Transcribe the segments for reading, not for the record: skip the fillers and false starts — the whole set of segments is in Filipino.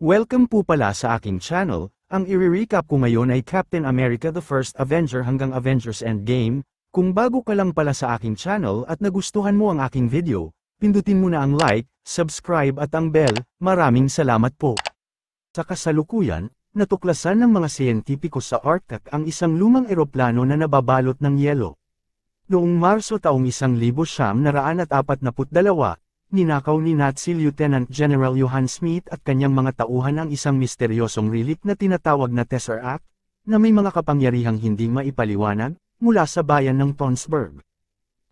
Welcome po pala sa aking channel. Ang i-recap ko ngayon ay Captain America The First Avenger hanggang Avengers Endgame. Kung bago ka lang pala sa aking channel at nagustuhan mo ang aking video, pindutin mo na ang like, subscribe at ang bell. Maraming salamat po. Sa kasalukuyan, natuklasan ng mga siyentipiko sa Arctic ang isang lumang eroplano na nababalot ng yelo. Noong Marso taong 1942, ninakaw ni Nazi Lieutenant General Johann Schmidt at kanyang mga tauhan ang isang misteryosong relic na tinatawag na Tesseract, na may mga kapangyarihang hindi maipaliwanag, mula sa bayan ng Tonsberg.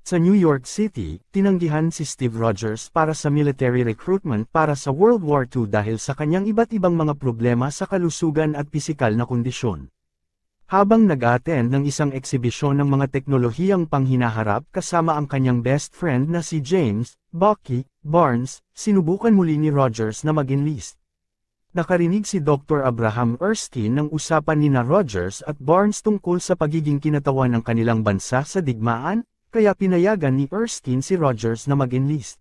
Sa New York City, tinanggihan si Steve Rogers para sa military recruitment para sa World War II dahil sa kanyang iba't ibang mga problema sa kalusugan at pisikal na kondisyon. Habang nag-attend ng isang eksibisyon ng mga teknolohiyang panghinaharap kasama ang kanyang best friend na si James, Bucky, Barnes, sinubukan muli ni Rogers na mag-enlist. Nakarinig si Dr. Abraham Erskine ng usapan nina Rogers at Barnes tungkol sa pagiging kinatawan ng kanilang bansa sa digmaan, kaya pinayagan ni Erskine si Rogers na mag-enlist.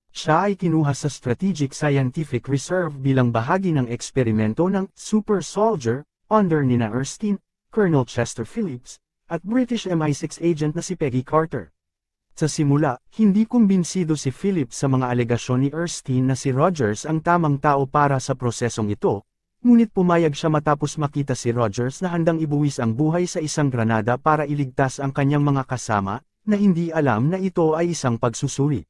Siya ay kinuha sa Strategic Scientific Reserve bilang bahagi ng eksperimento ng Super Soldier, under nina Erskine, Colonel Chester Phillips, at British MI6 agent na si Peggy Carter. Sa simula, hindi kumbinsido si Phillips sa mga alegasyon ni Erskine na si Rogers ang tamang tao para sa prosesong ito, ngunit pumayag siya matapos makita si Rogers na handang ibuwis ang buhay sa isang granada para iligtas ang kanyang mga kasama, na hindi alam na ito ay isang pagsusuri.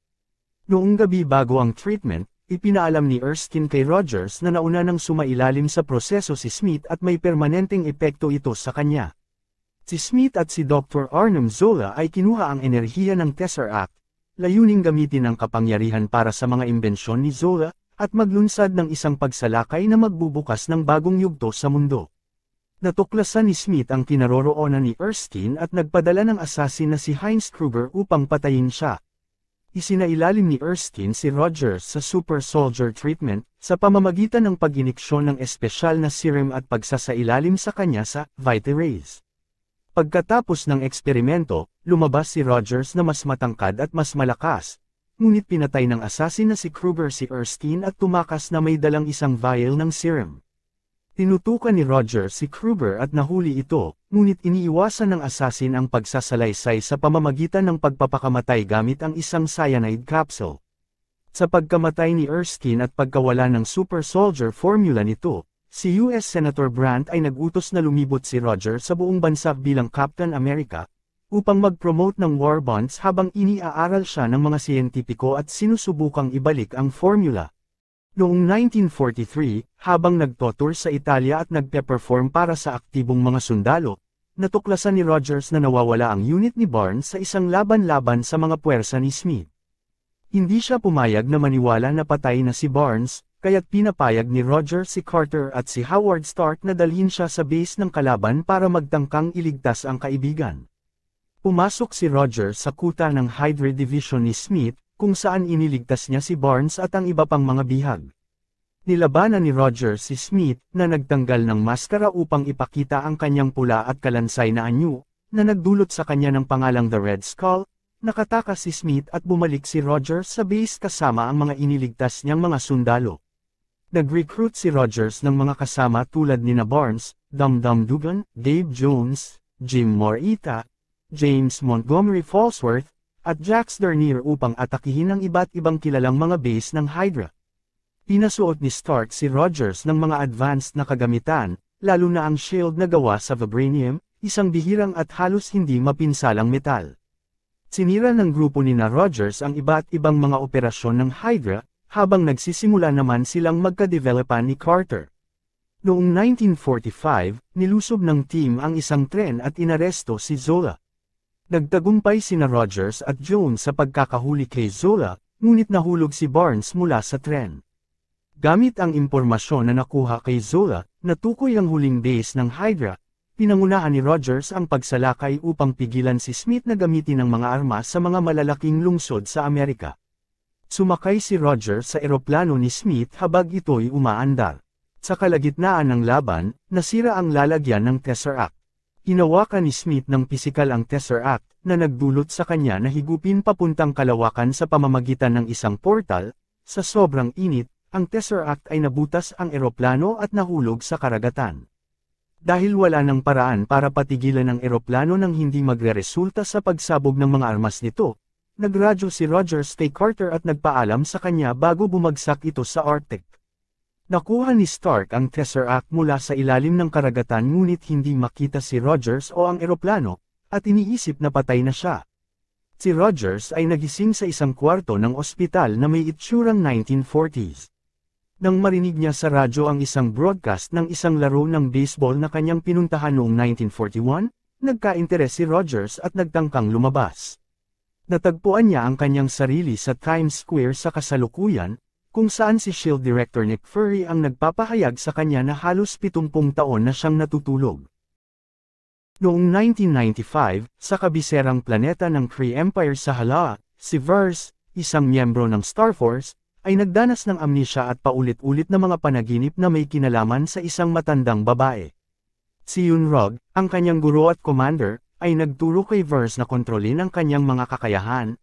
Noong gabi bago ang treatment, ipinaalam ni Erskine kay Rogers na nauna nang sumailalim sa proseso si Smith at may permanenteng epekto ito sa kanya. Si Smith at si Dr. Arnim Zola ay kinuha ang enerhiya ng Tesseract, layuning gamitin ang kapangyarihan para sa mga imbensyon ni Zola, at maglunsad ng isang pagsalakay na magbubukas ng bagong yugto sa mundo. Natuklasan ni Smith ang kinaroroonan ni Erskine at nagpadala ng assassin na si Heinz Kruger upang patayin siya. Isinailalim ni Erskine si Rogers sa Super Soldier treatment, sa pamamagitan ng pag-iniksyon ng espesyal na serum at pagsasailalim sa kanya sa Vita-Rays. Pagkatapos ng eksperimento, lumabas si Rogers na mas matangkad at mas malakas, ngunit pinatay ng assassin na si Kruger si Erskine at tumakas na may dalang isang vial ng serum. Tinutukan ni Rogers si Kruger at nahuli ito, ngunit iniiwasan ng assassin ang pagsasalaysay sa pamamagitan ng pagpapakamatay gamit ang isang cyanide capsule. Sa pagkamatay ni Erskine at pagkawala ng Super Soldier formula nito, si US Senator Brandt ay nag-utos na lumibot si Rogers sa buong bansa bilang Captain America, upang mag-promote ng war bonds habang iniaaral siya ng mga siyentipiko at sinusubukang ibalik ang formula. Noong 1943, habang nagtotour sa Italia at nagpe-perform para sa aktibong mga sundalo, natuklasan ni Rogers na nawawala ang unit ni Barnes sa isang laban-laban sa mga puwersa ni Smith. Hindi siya pumayag na maniwala na patay na si Barnes, kaya't pinapayag ni Rogers si Carter at si Howard Stark na dalhin siya sa base ng kalaban para magtangkang iligtas ang kaibigan. Pumasok si Rogers sa kuta ng Hydra Division ni Smith, kung saan iniligtas niya si Barnes at ang iba pang mga bihag. Nilabanan ni Rogers si Smith, na nagtanggal ng maskara upang ipakita ang kanyang pula at kalansay na anyo, na nagdulot sa kanya ng pangalang The Red Skull. Nakatakas si Smith at bumalik si Rogers sa base kasama ang mga iniligtas niyang mga sundalo. Nag-recruit si Rogers ng mga kasama tulad nina Barnes, Dum-Dum Dugan, Dave Jones, Jim Morita, James Montgomery Falsworth, at Jax Dernier upang atakihin ang iba't ibang kilalang mga base ng Hydra. Pinasuot ni Stark si Rogers ng mga advanced na kagamitan, lalo na ang shield na gawa sa vibranium, isang bihirang at halos hindi mapinsalang metal. Sinira ng grupo nina Rogers ang iba't ibang mga operasyon ng Hydra, habang nagsisimula naman silang magka-developan ni Carter. Noong 1945, nilusob ng team ang isang tren at inaresto si Zola. Nagtagumpay sina Rogers at Jones sa pagkakahuli kay Zola, ngunit nahulog si Barnes mula sa tren. Gamit ang impormasyon na nakuha kay Zola, natukoy ang huling base ng Hydra, pinangunahan ni Rogers ang pagsalakay upang pigilan si Smith na gamitin ang mga armas sa mga malalaking lungsod sa Amerika. Sumakay si Rogers sa eroplano ni Smith habang ito'y umaandar. Sa kalagitnaan ng laban, nasira ang lalagyan ng Tesseract. Hinawakan ni Smith ng pisikal ang Tesseract, na nagdulot sa kanya na higupin papuntang kalawakan sa pamamagitan ng isang portal. Sa sobrang init, ang Tesseract ay nabutas ang eroplano at nahulog sa karagatan. Dahil wala ng paraan para patigilan ang eroplano nang hindi magreresulta sa pagsabog ng mga armas nito, nagradyo si Rogers kay Carter at nagpaalam sa kanya bago bumagsak ito sa Arctic. Nakuha ni Stark ang Tesseract mula sa ilalim ng karagatan ngunit hindi makita si Rogers o ang eroplano, at iniisip na patay na siya. Si Rogers ay nagising sa isang kwarto ng ospital na may itsurang 1940s. Nang marinig niya sa radyo ang isang broadcast ng isang laro ng baseball na kanyang pinuntahan noong 1941, nagka-interes si Rogers at nagtangkang lumabas. Natagpuan niya ang kanyang sarili sa Times Square sa kasalukuyan, kung saan si SHIELD Director Nick Fury ang nagpapahayag sa kanya na halos 70 taon na siyang natutulog. Noong 1995, sa kabiserang planeta ng Kree Empire sa Hala, si Vers, isang miyembro ng Star Force, ay nagdanas ng amnesia at paulit-ulit na mga panaginip na may kinalaman sa isang matandang babae. Si Yun-Rog, ang kanyang guro at commander, ay nagturo kay Vers na kontrolin ang kanyang mga kakayahan.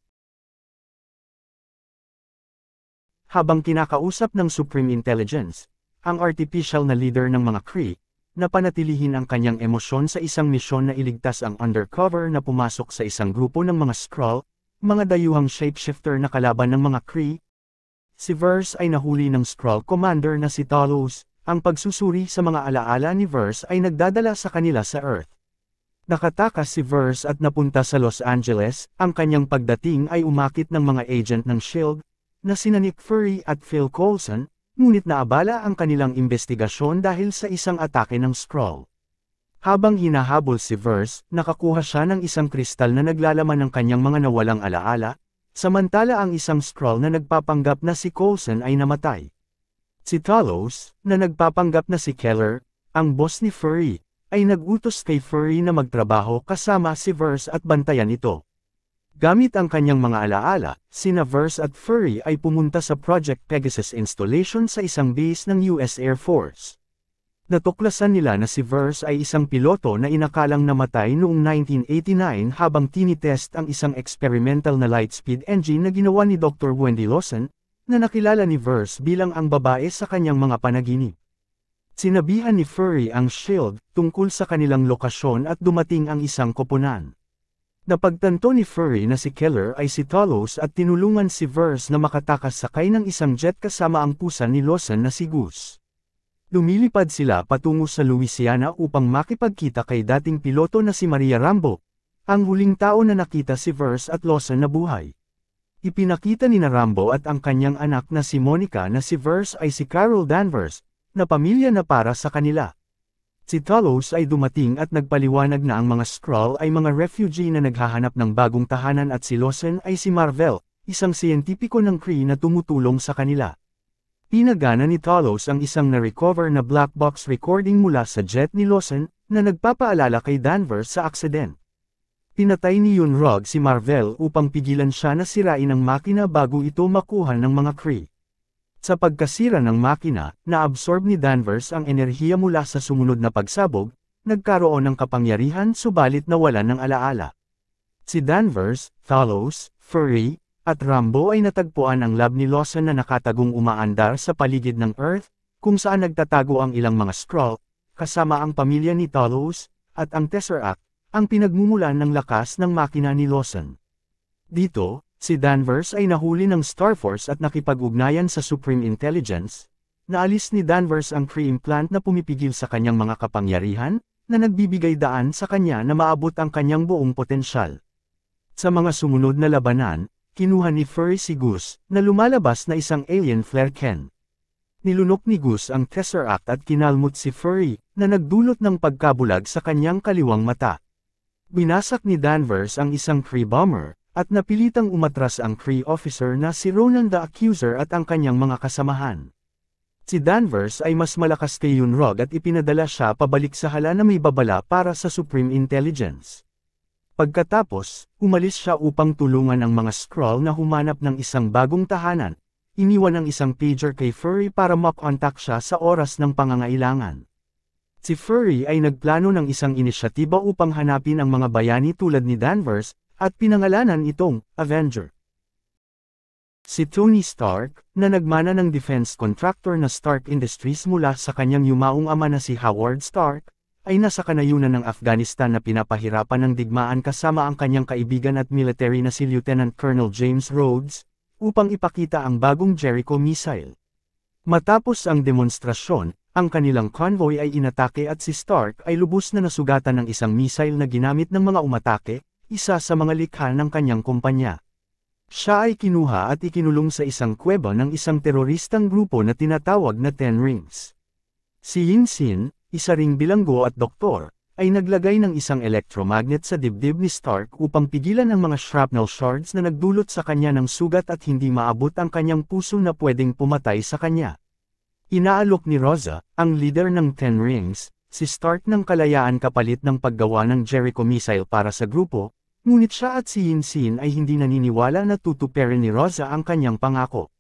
Habang kinakausap ng Supreme Intelligence, ang artificial na leader ng mga Kree, na panatilihin ang kanyang emosyon sa isang misyon na iligtas ang undercover na pumasok sa isang grupo ng mga Skrull, mga dayuhang shapeshifter na kalaban ng mga Kree. Si Vers ay nahuli ng Skrull commander na si Talos. Ang pagsusuri sa mga alaala ni Vers ay nagdadala sa kanila sa Earth. Nakatakas si Vers at napunta sa Los Angeles. Ang kanyang pagdating ay umakit ng mga agent ng SHIELD, na sina Nick Fury at Phil Coulson, ngunit naabala ang kanilang investigasyon dahil sa isang atake ng Skrull. Habang hinahabol si Vers, nakakuha siya ng isang kristal na naglalaman ng kanyang mga nawalang alaala, samantala ang isang Skrull na nagpapanggap na si Coulson ay namatay. Si Talos, na nagpapanggap na si Keller, ang boss ni Fury, ay nag-utos kay Fury na magtrabaho kasama si Vers at bantayan ito. Gamit ang kanyang mga alaala, sina Vers at Fury ay pumunta sa Project Pegasus installation sa isang base ng US Air Force. Natuklasan nila na si Vers ay isang piloto na inakalang namatay noong 1989 habang tinitest ang isang experimental na lightspeed engine na ginawa ni Dr. Wendy Lawson, na nakilala ni Vers bilang ang babae sa kanyang mga panaginip. Sinabihan ni Fury ang SHIELD tungkol sa kanilang lokasyon at dumating ang isang koponan. Napagtanto ni Fury na si Keller ay si Talos at tinulungan si Vers na makatakas sakay ng isang jet kasama ang pusa ni Lawson na si Goose. Lumilipad sila patungo sa Louisiana upang makipagkita kay dating piloto na si Maria Rambo, ang huling tao na nakita si Vers at Lawson na buhay. Ipinakita ni na Rambo at ang kanyang anak na si Monica na si Vers ay si Carol Danvers, na pamilya na para sa kanila. Si Talos ay dumating at nagpaliwanag na ang mga Skrull ay mga refugee na naghahanap ng bagong tahanan at si Lawson ay si Marvel, isang siyentipiko ng Kree na tumutulong sa kanila. Pinagana ni Talos ang isang na-recover na black box recording mula sa jet ni Lawson, na nagpapaalala kay Danvers sa aksident. Pinatay ni Yun-Rog si Marvel upang pigilan siya na sirain ang makina bago ito makuha ng mga Kree. Sa pagkasira ng makina, naabsorb ni Danvers ang enerhiya mula sa sumunod na pagsabog, nagkaroon ng kapangyarihan subalit nawalan ng alaala. Si Danvers, Talos, Fury, at Rambo ay natagpuan ang lab ni Lawson na nakatagong umaandar sa paligid ng Earth, kung saan nagtatago ang ilang mga Skrull, kasama ang pamilya ni Talos, at ang Tesseract, ang pinagmumulan ng lakas ng makina ni Lawson. Dito, si Danvers ay nahuli ng Star Force at nakipag-ugnayan sa Supreme Intelligence. Naalis ni Danvers ang Kree implant na pumipigil sa kanyang mga kapangyarihan, na nagbibigay daan sa kanya na maabot ang kanyang buong potensyal. Sa mga sumunod na labanan, kinuha ni Fury si Goose, na lumalabas na isang alien flare can. Nilunok ni Goose ang Tesseract at kinalmot si Fury, na nagdulot ng pagkabulag sa kanyang kaliwang mata. Binasak ni Danvers ang isang Kree bomber, at napilitang umatras ang Kree officer na si Ronan the Accuser at ang kanyang mga kasamahan. Si Danvers ay mas malakas kay Yun-Rog at ipinadala siya pabalik sa hala na may babala para sa Supreme Intelligence. Pagkatapos, umalis siya upang tulungan ang mga Skrull na humanap ng isang bagong tahanan. Iniwan ang isang pager kay Fury para makontak siya sa oras ng pangangailangan. Si Fury ay nagplano ng isang inisyatiba upang hanapin ang mga bayani tulad ni Danvers, at pinangalanan itong Avenger. Si Tony Stark, na nagmana ng defense contractor na Stark Industries mula sa kanyang yumaong ama na si Howard Stark, ay nasa kanayunan ng Afghanistan na pinapahirapan ng digmaan kasama ang kanyang kaibigan at military na si Lieutenant Colonel James Rhodes, upang ipakita ang bagong Jericho missile. Matapos ang demonstrasyon, ang kanilang convoy ay inatake at si Stark ay lubos na nasugatan ng isang missile na ginamit ng mga umatake, isa sa mga likha ng kanyang kumpanya. Siya ay kinuha at ikinulong sa isang kuweba ng isang teroristang grupo na tinatawag na Ten Rings. Si Yinsin, isa ring bilanggo at doktor, ay naglagay ng isang electromagnet sa dibdib ni Stark upang pigilan ang mga shrapnel shards na nagdulot sa kanya ng sugat at hindi maabot ang kanyang puso na pwedeng pumatay sa kanya. Inaalok ni Rosa, ang leader ng Ten Rings, si Stark ng kalayaan kapalit ng paggawa ng Jericho missile para sa grupo, ngunit siya at si Yinsin ay hindi naniniwala na tutuperin ni Rosa ang kanyang pangako.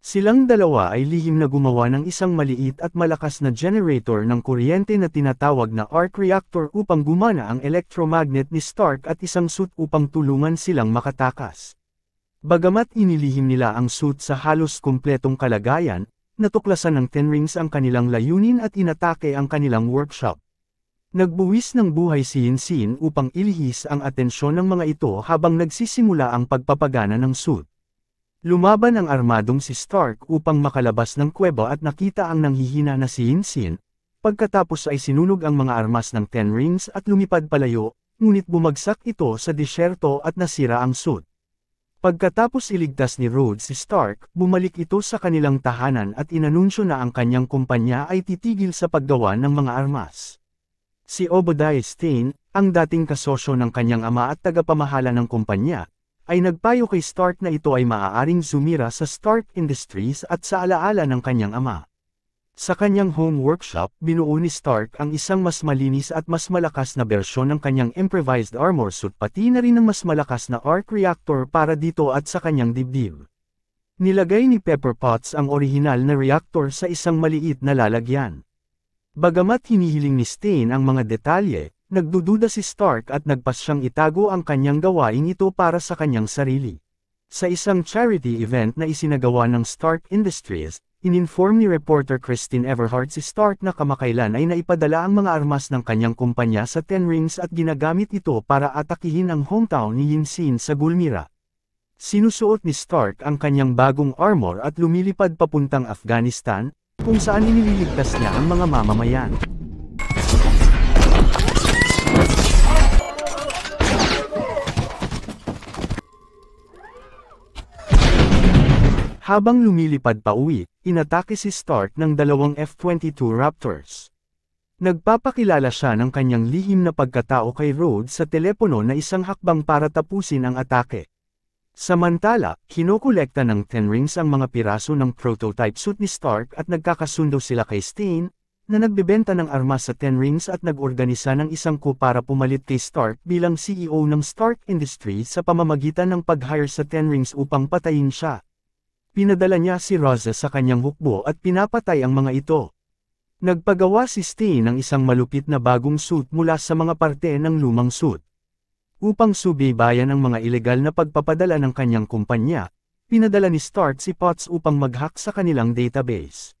Silang dalawa ay lihim na gumawa ng isang maliit at malakas na generator ng kuryente na tinatawag na arc reactor upang gumana ang electromagnet ni Stark at isang suit upang tulungan silang makatakas. Bagamat inilihim nila ang suit sa halos kumpletong kalagayan, natuklasan ng Ten Rings ang kanilang layunin at inatake ang kanilang workshop. Nagbuwis ng buhay si Yinsin upang ilihis ang atensyon ng mga ito habang nagsisimula ang pagpapagana ng suit. Lumaban ang armadong si Stark upang makalabas ng kuweba at nakita ang nanghihina na si Yinsin, pagkatapos ay sinunog ang mga armas ng Ten Rings at lumipad palayo, ngunit bumagsak ito sa disyerto at nasira ang suit. Pagkatapos iligtas ni Rhodes si Stark, bumalik ito sa kanilang tahanan at inanunsyo na ang kanyang kumpanya ay titigil sa paggawa ng mga armas. Si Obadiah Stane, ang dating kasosyo ng kanyang ama at tagapamahala ng kumpanya, ay nagpayo kay Stark na ito ay maaaring sumira sa Stark Industries at sa alaala ng kanyang ama. Sa kanyang home workshop, binuo ni Stark ang isang mas malinis at mas malakas na bersyon ng kanyang improvised armor suit pati na rin ng mas malakas na arc reactor para dito at sa kanyang dibdib. Nilagay ni Pepper Potts ang orihinal na reactor sa isang maliit na lalagyan. Bagamat hinihiling ni Stane ang mga detalye, nagdududa si Stark at nagpasyang itago ang kanyang gawain ito para sa kanyang sarili. Sa isang charity event na isinagawa ng Stark Industries, ininform ni reporter Christine Everhart si Stark na kamakailan ay naipadala ang mga armas ng kanyang kumpanya sa Ten Rings at ginagamit ito para atakihin ang hometown ni Yinsin sa Gulmira. Sinusuot ni Stark ang kanyang bagong armor at lumilipad papuntang Afghanistan, kung saan iniligtas niya ang mga mamamayan. Habang lumilipad pa uwi, inatake si Stark ng dalawang F-22 Raptors. Nagpapakilala siya ng kanyang lihim na pagkatao kay Rhodes sa telepono na isang hakbang para tapusin ang atake. Samantala, kinokolekta ng Ten Rings ang mga piraso ng prototype suit ni Stark at nagkakasundo sila kay Stane, na nagbebenta ng armas sa Ten Rings at nag-organisa ng isang coup para pumalit kay Stark bilang CEO ng Stark Industries sa pamamagitan ng pag-hire sa Ten Rings upang patayin siya. Pinadala niya si Rosa sa kanyang hukbo at pinapatay ang mga ito. Nagpagawa si Stane ng isang malupit na bagong suit mula sa mga parte ng lumang suit. Upang subaybayan ang mga ilegal na pagpapadala ng kanyang kumpanya, pinadala ni Stark si Potts upang mag-hack sa kanilang database.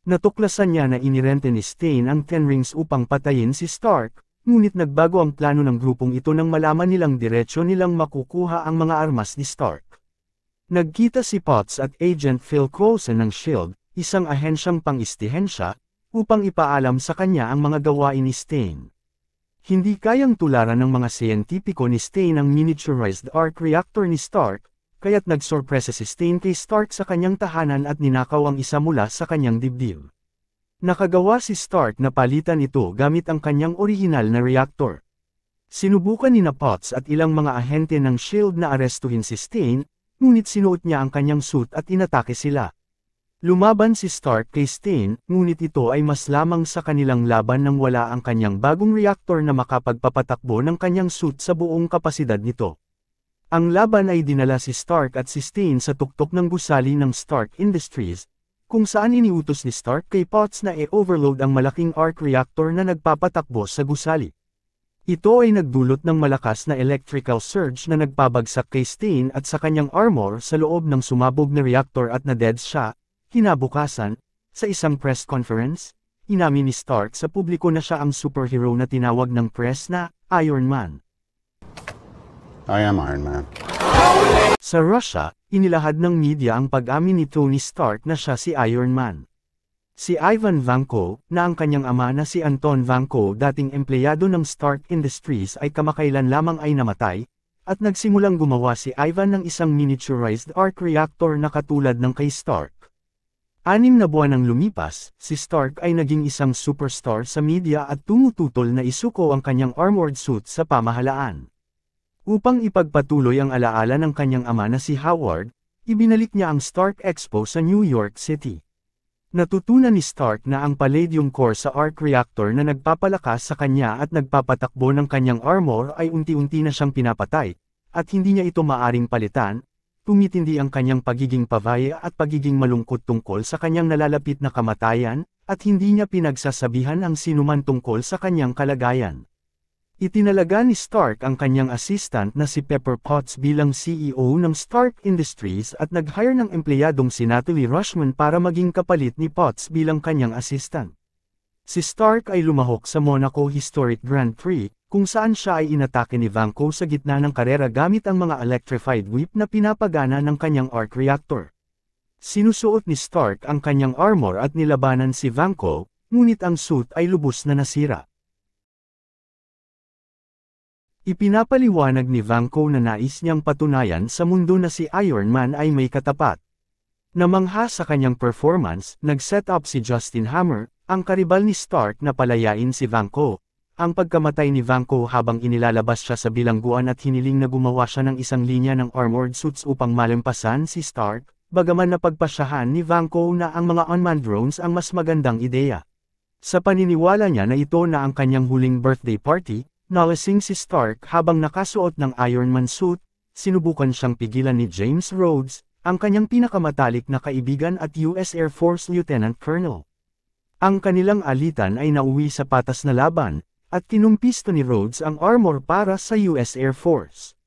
Natuklasan niya na inirente ni Stane ang Ten Rings upang patayin si Stark, ngunit nagbago ang plano ng grupong ito nang malaman nilang diretsyo nilang makukuha ang mga armas ni Stark. Nagkita si Potts at Agent Phil Coulson ng SHIELD, isang ahensyang pang-istihensya, upang ipaalam sa kanya ang mga gawain ni Stane. Hindi kayang tularan ng mga siyentipiko ni Stane ang miniaturized arc reactor ni Stark, kaya't nagsorpresa si Stane kay Stark sa kanyang tahanan at ninakaw ang isa mula sa kanyang dibdib. Nakagawa si Stark na palitan ito gamit ang kanyang orihinal na reactor. Sinubukan ni Potts at ilang mga ahente ng SHIELD na arestuhin si Stane, ngunit sinuot niya ang kanyang suit at inatake sila. Lumaban si Stark kay Stane, ngunit ito ay mas lamang sa kanilang laban nang wala ang kanyang bagong reactor na makapagpapatakbo ng kanyang suit sa buong kapasidad nito. Ang laban ay dinala si Stark at si Stane sa tuktok ng gusali ng Stark Industries, kung saan iniutos ni Stark kay Potts na i-overload ang malaking arc reactor na nagpapatakbo sa gusali. Ito ay nagdulot ng malakas na electrical surge na nagpabagsak kay Stain at sa kanyang armor sa loob ng sumabog na reactor at na-deads siya. Kinabukasan, sa isang press conference, inamin ni Stark sa publiko na siya ang superhero na tinawag ng press na Iron Man. I am Iron Man. Sa Russia, inilahad ng media ang pag-amin ni Tony Stark na siya si Iron Man. Si Ivan Vanko, na ang kanyang ama na si Anton Vanko dating empleyado ng Stark Industries ay kamakailan lamang ay namatay, at nagsimulang gumawa si Ivan ng isang miniaturized arc reactor na katulad ng kay Stark. 6 na buwan nang lumipas, si Stark ay naging isang superstar sa media at tumututol na isuko ang kanyang armored suit sa pamahalaan. Upang ipagpatuloy ang alaala ng kanyang ama na si Howard, ibinalik niya ang Stark Expo sa New York City. Natutunan ni Stark na ang palladium core sa arc reactor na nagpapalakas sa kanya at nagpapatakbo ng kanyang armor ay unti-unti na siyang pinapatay, at hindi niya ito maaring palitan. Tumitindi ang kanyang pagiging pavaya at pagiging malungkot tungkol sa kanyang nalalapit na kamatayan, at hindi niya pinagsasabihan ang sinuman tungkol sa kanyang kalagayan. Itinalaga ni Stark ang kanyang assistant na si Pepper Potts bilang CEO ng Stark Industries at nag-hire ng empleyadong si Natalie Rushman para maging kapalit ni Potts bilang kanyang assistant. Si Stark ay lumahok sa Monaco Historic Grand Prix, kung saan siya ay inatake ni Vanko sa gitna ng karera gamit ang mga electrified whip na pinapagana ng kanyang arc reactor. Sinusuot ni Stark ang kanyang armor at nilabanan si Vanko, ngunit ang suit ay lubos na nasira. Ipinapaliwanag ni Vanko na nais niyang patunayan sa mundo na si Iron Man ay may katapat. Namangha sa kanyang performance, nag-set up si Justin Hammer, ang karibal ni Stark na palayain si Vanko. Ang pagkamatay ni Vanko habang inilalabas siya sa bilangguan at hiniling na gumawa siya ng isang linya ng armored suits upang malampasan si Stark, bagaman napagpasyahan ni Vanko na ang mga unmanned drones ang mas magandang ideya. Sa paniniwala niya na ito na ang kanyang huling birthday party, nalasing si Stark habang nakasuot ng Iron Man suit, sinubukan siyang pigilan ni James Rhodes, ang kanyang pinakamatalik na kaibigan at US Air Force Lieutenant Colonel. Ang kanilang alitan ay nauwi sa patas na laban, at kinumpisto ni Rhodes ang armor para sa US Air Force.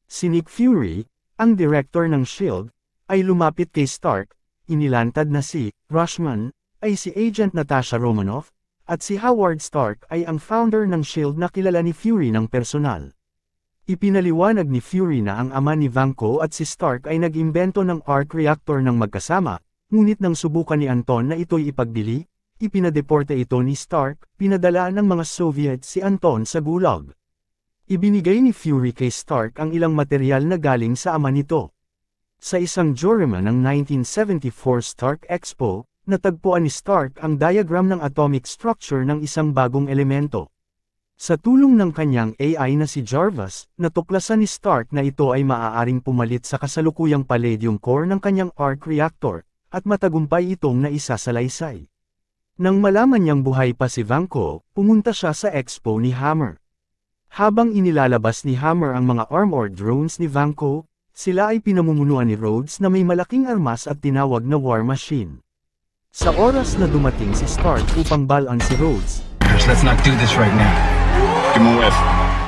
Si Nick Fury, ang director ng SHIELD, ay lumapit kay Stark, inilantad na si Rushman ay si Agent Natasha Romanoff, at si Howard Stark ay ang founder ng SHIELD na kilala ni Fury ng personal. Ipinaliwanag ni Fury na ang ama ni Vanko at si Stark ay nag-imbento ng arc reactor ng magkasama, ngunit nang subukan ni Anton na ito'y ipagbili, ipinadeporte ito ni Stark, pinadala ng mga Soviet si Anton sa Gulag. Ibinigay ni Fury kay Stark ang ilang material na galing sa ama nito. Sa isang diorama ng 1974 Stark Expo, natagpuan ni Stark ang diagram ng atomic structure ng isang bagong elemento. Sa tulong ng kanyang AI na si Jarvis, natuklasan ni Stark na ito ay maaaring pumalit sa kasalukuyang palladium core ng kanyang arc reactor, at matagumpay itong naisasalaysay. Nang malaman niyang buhay pa si Vanko, pumunta siya sa expo ni Hammer. Habang inilalabas ni Hammer ang mga armored drones ni Vanko, sila ay pinamumunuan ni Rhodes na may malaking armas at tinawag na war machine. Sa oras na dumating si Stark upang balaan si Rhodes, let's not do this right now. Give him a whiff.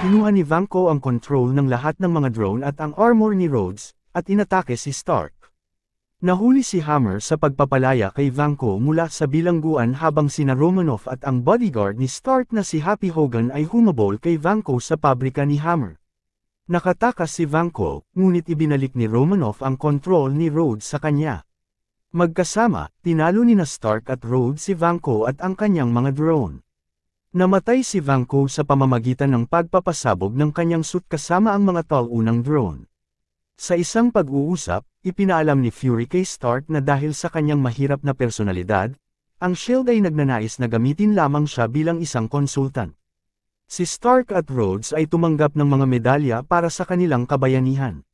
kinuha ni Vanko ang control ng lahat ng mga drone at ang armor ni Rhodes, at inatake si Stark. Nahuli si Hammer sa pagpapalaya kay Vanko mula sa bilangguan habang sina Romanoff at ang bodyguard ni Stark na si Happy Hogan ay humabol kay Vanko sa pabrika ni Hammer. Nakatakas si Vanko, ngunit ibinalik ni Romanoff ang control ni Rhodes sa kanya. Magkasama, tinalo ni Stark at Rhodes si Vanko at ang kanyang mga drone. Namatay si Vanko sa pamamagitan ng pagpapasabog ng kanyang suit kasama ang mga talunang drone. Sa isang pag-uusap, ipinaalam ni Fury kay Stark na dahil sa kanyang mahirap na personalidad, ang SHIELD ay nagnanais na gamitin lamang siya bilang isang konsultant. Si Stark at Rhodes ay tumanggap ng mga medalya para sa kanilang kabayanihan.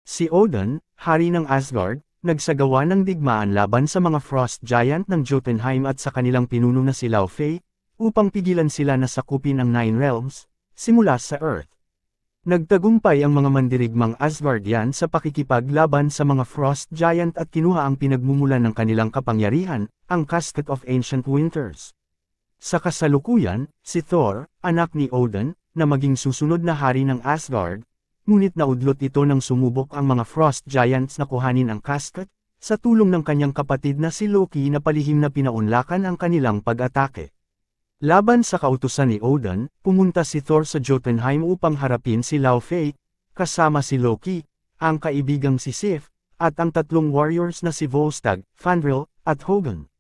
Si Odin, hari ng Asgard, nagsagawa ng digmaan laban sa mga Frost Giant ng Jotunheim at sa kanilang pinuno na si Lao Fei, upang pigilan sila na sakupin ang Nine Realms, simula sa Earth. Nagtagumpay ang mga mandirigmang Asgardian sa pakikipaglaban sa mga Frost Giant at kinuha ang pinagmumulan ng kanilang kapangyarihan, ang Casket of Ancient Winters. Sa kasalukuyan, si Thor, anak ni Odin, na maging susunod na hari ng Asgard, ngunit naudlot ito nang sumubok ang mga Frost Giants na kuhanin ang casket, sa tulong ng kanyang kapatid na si Loki na palihim na pinaunlakan ang kanilang pag-atake. Laban sa kautusan ni Odin, pumunta si Thor sa Jotunheim upang harapin si Laufey, kasama si Loki, ang kaibigang si Sif, at ang tatlong warriors na si Volstagg, Fandral, at Hogun.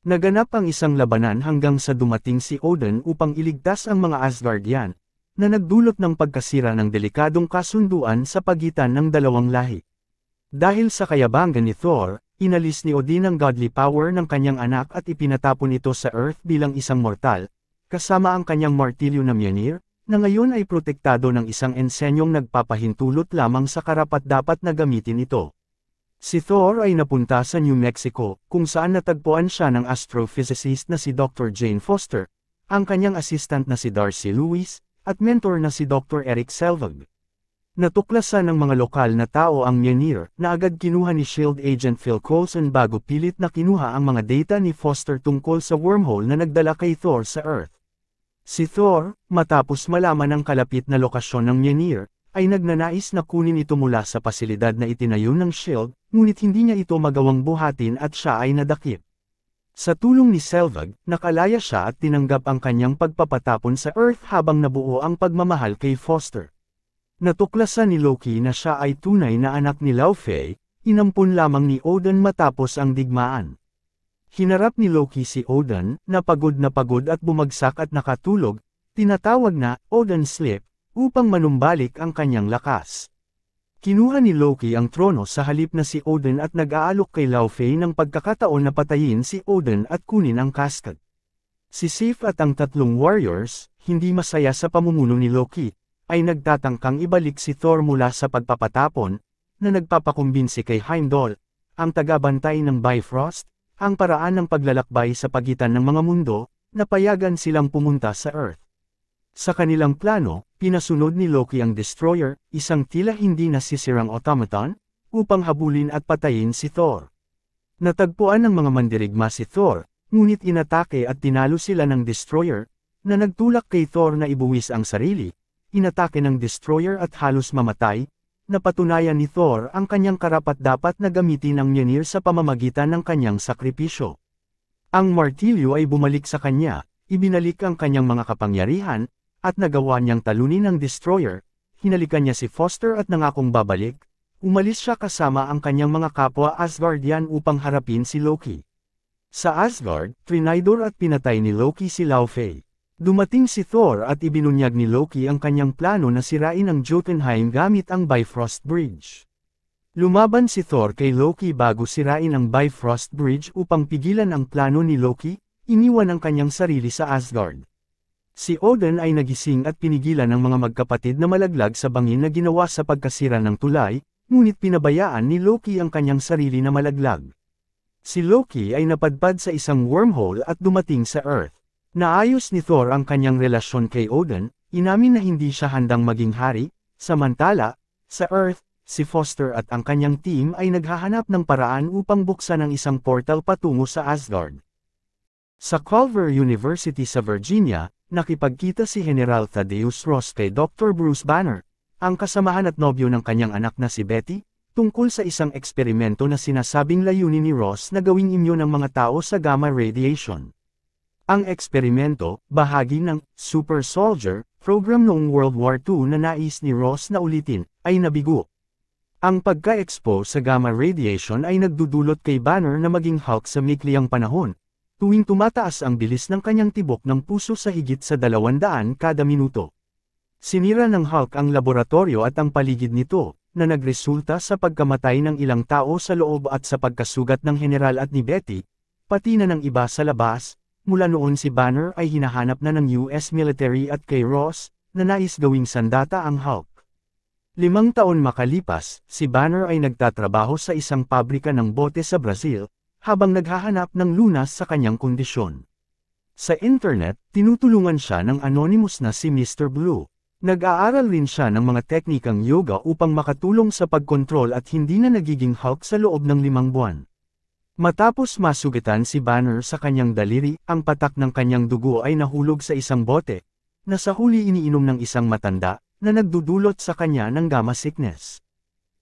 Naganap ang isang labanan hanggang sa dumating si Odin upang iligtas ang mga Asgardian, na nagdulot ng pagkasira ng delikadong kasunduan sa pagitan ng dalawang lahi. Dahil sa kayabangan ni Thor, inalis ni Odin ang godly power ng kanyang anak at ipinatapon ito sa Earth bilang isang mortal, kasama ang kanyang martilyo na Mjolnir, na ngayon ay protektado ng isang ensenyong nagpapahintulot lamang sa karapat-dapat na gamitin ito. Si Thor ay napunta sa New Mexico, kung saan natagpuan siya ng astrophysicist na si Dr. Jane Foster, ang kanyang assistant na si Darcy Lewis, at mentor na si Dr. Eric Selvig. Natuklasan ng mga lokal na tao ang Mjolnir, na agad kinuha ni SHIELD agent Phil Coulson bago pilit na kinuha ang mga data ni Foster tungkol sa wormhole na nagdala kay Thor sa Earth. Si Thor, matapos malaman ang kalapit na lokasyon ng Mjolnir, ay nagnanais na kunin ito mula sa pasilidad na itinayo ng SHIELD, ngunit hindi niya ito magawang buhatin at siya ay nadakip. Sa tulong ni Selvig, nakalaya siya at tinanggap ang kanyang pagpapatapon sa Earth habang nabuo ang pagmamahal kay Foster. Natuklasan ni Loki na siya ay tunay na anak ni Laufey, inampun lamang ni Odin matapos ang digmaan. Hinarap ni Loki si Odin, na pagod at bumagsak at nakatulog, tinatawag na Odin Sleep, upang manumbalik ang kanyang lakas. Kinuha ni Loki ang trono sa halip na si Odin at nag-aalok kay Laufey ng pagkakataon na patayin si Odin at kunin ang casket. Si Sif at ang tatlong warriors, hindi masaya sa pamumuno ni Loki, ay nagtatangkang ibalik si Thor mula sa pagpapatapon, na nagpapakumbinsi kay Heimdall, ang tagabantay ng Bifrost, ang paraan ng paglalakbay sa pagitan ng mga mundo, na payagan silang pumunta sa Earth. Sa kanilang plano, pinasunod ni Loki ang Destroyer, isang tila hindi nasisirang automaton, upang habulin at patayin si Thor. Natagpuan ng mga mandirigma si Thor, ngunit inatake at tinalo sila ng Destroyer, na nagtulak kay Thor na ibuwis ang sarili. Inatake ng Destroyer at halos mamatay, napatunayan ni Thor ang kanyang karapat-dapat na gamitin ang Mjolnir sa pamamagitan ng kanyang sakripisyo. Ang martilyo ay bumalik sa kanya, ibinalik ang kanyang mga kapangyarihan, at nagawa niyang talunin ang Destroyer, hinalikan niya si Foster at nangakong babalik, umalis siya kasama ang kanyang mga kapwa Asgardian upang harapin si Loki. Sa Asgard, trinaydor at pinatay ni Loki si Laufey. Dumating si Thor at ibinunyag ni Loki ang kanyang plano na sirain ang Jotunheim gamit ang Bifrost Bridge. Lumaban si Thor kay Loki bago sirain ang Bifrost Bridge upang pigilan ang plano ni Loki, iniwan ang kanyang sarili sa Asgard. Si Odin ay nagising at pinigilan ang mga magkapatid na malaglag sa bangin na ginawa sa pagkasira ng tulay, ngunit pinabayaan ni Loki ang kanyang sarili na malaglag. Si Loki ay napadpad sa isang wormhole at dumating sa Earth. Naayos ni Thor ang kanyang relasyon kay Odin, inamin na hindi siya handang maging hari, samantala, sa Earth, si Foster at ang kanyang team ay naghahanap ng paraan upang buksan ang isang portal patungo sa Asgard. Sa Culver University sa Virginia, nakipagkita si General Thaddeus Ross kay Dr. Bruce Banner, ang kasamahan at nobyo ng kanyang anak na si Betty, tungkol sa isang eksperimento na sinasabing layunin ni Ross na gawing imyon ng mga tao sa gamma radiation. Ang eksperimento, bahagi ng Super Soldier program noong World War II na nais ni Ross na ulitin, ay nabigo. Ang pagka-expose sa gamma radiation ay nagdudulot kay Banner na maging Hulk sa maikliang panahon, tuwing tumataas ang bilis ng kanyang tibok ng puso sa higit sa 200 kada minuto. Sinira ng Hulk ang laboratorio at ang paligid nito, na nagresulta sa pagkamatay ng ilang tao sa loob at sa pagkasugat ng general at ni Betty, pati na ng iba sa labas. Mula noon si Banner ay hinahanap na ng US military at kay Ross, na nais gawing sandata ang Hulk. 5 taon makalipas, si Banner ay nagtatrabaho sa isang pabrika ng bote sa Brazil, habang naghahanap ng lunas sa kanyang kondisyon. Sa internet, tinutulungan siya ng anonymous na si Mr. Blue. Nag-aaral rin siya ng mga teknikang yoga upang makatulong sa pagkontrol at hindi na nagiging Hulk sa loob ng 5 buwan. Matapos masugatan si Banner sa kanyang daliri, ang patak ng kanyang dugo ay nahulog sa isang bote, na sa huli iniinom ng isang matanda, na nagdudulot sa kanya ng gamma sickness.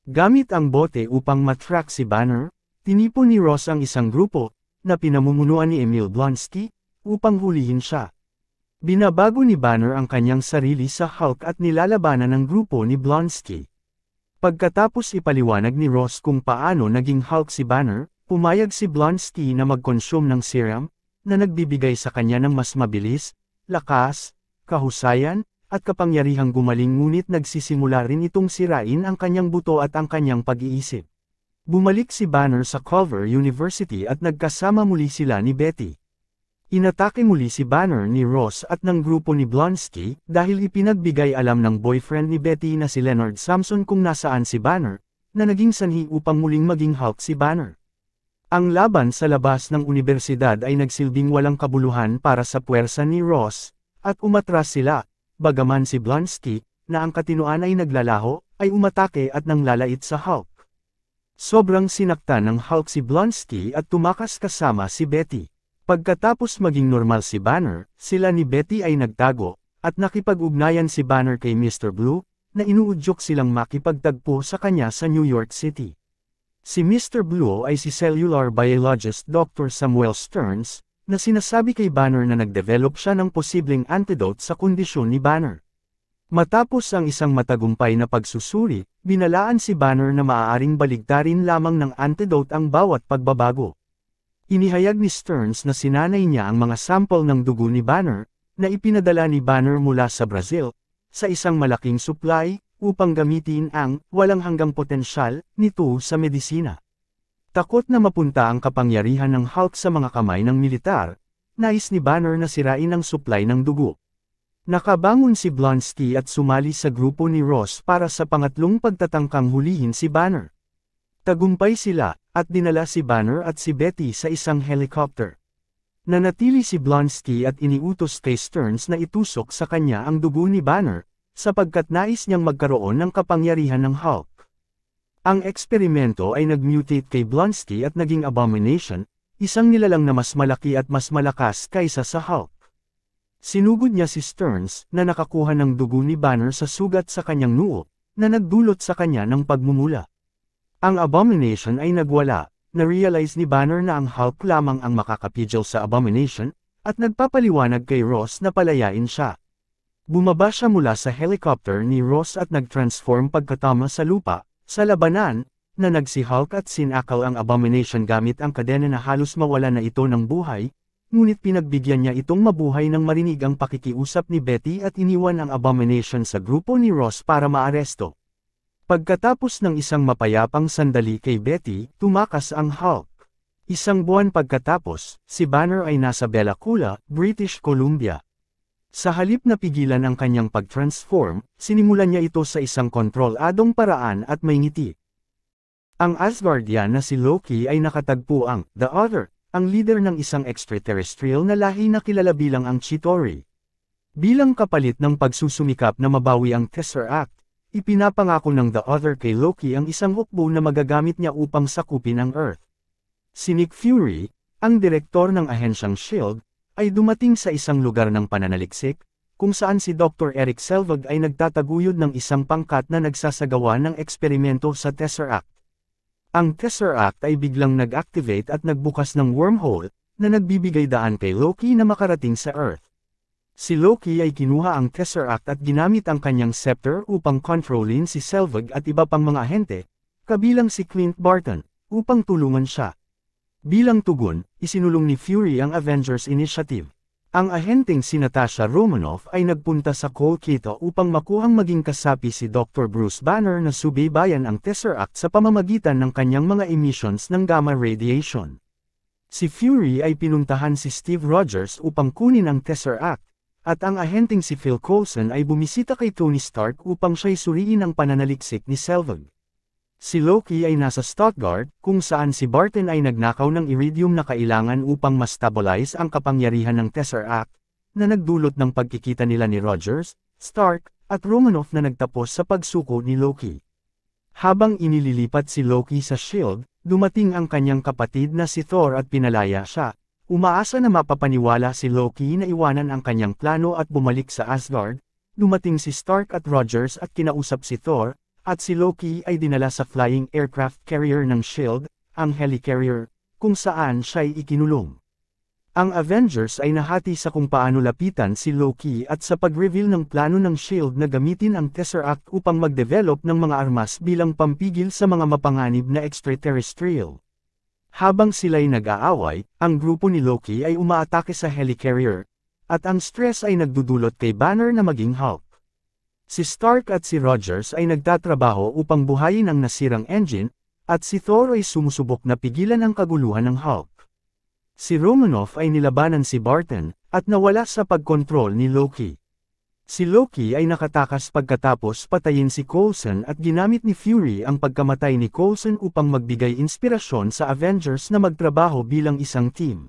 Gamit ang bote upang matrack si Banner, tinipon ni Ross ang isang grupo, na pinamumunuan ni Emil Blonsky, upang hulihin siya. Binabago ni Banner ang kanyang sarili sa Hulk at nilalabanan ng grupo ni Blonsky. Pagkatapos ipaliwanag ni Ross kung paano naging Hulk si Banner, pumayag si Blonsky na mag-consume ng serum, na nagbibigay sa kanya ng mas mabilis, lakas, kahusayan, at kapangyarihang gumaling ngunit nagsisimula rin itong sirain ang kanyang buto at ang kanyang pag-iisip. Bumalik si Banner sa Culver University at nagkasama muli sila ni Betty. Inatake muli si Banner ni Ross at ng grupo ni Blonsky dahil ipinagbigay alam ng boyfriend ni Betty na si Leonard Samson kung nasaan si Banner, na naging sanhi upang muling maging Hulk si Banner. Ang laban sa labas ng universidad ay nagsilbing walang kabuluhan para sa puwersa ni Ross, at umatras sila, bagaman si Blonsky, na ang katinoan ay naglalaho, ay umatake at nanglalait sa Hulk. Sobrang sinaktan ng Hulk si Blonsky at tumakas kasama si Betty. Pagkatapos maging normal si Banner, sila ni Betty ay nagtago, at nakipag-ugnayan si Banner kay Mr. Blue, na inuudyok silang makipagtagpo sa kanya sa New York City. Si Mr. Blue ay si cellular biologist Dr. Samuel Stearns, na sinasabi kay Banner na nagdevelop siya ng posibleng antidote sa kondisyon ni Banner. Matapos ang isang matagumpay na pagsusuri, binalaan si Banner na maaaring baligtarin lamang ng antidote ang bawat pagbabago. Inihayag ni Stearns na sinanay niya ang mga sample ng dugo ni Banner, na ipinadala ni Banner mula sa Brazil, sa isang malaking supply, upang gamitin ang walang hanggang potensyal nito sa medisina. Takot na mapunta ang kapangyarihan ng Hulk sa mga kamay ng militar, nais ni Banner na sirain ang supply ng dugo. Nakabangon si Blonsky at sumali sa grupo ni Ross para sa pangatlong pagtatangkang hulihin si Banner. Tagumpay sila, at dinala si Banner at si Betty sa isang helicopter. Nanatili si Blonsky at iniutos kay Stearns na itusok sa kanya ang dugo ni Banner, sapagkat nais niyang magkaroon ng kapangyarihan ng Hulk. Ang eksperimento ay nag-mutate kay Blonsky at naging Abomination, isang nilalang na mas malaki at mas malakas kaysa sa Hulk. Sinugod niya si Stearns na nakakuha ng dugo ni Banner sa sugat sa kanyang noo, na nagdulot sa kanya ng pagmumula. Ang Abomination ay nagwala, na-realize ni Banner na ang Hulk lamang ang makakapigil sa Abomination, at nagpapaliwanag kay Ross na palayain siya. Bumaba siya mula sa helicopter ni Ross at nag-transform pagkatama sa lupa, sa labanan, na nagsi-Hulk at sinakal ang Abomination gamit ang kadena na halos mawala na ito ng buhay, ngunit pinagbigyan niya itong mabuhay nang marinig ang pakikiusap ni Betty at iniwan ang Abomination sa grupo ni Ross para maaresto. Pagkatapos ng isang mapayapang sandali kay Betty, tumakas ang Hulk. Isang buwan pagkatapos, si Banner ay nasa Bella Coola, British Columbia. Sa halip na pigilan ang kanyang pag-transform, sinimulan niya ito sa isang kontroladong paraan at may ngiti. Ang Asgardian na si Loki ay nakatagpo ang The Other, ang leader ng isang extraterrestrial na lahi na kilala bilang ang Chitauri. Bilang kapalit ng pagsusumikap na mabawi ang Tesseract, ipinapangako ng The Other kay Loki ang isang hukbo na magagamit niya upang sakupin ang Earth. Si Nick Fury, ang direktor ng ahensyang SHIELD, ay dumating sa isang lugar ng pananaliksik, kung saan si Dr. Eric Selvig ay nagtataguyod ng isang pangkat na nagsasagawa ng eksperimento sa Tesseract. Ang Tesseract ay biglang nag-activate at nagbukas ng wormhole, na nagbibigay daan kay Loki na makarating sa Earth. Si Loki ay kinuha ang Tesseract at ginamit ang kanyang scepter upang kontrolin si Selvig at iba pang mga ahente, kabilang si Clint Barton, upang tulungan siya. Bilang tugon, isinulong ni Fury ang Avengers Initiative. Ang ahenteng si Natasha Romanoff ay nagpunta sa Kolkata upang makuhang maging kasapi si Dr. Bruce Banner na subaybayan ang Tesseract sa pamamagitan ng kanyang mga emissions ng gamma radiation. Si Fury ay pinuntahan si Steve Rogers upang kunin ang Tesseract, at ang ahenteng si Phil Coulson ay bumisita kay Tony Stark upang siya'y suriin ang pananaliksik ni Selvig. Si Loki ay nasa Stuttgart, kung saan si Barton ay nagnakaw ng iridium na kailangan upang ma-stabilize ang kapangyarihan ng Tesseract, na nagdulot ng pagkikita nila ni Rogers, Stark, at Romanoff na nagtapos sa pagsuko ni Loki. Habang inililipat si Loki sa SHIELD, Dumating ang kanyang kapatid na si Thor at pinalaya siya. Umaasa na mapapaniwala si Loki na iwanan ang kanyang plano at bumalik sa Asgard. Dumating si Stark at Rogers at kinausap si Thor, at si Loki ay dinala sa flying aircraft carrier ng SHIELD, ang helicarrier, kung saan siya'y ikinulong. Ang Avengers ay nahati sa kung paano lapitan si Loki at sa pag-reveal ng plano ng SHIELD na gamitin ang Tesseract upang mag-develop ng mga armas bilang pampigil sa mga mapanganib na extraterrestrial. Habang sila'y nag-aaway, ang grupo ni Loki ay umaatake sa helicarrier, at ang stress ay nagdudulot kay Banner na maging Hulk. Si Stark at si Rogers ay nagtatrabaho upang buhayin ang nasirang engine, at si Thor ay sumusubok na pigilan ang kaguluhan ng Hulk. Si Romanoff ay nilabanan si Barton, at nawala sa pagkontrol ni Loki. Si Loki ay nakatakas pagkatapos patayin si Coulson at ginamit ni Fury ang pagkamatay ni Coulson upang magbigay inspirasyon sa Avengers na magtrabaho bilang isang team.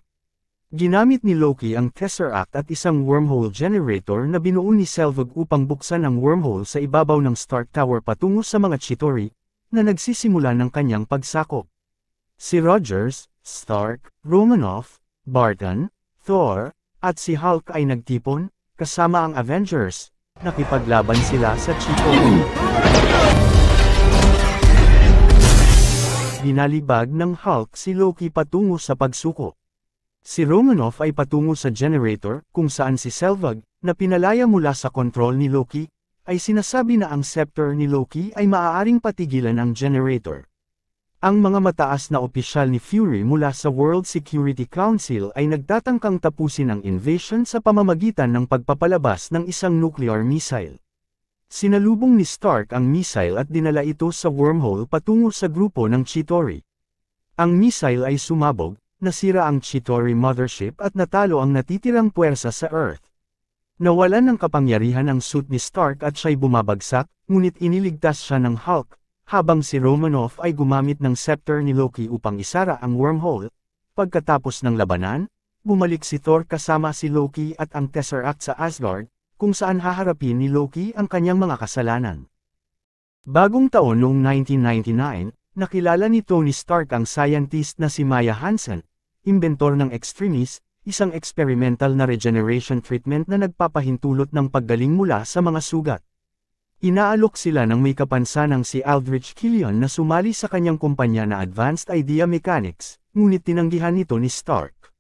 Ginamit ni Loki ang Tesseract at isang wormhole generator na binuo ni Selvig upang buksan ang wormhole sa ibabaw ng Stark Tower patungo sa mga Chitauri, na nagsisimula ng kanyang pagsakop. Si Rogers, Stark, Romanoff, Barton, Thor, at si Hulk ay nagtipon, kasama ang Avengers. Nakipaglaban sila sa Chitauri. Binalibag ng Hulk si Loki patungo sa pagsuko. Si Romanoff ay patungo sa generator, kung saan si Selvig, na pinalaya mula sa kontrol ni Loki, ay sinasabi na ang scepter ni Loki ay maaaring patigilan ang generator. Ang mga mataas na opisyal ni Fury mula sa World Security Council ay nagtatangkang tapusin ang invasion sa pamamagitan ng pagpapalabas ng isang nuclear missile. Sinalubong ni Stark ang missile at dinala ito sa wormhole patungo sa grupo ng Chitauri. Ang missile ay sumabog, nasira ang Chitauri mothership at natalo ang natitirang puwersa sa Earth. Nawalan ng kapangyarihan ang suit ni Stark at siya'y bumabagsak, ngunit iniligtas siya ng Hulk, habang si Romanoff ay gumamit ng scepter ni Loki upang isara ang wormhole. Pagkatapos ng labanan, bumalik si Thor kasama si Loki at ang Tesseract sa Asgard, kung saan haharapin ni Loki ang kanyang mga kasalanan. Bagong taon noong 1999, nakilala ni Tony Stark ang scientist na si Maya Hansen, inventor ng Extremis, isang experimental na regeneration treatment na nagpapahintulot ng paggaling mula sa mga sugat. Inaalok sila ng may kapansanang si Aldrich Killian na sumali sa kanyang kumpanya na Advanced Idea Mechanics, ngunit tinanggihan nito ni Stark.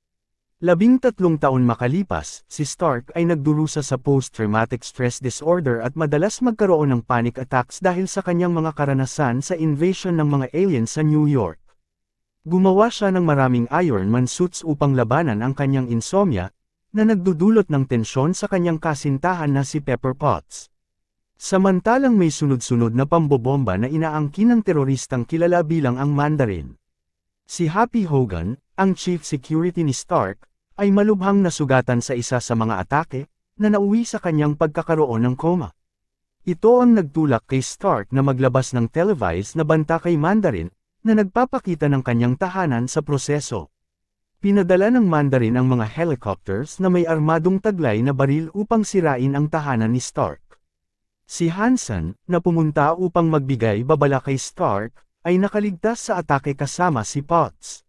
13 taon makalipas, si Stark ay nagdurusa sa post-traumatic stress disorder at madalas magkaroon ng panic attacks dahil sa kanyang mga karanasan sa invasion ng mga aliens sa New York. Gumawa siya ng maraming Iron Man suits upang labanan ang kanyang insomnia, na nagdudulot ng tensyon sa kanyang kasintahan na si Pepper Potts. Samantalang may sunod-sunod na pambobomba na inaangkin ng teroristang kilala bilang ang Mandarin. Si Happy Hogan, ang chief security ni Stark, ay malubhang nasugatan sa isa sa mga atake, na nauwi sa kanyang pagkakaroon ng coma. Ito ang nagtulak kay Stark na maglabas ng televised na banta kay Mandarin, na nagpapakita ng kanyang tahanan sa proseso. Pinadala ng Mandarin ang mga helicopters na may armadong taglay na baril upang sirain ang tahanan ni Stark. Si Hansen, na pumunta upang magbigay babala kay Stark, ay nakaligtas sa atake kasama si Potts.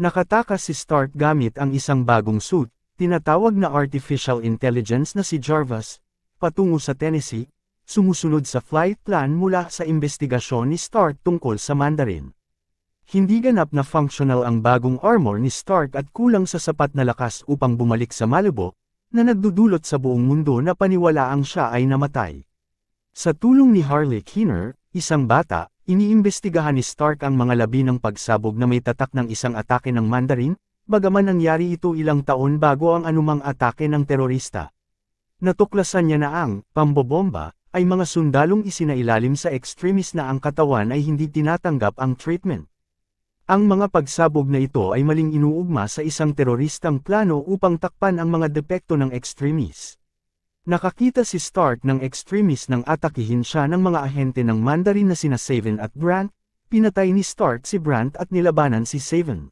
Nakatakas si Stark gamit ang isang bagong suit, tinatawag na artificial intelligence na si Jarvis, patungo sa Tennessee, sumusunod sa flight plan mula sa investigasyon ni Stark tungkol sa Mandarin. Hindi ganap na functional ang bagong armor ni Stark at kulang sa sapat na lakas upang bumalik sa Malabo, na nagdudulot sa buong mundo na paniwalaang siya ay namatay. Sa tulong ni Harley Keener, isang bata, iniimbestigahan ni Stark ang mga labi ng pagsabog na may tatak ng isang atake ng Mandarin, bagaman nangyari ito ilang taon bago ang anumang atake ng terorista. Natuklasan niya na ang pambobomba ay mga sundalong isinailalim sa Extremis na ang katawan ay hindi tinatanggap ang treatment. Ang mga pagsabog na ito ay maling inuugma sa isang teroristang plano upang takpan ang mga depekto ng Extremis. Nakakita si Stark ng Extremis nang atakihin siya ng mga ahente ng Mandarin na sina Saven at Brandt, pinatay ni Stark si Brandt at nilabanan si Saven.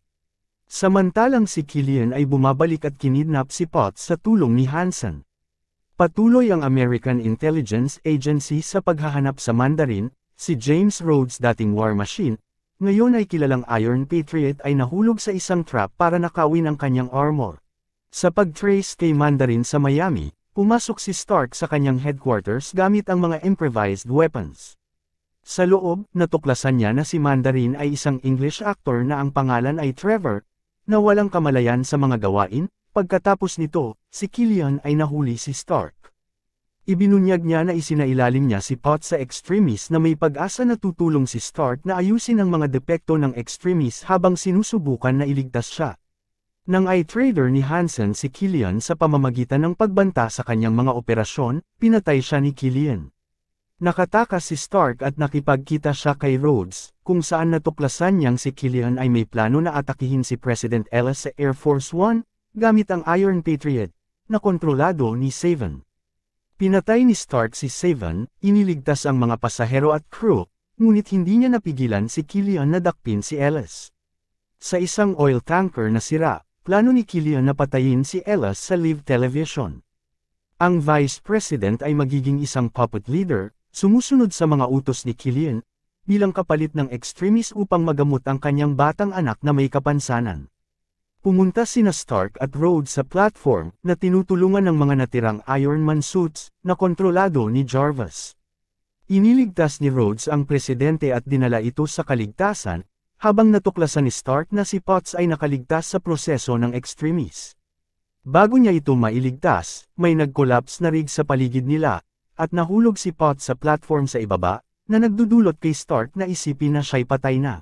Samantalang si Killian ay bumabalik at kinidnap si Potts sa tulong ni Hansen. Patuloy ang American Intelligence Agency sa paghahanap sa Mandarin, si James Rhodes dating War Machine, ngayon ay kilalang Iron Patriot ay nahulog sa isang trap para nakawin ang kanyang armor. Sa pag-trace kay Mandarin sa Miami, pumasok si Stark sa kanyang headquarters gamit ang mga improvised weapons. Sa loob, natuklasan niya na si Mandarin ay isang English actor na ang pangalan ay Trevor, na walang kamalayan sa mga gawain. Pagkatapos nito, si Killian ay nahuli si Stark. Ibinunyag niya na isinailalim niya si Potts sa Extremis na may pag-asa na tutulong si Stark na ayusin ang mga depekto ng Extremis habang sinusubukan na iligtas siya. Nang i-trader ni Hansen si Killian sa pamamagitan ng pagbanta sa kanyang mga operasyon, pinatay siya ni Killian. Nakatakas si Stark at nakipagkita siya kay Rhodes, kung saan natuklasan niyang si Killian ay may plano na atakihin si President Ellis sa Air Force One, gamit ang Iron Patriot, na kontrolado ni Savon. Pinatay ni Stark si Savon, iniligtas ang mga pasahero at crew, ngunit hindi niya napigilan si Killian na dakpin si Ellis. Sa isang oil tanker na sira, plano ni Killian na patayin si Ellis sa live television. Ang Vice President ay magiging isang puppet leader, sumusunod sa mga utos ni Killian, bilang kapalit ng Extremis upang magamot ang kanyang batang anak na may kapansanan. Pumunta sina Stark at Rhodes sa platform na tinutulungan ng mga natirang Iron Man suits na kontrolado ni Jarvis. Iniligtas ni Rhodes ang presidente at dinala ito sa kaligtasan, habang natuklasan ni Stark na si Potts ay nakaligtas sa proseso ng Extremis. Bago niya ito mailigtas, may nag-collapse na rig sa paligid nila, at nahulog si Potts sa platform sa ibaba, na nagdudulot kay Stark na isipin na siya'y patay na.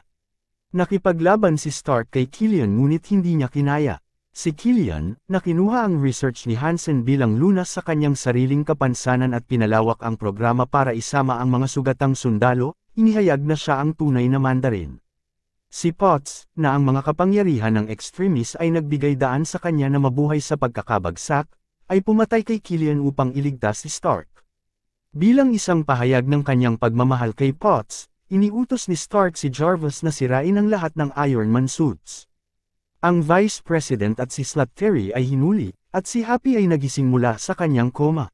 Nakipaglaban si Stark kay Killian ngunit hindi niya kinaya. Si Killian, na kinuha ang research ni Hansen bilang lunas sa kanyang sariling kapansanan at pinalawak ang programa para isama ang mga sugatang sundalo, inihayag na siya ang tunay na Mandarin. Si Potts, na ang mga kapangyarihan ng Extremis ay nagbigay daan sa kanya na mabuhay sa pagkakabagsak, ay pumatay kay Killian upang iligtas si Stark. Bilang isang pahayag ng kanyang pagmamahal kay Potts, iniutos ni Stark si Jarvis na sirain ang lahat ng Iron Man suits. Ang Vice President at si Slattery ay hinuli, at si Happy ay nagising mula sa kanyang koma.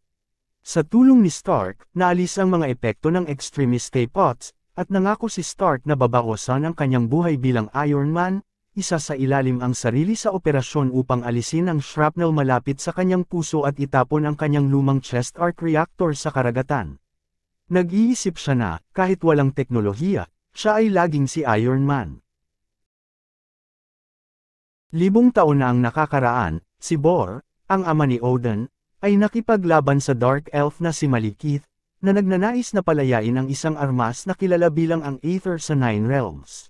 Sa tulong ni Stark, naalis ang mga epekto ng Extremis kay Potts, at nangako si Stark na babawasan ang kanyang buhay bilang Iron Man, isa sa ilalim ang sarili sa operasyon upang alisin ang shrapnel malapit sa kanyang puso at itapon ang kanyang lumang chest arc reactor sa karagatan. Nag-iisip siya na, kahit walang teknolohiya, siya ay laging si Iron Man. Libong taon na ang nakakaraan, si Bor, ang ama ni Odin, ay nakipaglaban sa Dark Elf na si Malekith, na nagnanais na palayain ang isang armas na kilala bilang ang Aether sa Nine Realms.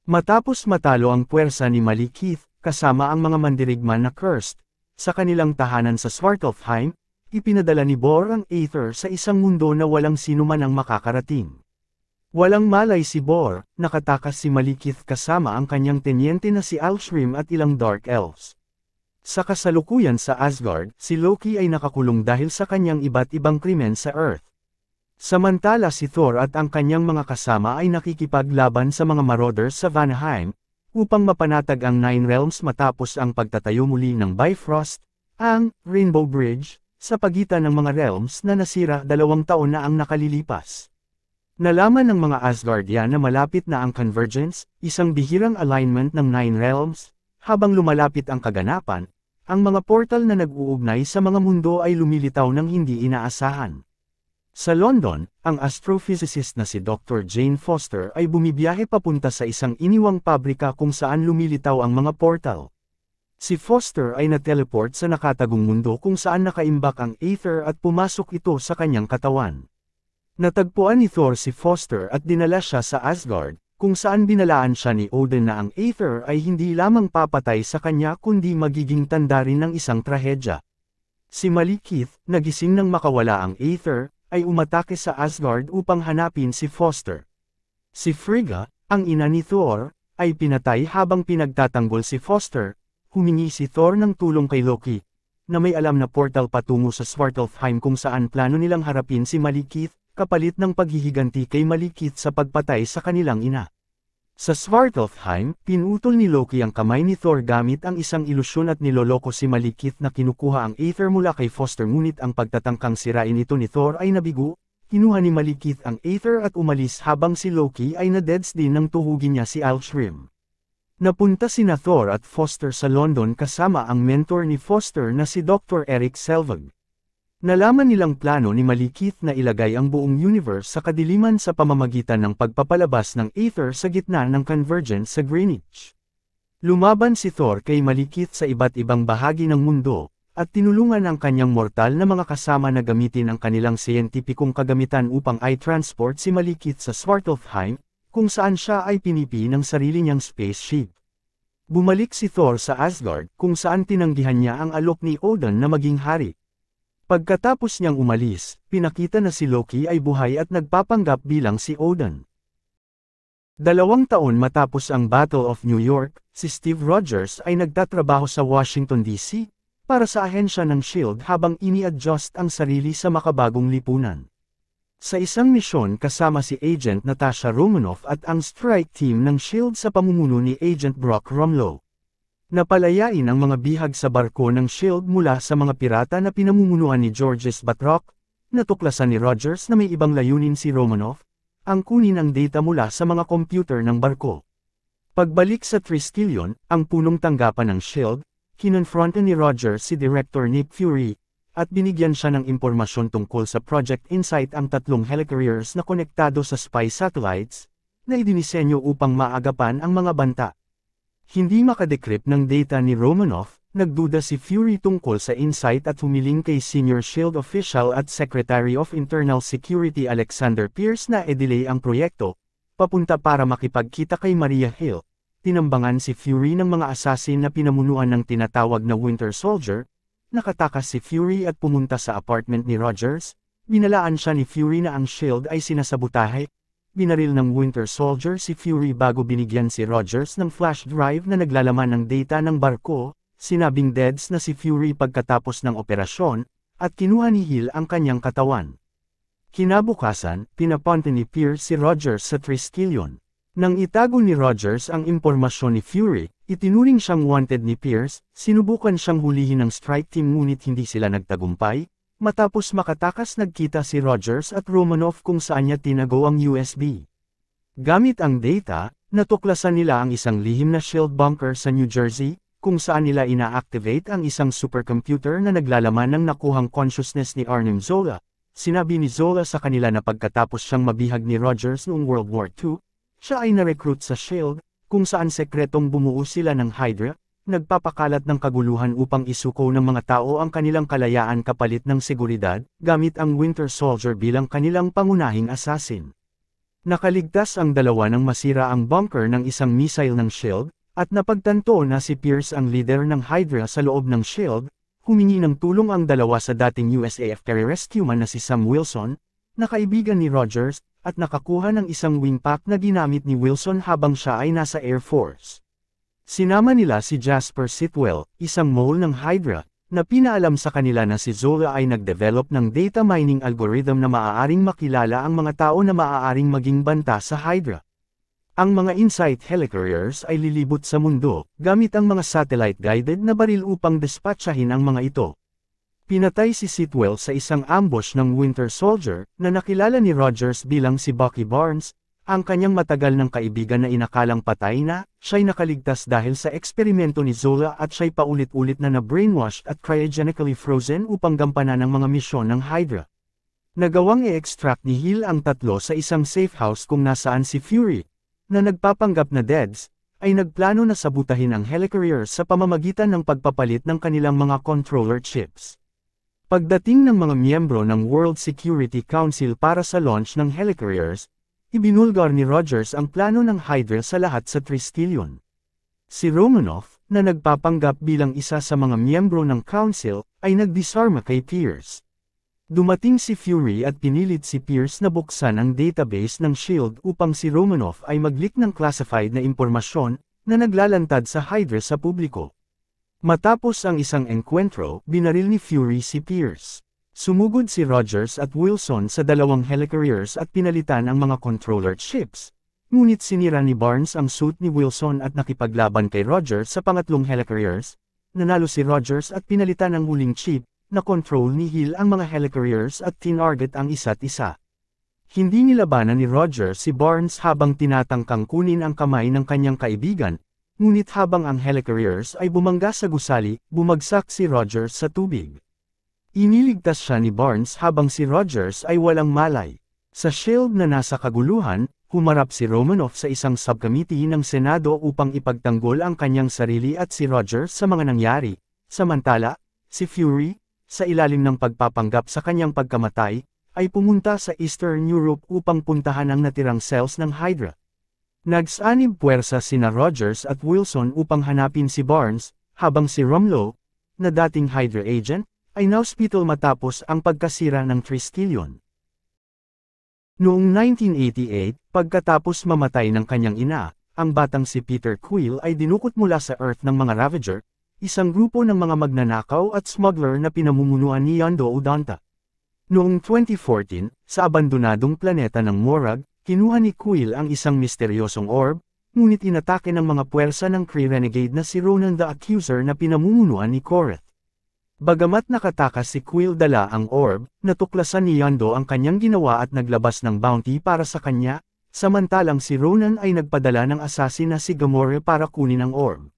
Matapos matalo ang puwersa ni Malekith, kasama ang mga mandirigman na cursed, sa kanilang tahanan sa Svartalfheim, ipinadala ni Bor ang Aether sa isang mundo na walang sinuman ang makakarating. Walang malay si Bor, nakatakas si Malekith kasama ang kanyang tenyente na si Alshrim at ilang Dark Elves. Sa kasalukuyan sa Asgard, si Loki ay nakakulong dahil sa kanyang iba't ibang krimen sa Earth. Samantala si Thor at ang kanyang mga kasama ay nakikipaglaban sa mga marauders sa Vanaheim, upang mapanatag ang Nine Realms matapos ang pagtatayo muli ng Bifrost, ang Rainbow Bridge, sa pagitan ng mga realms na nasira 2 taon na ang nakalilipas. Nalaman ng mga Asgardian na malapit na ang Convergence, isang bihirang alignment ng Nine Realms, habang lumalapit ang kaganapan, ang mga portal na nag-uugnay sa mga mundo ay lumilitaw ng hindi inaasahan. Sa London, ang astrophysicist na si Dr. Jane Foster ay bumibiyahe papunta sa isang iniwang pabrika kung saan lumilitaw ang mga portal. Si Foster ay na-teleport sa nakatagong mundo kung saan nakaimbak ang Aether at pumasok ito sa kanyang katawan. Natagpuan ni Thor si Foster at dinala siya sa Asgard, kung saan binalaan siya ni Odin na ang Aether ay hindi lamang papatay sa kanya kundi magiging tanda rin ng isang trahedya. Si Malekith, nagising nang makawala ang Aether, ay umatake sa Asgard upang hanapin si Foster. Si Frigga, ang ina ni Thor, ay pinatay habang pinagtatanggol si Foster. Humingi si Thor ng tulong kay Loki, na may alam na portal patungo sa Svartalfheim kung saan plano nilang harapin si Malekith, kapalit ng paghihiganti kay Malekith sa pagpatay sa kanilang ina. Sa Svartalfheim, pinutol ni Loki ang kamay ni Thor gamit ang isang ilusyon at niloloko si Malekith na kinukuha ang Aether mula kay Foster ngunit ang pagtatangkang sirain ito ni Thor ay nabigo, kinuha ni Malekith ang Aether at umalis habang si Loki ay na-deads din nang tuhugin niya si Alshrim. Napunta sina Thor at Foster sa London kasama ang mentor ni Foster na si Dr. Eric Selvig. Nalaman nilang plano ni Malekith na ilagay ang buong universe sa kadiliman sa pamamagitan ng pagpapalabas ng Aether sa gitna ng convergence sa Greenwich. Lumaban si Thor kay Malekith sa iba't ibang bahagi ng mundo, at tinulungan ang kanyang mortal na mga kasama na gamitin ang kanilang siyentipikong kagamitan upang i-transport si Malekith sa Svartalfheim, kung saan siya ay pinipi ng sarili niyang spaceship. Bumalik si Thor sa Asgard, kung saan tinanggihan niya ang alok ni Odin na maging hari. Pagkatapos niyang umalis, pinakita na si Loki ay buhay at nagpapanggap bilang si Odin. 2 taon matapos ang Battle of New York, si Steve Rogers ay nagtatrabaho sa Washington DC, para sa ahensya ng SHIELD habang ini-adjust ang sarili sa makabagong lipunan. Sa isang misyon kasama si Agent Natasha Romanoff at ang strike team ng SHIELD sa pamumuno ni Agent Brock Rumlow. Napalayain ang mga bihag sa barko ng SHIELD mula sa mga pirata na pinamumunuan ni Georges Batroc, natuklasan ni Rogers na may ibang layunin si Romanoff, ang kunin ang data mula sa mga computer ng barko. Pagbalik sa Triskelion, ang punong tanggapan ng SHIELD, kinonfronta ni Rogers si Director Nick Fury, at binigyan siya ng impormasyon tungkol sa Project Insight ang 3 helicarriers na konektado sa spy satellites, na idinisenyo upang maagapan ang mga banta. Hindi makadecrypt ng data ni Romanoff, nagduda si Fury tungkol sa Insight at humiling kay Senior SHIELD Official at Secretary of Internal Security Alexander Pierce na i-delay ang proyekto, papunta para makipagkita kay Maria Hill. Tinambangan si Fury ng mga assassin na pinamunuan ng tinatawag na Winter Soldier, nakatakas si Fury at pumunta sa apartment ni Rogers, binalaan siya ni Fury na ang SHIELD ay sinasabutahe. Binaril ng Winter Soldier si Fury bago binigyan si Rogers ng flash drive na naglalaman ng data ng barko, sinabing deads na si Fury pagkatapos ng operasyon, at kinuha ni Hill ang kanyang katawan. Kinabukasan, pinapunta ni Pierce si Rogers sa Triskelion. Nang itago ni Rogers ang impormasyon ni Fury, itinuring siyang wanted ni Pierce, sinubukan siyang hulihin ng strike team ngunit hindi sila nagtagumpay. Matapos makatakas nagkita si Rogers at Romanoff kung saan niya tinago ang USB. Gamit ang data, natuklasan nila ang isang lihim na SHIELD bunker sa New Jersey, kung saan nila ina-activate ang isang supercomputer na naglalaman ng nakuhang consciousness ni Arnim Zola. Sinabi ni Zola sa kanila na pagkatapos siyang mabihag ni Rogers noong World War II, siya ay na-recruit sa SHIELD, kung saan sekretong bumuo sila ng Hydra, nagpapakalat ng kaguluhan upang isuko ng mga tao ang kanilang kalayaan kapalit ng seguridad, gamit ang Winter Soldier bilang kanilang pangunahing assassin. Nakaligtas ang dalawa nang masira ang bunker ng isang missile ng SHIELD, at napagtanto na si Pierce ang leader ng Hydra sa loob ng SHIELD, humingi ng tulong ang dalawa sa dating USAF carry rescueman na si Sam Wilson, na kaibigan ni Rogers, at nakakuha ng isang wingpack na ginamit ni Wilson habang siya ay nasa Air Force. Sinama nila si Jasper Sitwell, isang mole ng Hydra, na pinaalam sa kanila na si Zola ay nag-develop ng data mining algorithm na maaaring makilala ang mga tao na maaaring maging banta sa Hydra. Ang mga Insight helicarriers ay lilibot sa mundo, gamit ang mga satellite-guided na baril upang dispatchahin ang mga ito. Pinatay si Sitwell sa isang ambush ng Winter Soldier, na nakilala ni Rogers bilang si Bucky Barnes, ang kanyang matagal ng kaibigan na inakalang patay na, siya'y nakaligtas dahil sa eksperimento ni Zola at siya'y paulit-ulit na na-brainwashed at cryogenically frozen upang gampanan ang mga misyon ng Hydra. Nagawang i-extract ni Hill ang 3 sa isang safe house kung nasaan si Fury, na nagpapanggap na deads, ay nagplano na sabutahin ang helicarriers sa pamamagitan ng pagpapalit ng kanilang mga controller chips. Pagdating ng mga miyembro ng World Security Council para sa launch ng helicarriers, ibinulgar ni Rogers ang plano ng Hydra sa lahat sa Triskelion. Si Romanoff, na nagpapanggap bilang isa sa mga miyembro ng Council, ay nagdisarma kay Pierce. Dumating si Fury at pinilit si Pierce na buksan ang database ng SHIELD upang si Romanoff ay mag-leak ng classified na impormasyon na naglalantad sa Hydra sa publiko. Matapos ang isang enkwentro, binaril ni Fury si Pierce. Sumugod si Rogers at Wilson sa 2 helicarriers at pinalitan ang mga controller chips. Ngunit sinira ni Barnes ang suit ni Wilson at nakipaglaban kay Rogers sa 3 helicarriers. Nanalo si Rogers at pinalitan ang huling chip, na control ni Hill ang mga helicarriers at tinarget ang isa't isa. Hindi nilabanan ni Roger si Barnes habang tinatangkang kunin ang kamay ng kanyang kaibigan, ngunit habang ang helicarriers ay bumangga sa gusali, bumagsak si Rogers sa tubig. Iniligtas siya ni Barnes habang si Rogers ay walang malay. Sa shield na nasa kaguluhan, humarap si Romanoff sa isang subcommittee ng Senado upang ipagtanggol ang kanyang sarili at si Rogers sa mga nangyari. Samantala, si Fury, sa ilalim ng pagpapanggap sa kanyang pagkamatay, ay pumunta sa Eastern Europe upang puntahan ang natirang cells ng Hydra. Nagsanib puwersa sina Rogers at Wilson upang hanapin si Barnes, habang si Rumlow, na dating Hydra agent, ay na-hospital matapos ang pagkasira ng Triskelion. Noong 1988, pagkatapos mamatay ng kanyang ina, ang batang si Peter Quill ay dinukot mula sa Earth ng mga Ravager, isang grupo ng mga magnanakaw at smuggler na pinamumunuan ni Yondu Udonta. Noong 2014, sa abandonadong planeta ng Morag, kinuha ni Quill ang isang misteryosong orb, ngunit inatake ng mga puwersa ng Kree renegade na si Ronan the Accuser na pinamumunuan ni Korath. Bagamat nakatakas si Quill dala ang orb, natuklasan ni Yondu ang kanyang ginawa at naglabas ng bounty para sa kanya, samantalang si Ronan ay nagpadala ng assassin na si Gamora para kunin ang orb.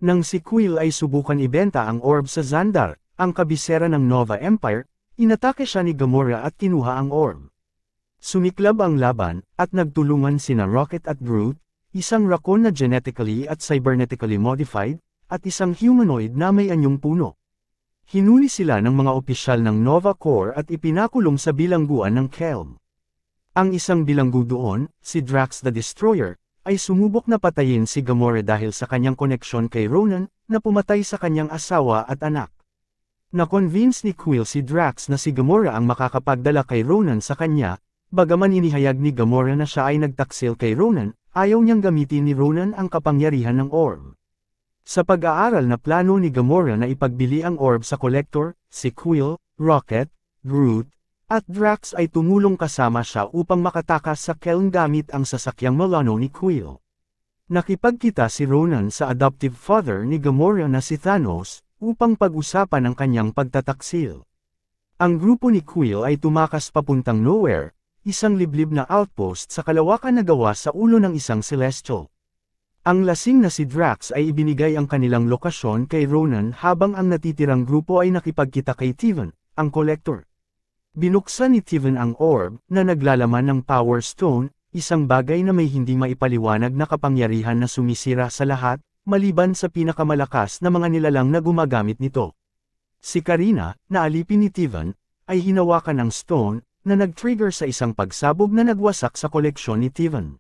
Nang si Quill ay subukan ibenta ang orb sa Xandar, ang kabisera ng Nova Empire, inatake siya ni Gamora at kinuha ang orb. Sumiklab ang laban, at nagtulungan sina Rocket at Groot, isang raccoon na genetically at cybernetically modified, at isang humanoid na may anyong puno. Hinuli sila ng mga opisyal ng Nova Corps at ipinakulong sa bilangguan ng Kelm. Ang isang bilanggo doon, si Drax the Destroyer, ay sumubok na patayin si Gamora dahil sa kanyang koneksyon kay Ronan, na pumatay sa kanyang asawa at anak. Na-convince ni Quill si Drax na si Gamora ang makakapagdala kay Ronan sa kanya, bagaman inihayag ni Gamora na siya ay nagtaksil kay Ronan, ayaw niyang gamitin ni Ronan ang kapangyarihan ng orb. Sa pag-aaral na plano ni Gamora na ipagbili ang orb sa Collector, si Quill, Rocket, Groot, at Drax ay tumulong kasama siya upang makatakas sa Kelm gamit ang sasakyang Milano ni Quill. Nakipagkita si Ronan sa adoptive father ni Gamora na si Thanos, upang pag-usapan ang kanyang pagtataksil. Ang grupo ni Quill ay tumakas papuntang Nowhere, isang liblib na outpost sa kalawakan na gawa sa ulo ng isang Celestial. Ang lasing na si Drax ay ibinigay ang kanilang lokasyon kay Ronan habang ang natitirang grupo ay nakipagkita kay Tivan, ang Collector. Binuksan ni Tivan ang orb, na naglalaman ng Power Stone, isang bagay na may hindi maipaliwanag na kapangyarihan na sumisira sa lahat, maliban sa pinakamalakas na mga nilalang na gumagamit nito. Si Karina, na alipin ni Tivan, ay hinawakan ang stone, na nag-trigger sa isang pagsabog na nagwasak sa koleksyon ni Tivan.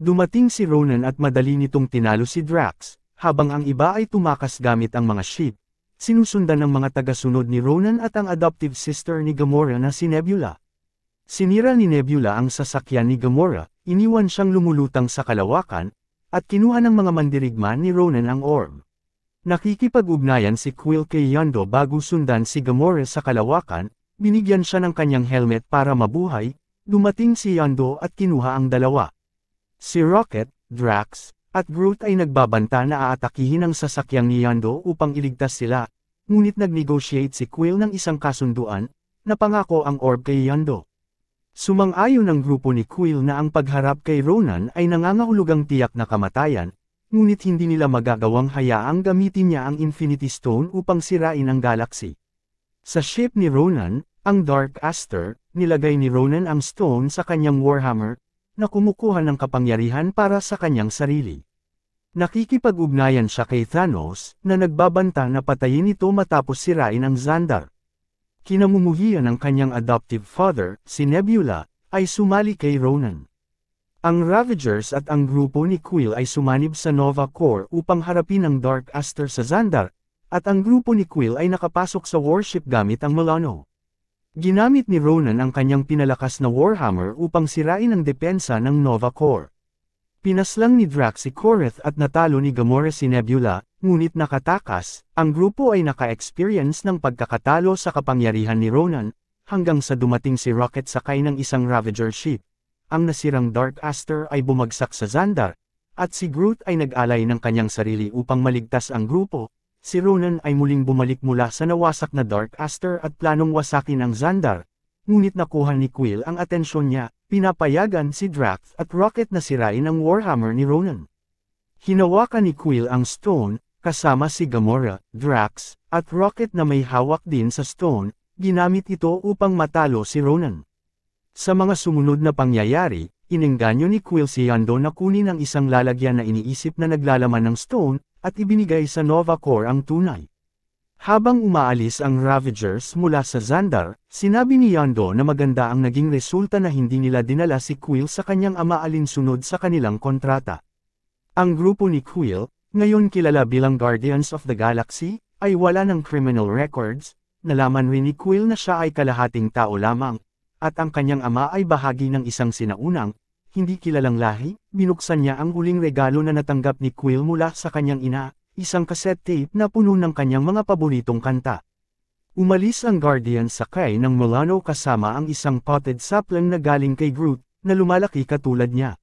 Dumating si Ronan at madali nitong tinalo si Drax, habang ang iba ay tumakas gamit ang mga ship, sinusundan ng mga tagasunod ni Ronan at ang adoptive sister ni Gamora na si Nebula. Sinira ni Nebula ang sasakyan ni Gamora, iniwan siyang lumulutang sa kalawakan, at kinuha ng mga mandirigma ni Ronan ang orb. Nakikipag-ugnayan si Quill kay Yondu bago sundan si Gamora sa kalawakan, binigyan siya ng kanyang helmet para mabuhay, dumating si Yondu at kinuha ang dalawa. Si Rocket, Drax, at Groot ay nagbabanta na aatakihin ang sasakyang ni Yondu upang iligtas sila, ngunit nag-negotiate si Quill ng isang kasunduan, na pangako ang orb kay Yondu. Sumang-ayon ang grupo ni Quill na ang pagharap kay Ronan ay nangangahulugang tiyak na kamatayan, ngunit hindi nila magagawang hayaang gamitin niya ang Infinity Stone upang sirain ang galaxy. Sa ship ni Ronan, ang Dark Aster, nilagay ni Ronan ang stone sa kanyang Warhammer, na kumukuha ng kapangyarihan para sa kanyang sarili. Nakikipag-ugnayan siya kay Thanos, na nagbabanta na patayin ito matapos sirain ang Xandar. Kinamumuhian ng kanyang adoptive father, si Nebula, ay sumali kay Ronan. Ang Ravagers at ang grupo ni Quill ay sumanib sa Nova Corps upang harapin ang Dark Aster sa Xandar, at ang grupo ni Quill ay nakapasok sa warship gamit ang Milano. Ginamit ni Ronan ang kanyang pinalakas na Warhammer upang sirain ang depensa ng Nova Corps. Pinaslang ni Drax si Korath at natalo ni Gamora si Nebula, ngunit nakatakas, ang grupo ay naka-experience ng pagkakatalo sa kapangyarihan ni Ronan, hanggang sa dumating si Rocket sakay ng isang Ravager ship. Ang nasirang Dark Aster ay bumagsak sa Xandar, at si Groot ay nag-alay ng kanyang sarili upang maligtas ang grupo. Si Ronan ay muling bumalik mula sa nawasak na Dark Aster at planong wasakin ang Xandar, ngunit nakuha ni Quill ang atensyon niya, pinapayagan si Drax at Rocket na sirain ang Warhammer ni Ronan. Hinawakan ni Quill ang stone, kasama si Gamora, Drax, at Rocket na may hawak din sa stone, ginamit ito upang matalo si Ronan. Sa mga sumunod na pangyayari, inengganyo ni Quill si Yondu na kunin ang isang lalagyan na iniisip na naglalaman ng stone, at ibinigay sa Nova Corps ang tunay. Habang umaalis ang Ravagers mula sa Xandar, sinabi ni Yondu na maganda ang naging resulta na hindi nila dinala si Quill sa kanyang ama alinsunod sa kanilang kontrata. Ang grupo ni Quill, ngayon kilala bilang Guardians of the Galaxy, ay wala ng criminal records. Nalaman rin ni Quill na siya ay kalahating tao lamang, at ang kanyang ama ay bahagi ng isang sinaunang, hindi kilalang lahi. Binuksan niya ang huling regalo na natanggap ni Quill mula sa kanyang ina, isang cassette tape na puno ng kanyang mga paboritong kanta. Umalis ang Guardians sakay ng Milano kasama ang isang potted sapling na galing kay Groot, na lumalaki katulad niya.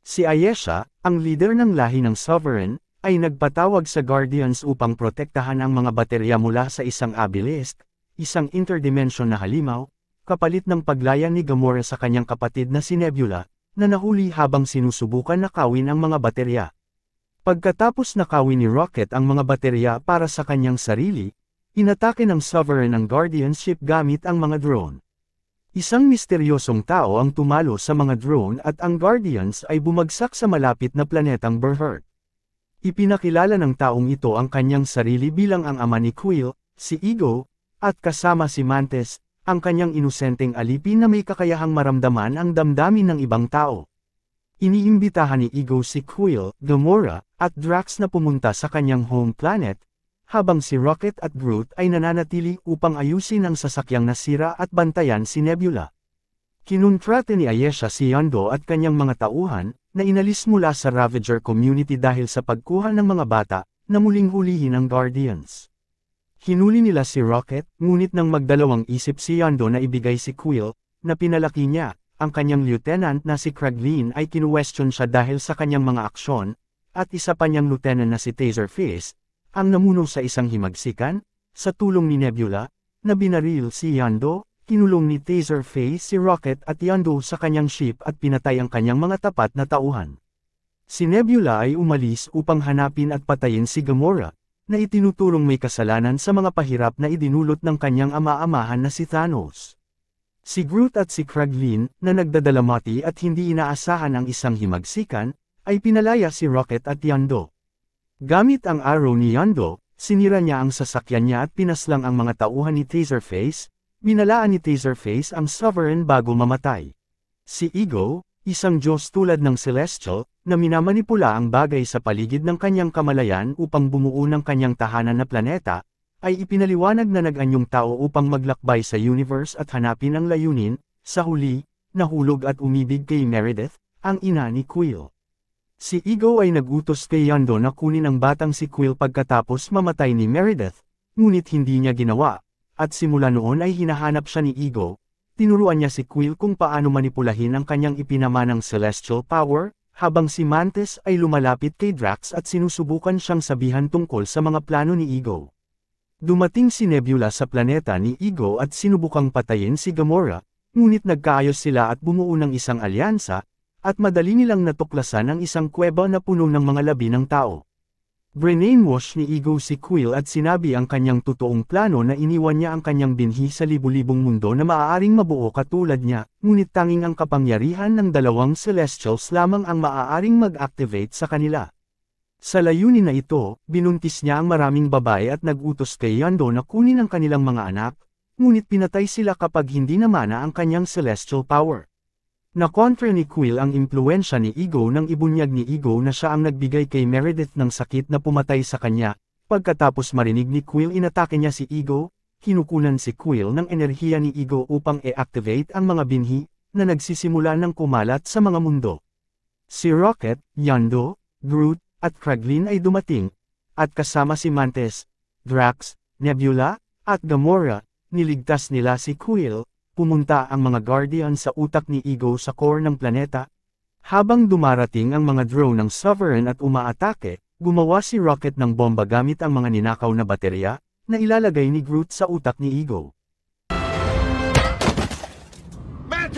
Si Ayesha, ang leader ng lahi ng Sovereign, ay nagpatawag sa Guardians upang protektahan ang mga baterya mula sa isang Abilisk, isang interdimension na halimaw, kapalit ng paglaya ni Gamora sa kanyang kapatid na si Nebula, na nahuli habang sinusubukan nakawin ang mga baterya. Pagkatapos nakawin ni Rocket ang mga baterya para sa kanyang sarili, inatake ng Sovereign ang Guardians ship gamit ang mga drone. Isang misteryosong tao ang tumalo sa mga drone at ang Guardians ay bumagsak sa malapit na planetang Berhurt. Ipinakilala ng taong ito ang kanyang sarili bilang ang ama ni Quill, si Ego, at kasama si Mantis, ang kanyang inosenteng alipin na may kakayahang maramdaman ang damdamin ng ibang tao. Iniimbitahan ni Ego si Quill, Gamora, at Drax na pumunta sa kanyang home planet, habang si Rocket at Groot ay nananatili upang ayusin ang sasakyang nasira at bantayan si Nebula. Kinontrata ni Ayesha si Yondu at kanyang mga tauhan, na inalis mula sa Ravager community dahil sa pagkuha ng mga bata, na muling hulihin ang Guardians. Hinuli nila si Rocket, ngunit nang magdalawang isip si Yondu na ibigay si Quill, na pinalaki niya, ang kanyang lieutenant na si Kraglin ay kinuwestiyon siya dahil sa kanyang mga aksyon, at isa pa niyang lieutenant na si Taserface, ang namuno sa isang himagsikan, sa tulong ni Nebula, na binaril si Yondu, kinulong ni Taserface si Rocket at Yondu sa kanyang ship at pinatay ang kanyang mga tapat na tauhan. Si Nebula ay umalis upang hanapin at patayin si Gamora, na itinuturong may kasalanan sa mga pahirap na idinulot ng kanyang ama-amahan na si Thanos. Si Groot at si Kraglin, na nagdadalamati at hindi inaasahan ang isang himagsikan, ay pinalaya si Rocket at Yondu. Gamit ang arrow ni Yondu, sinira niya ang sasakyan niya at pinaslang ang mga tauhan ni Taserface, binalaan ni Taserface ang Sovereign bago mamatay. Si Ego, isang Diyos tulad ng Celestial, na minamanipula ang bagay sa paligid ng kanyang kamalayan upang bumuo ng kanyang tahanan na planeta, ay ipinaliwanag na nag-anyong tao upang maglakbay sa universe at hanapin ang layunin. Sa huli, nahulog at umibig kay Meredith, ang ina ni Quill. Si Ego ay nagutos kay Yondu na kunin ang batang si Quill pagkatapos mamatay ni Meredith, ngunit hindi niya ginawa, at simula noon ay hinahanap siya ni Ego. Tinuruan niya si Quill kung paano manipulahin ang kanyang ipinamanang celestial power, habang si Mantis ay lumalapit kay Drax at sinusubukan siyang sabihan tungkol sa mga plano ni Ego. Dumating si Nebula sa planeta ni Ego at sinubukang patayin si Gamora, ngunit nagkaayos sila at bumuo ng isang alyansa, at madali nilang natuklasan ang isang kuweba na puno ng mga labi ng tao. Brainwash ni Ego si Quill at sinabi ang kanyang totoong plano na iniwan niya ang kanyang binhi sa libu-libong mundo na maaaring mabuo katulad niya, ngunit tanging ang kapangyarihan ng dalawang Celestials lamang ang maaaring mag-activate sa kanila. Sa layunin na ito, binuntis niya ang maraming babae at nag-utos kay Yondu na kunin ang kanilang mga anak, ngunit pinatay sila kapag hindi namana ang kanyang celestial power. Nakontra ni Quill ang impluensya ni Ego nang ibunyag ni Ego na siya ang nagbigay kay Meredith ng sakit na pumatay sa kanya. Pagkatapos marinig ni Quill inatake niya si Ego, kinukunan si Quill ng enerhiya ni Ego upang i-activate ang mga binhi, na nagsisimula ng kumalat sa mga mundo. Si Rocket, Yondu, Groot, at Kraglin ay dumating, at kasama si Mantis, Drax, Nebula, at Gamora, niligtas nila si Quill. Pumunta ang mga Guardian sa utak ni Ego sa core ng planeta. Habang dumarating ang mga drone ng Sovereign at umaatake, gumawa si Rocket ng bomba gamit ang mga ninakaw na baterya, na ilalagay ni Groot sa utak ni Ego.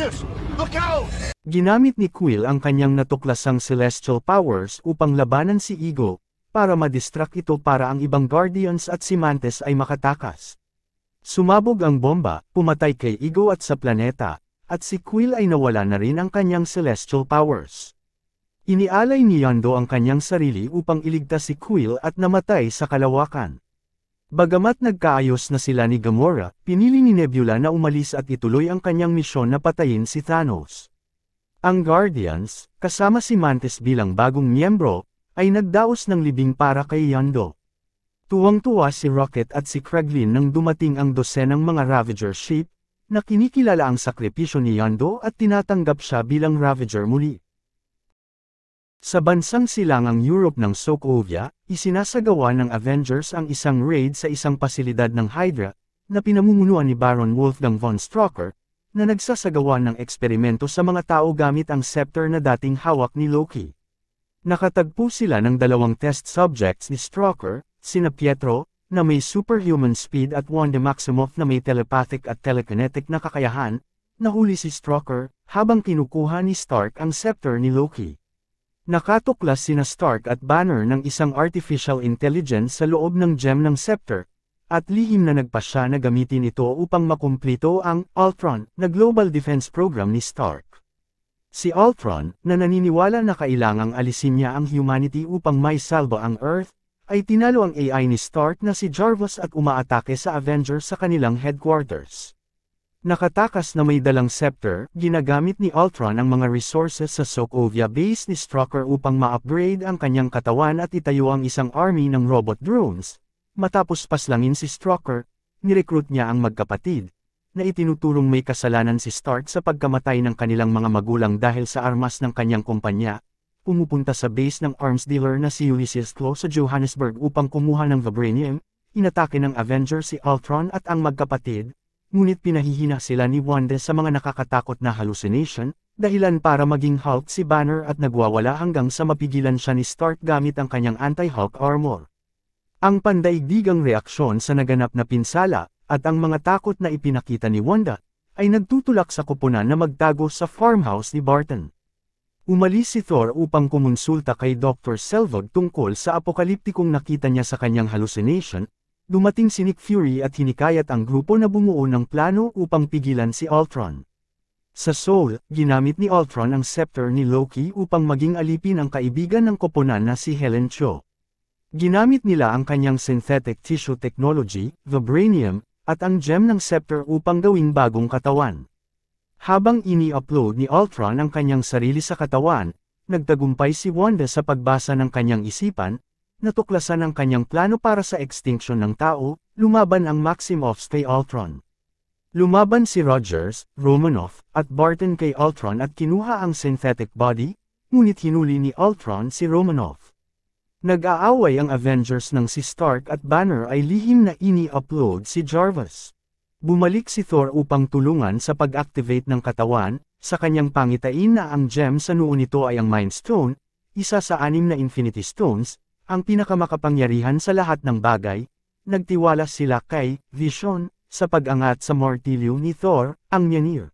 Venus! Look out! Ginamit ni Quill ang kanyang natuklasang celestial powers upang labanan si Ego, para madistract ito para ang ibang Guardians at si Mantis ay makatakas. Sumabog ang bomba, pumatay kay Ego at sa planeta, at si Quill ay nawala na rin ang kanyang celestial powers. Inialay ni Yondu ang kanyang sarili upang iligtas si Quill at namatay sa kalawakan. Bagamat nagkaayos na sila ni Gamora, pinili ni Nebula na umalis at ituloy ang kanyang misyon na patayin si Thanos. Ang Guardians, kasama si Mantis bilang bagong miyembro, ay nagdaos ng libing para kay Yondu. Tuwang-tuwa si Rocket at si Kraglin nang dumating ang dosenang mga Ravager ship, na kinikilala ang sakripisyo ni Yondu at tinatanggap siya bilang Ravager muli. Sa bansang silangang Europe ng Sokovia, isinasagawa ng Avengers ang isang raid sa isang pasilidad ng Hydra, na pinamumunuan ni Baron Wolfgang von Strucker, na nagsasagawa ng eksperimento sa mga tao gamit ang scepter na dating hawak ni Loki. Nakatagpo sila ng dalawang test subjects ni Strucker, sina Pietro, na may superhuman speed at Wanda Maximoff na may telepathic at telekinetic na kakayahan, nahuli si Strucker, habang kinukuha ni Stark ang scepter ni Loki. Nakatuklas sina Stark at Banner ng isang artificial intelligence sa loob ng gem ng scepter, at lihim na nagpasya na gamitin ito upang makumplito ang Ultron na global defense program ni Stark. Si Ultron, na naniniwala na kailangang alisin niya ang humanity upang may salba ang Earth, ay tinalo ang AI ni Stark na si Jarvis at umaatake sa Avengers sa kanilang headquarters. Nakatakas na may dalang scepter, ginagamit ni Ultron ang mga resources sa Sokovia base ni Strucker upang ma-upgrade ang kanyang katawan at itayo ang isang army ng robot drones. Matapos paslangin si Strucker, nirecruit niya ang magkapatid, na itinuturong may kasalanan si Stark sa pagkamatay ng kanilang mga magulang dahil sa armas ng kanyang kumpanya. Pumupunta sa base ng arms dealer na si Ulysses Klaue sa Johannesburg upang kumuha ng vibranium, inatake ng Avengers si Ultron at ang magkapatid. Ngunit pinahihina sila ni Wanda sa mga nakakatakot na hallucination, dahilan para maging Hulk si Banner at nagwawala hanggang sa mapigilan siya ni Stark gamit ang kanyang anti-Hulk armor. Ang pandaigdigang reaksyon sa naganap na pinsala, at ang mga takot na ipinakita ni Wanda, ay nagtutulak sa koponan na magtago sa farmhouse ni Barton. Umalis si Thor upang kumonsulta kay Dr. Selvig tungkol sa apokaliptikong nakita niya sa kanyang hallucination. Dumating si Nick Fury at hinikayat ang grupo na bumuo ng plano upang pigilan si Ultron. Sa Seoul, ginamit ni Ultron ang scepter ni Loki upang maging alipin ang kaibigan ng koponan na si Helen Cho. Ginamit nila ang kanyang synthetic tissue technology, vibranium, at ang gem ng scepter upang gawing bagong katawan. Habang ini-upload ni Ultron ang kanyang sarili sa katawan, nagtagumpay si Wanda sa pagbasa ng kanyang isipan, natuklasan ang kanyang plano para sa extinction ng tao, lumaban ang Maximoffs kay Ultron. Lumaban si Rogers, Romanoff, at Barton kay Ultron at kinuha ang synthetic body, ngunit hinuli ni Ultron si Romanoff. Nag-aaway ang Avengers nang si Stark at Banner ay lihim na ini-upload si Jarvis. Bumalik si Thor upang tulungan sa pag-activate ng katawan, sa kanyang pangitain na ang gem sa noo nito ay ang Mind Stone, isa sa 6 na Infinity Stones, ang pinakamakapangyarihan sa lahat ng bagay. Nagtiwala sila kay Vision sa pag-angat sa martilyo ni Thor, ang Mjolnir.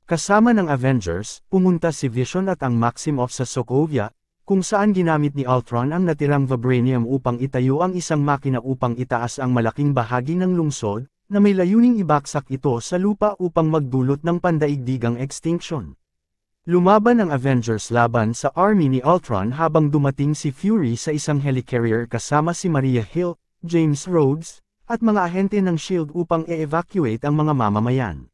Kasama ng Avengers, pumunta si Vision at ang Maximoff sa Sokovia, kung saan ginamit ni Ultron ang natirang vibranium upang itayo ang isang makina upang itaas ang malaking bahagi ng lungsod, na may layuning ibaksak ito sa lupa upang magdulot ng pandaigdigang extinction. Lumaban ang Avengers laban sa army ni Ultron habang dumating si Fury sa isang helicarrier kasama si Maria Hill, James Rhodes, at mga ahente ng SHIELD upang e-evacuate ang mga mamamayan.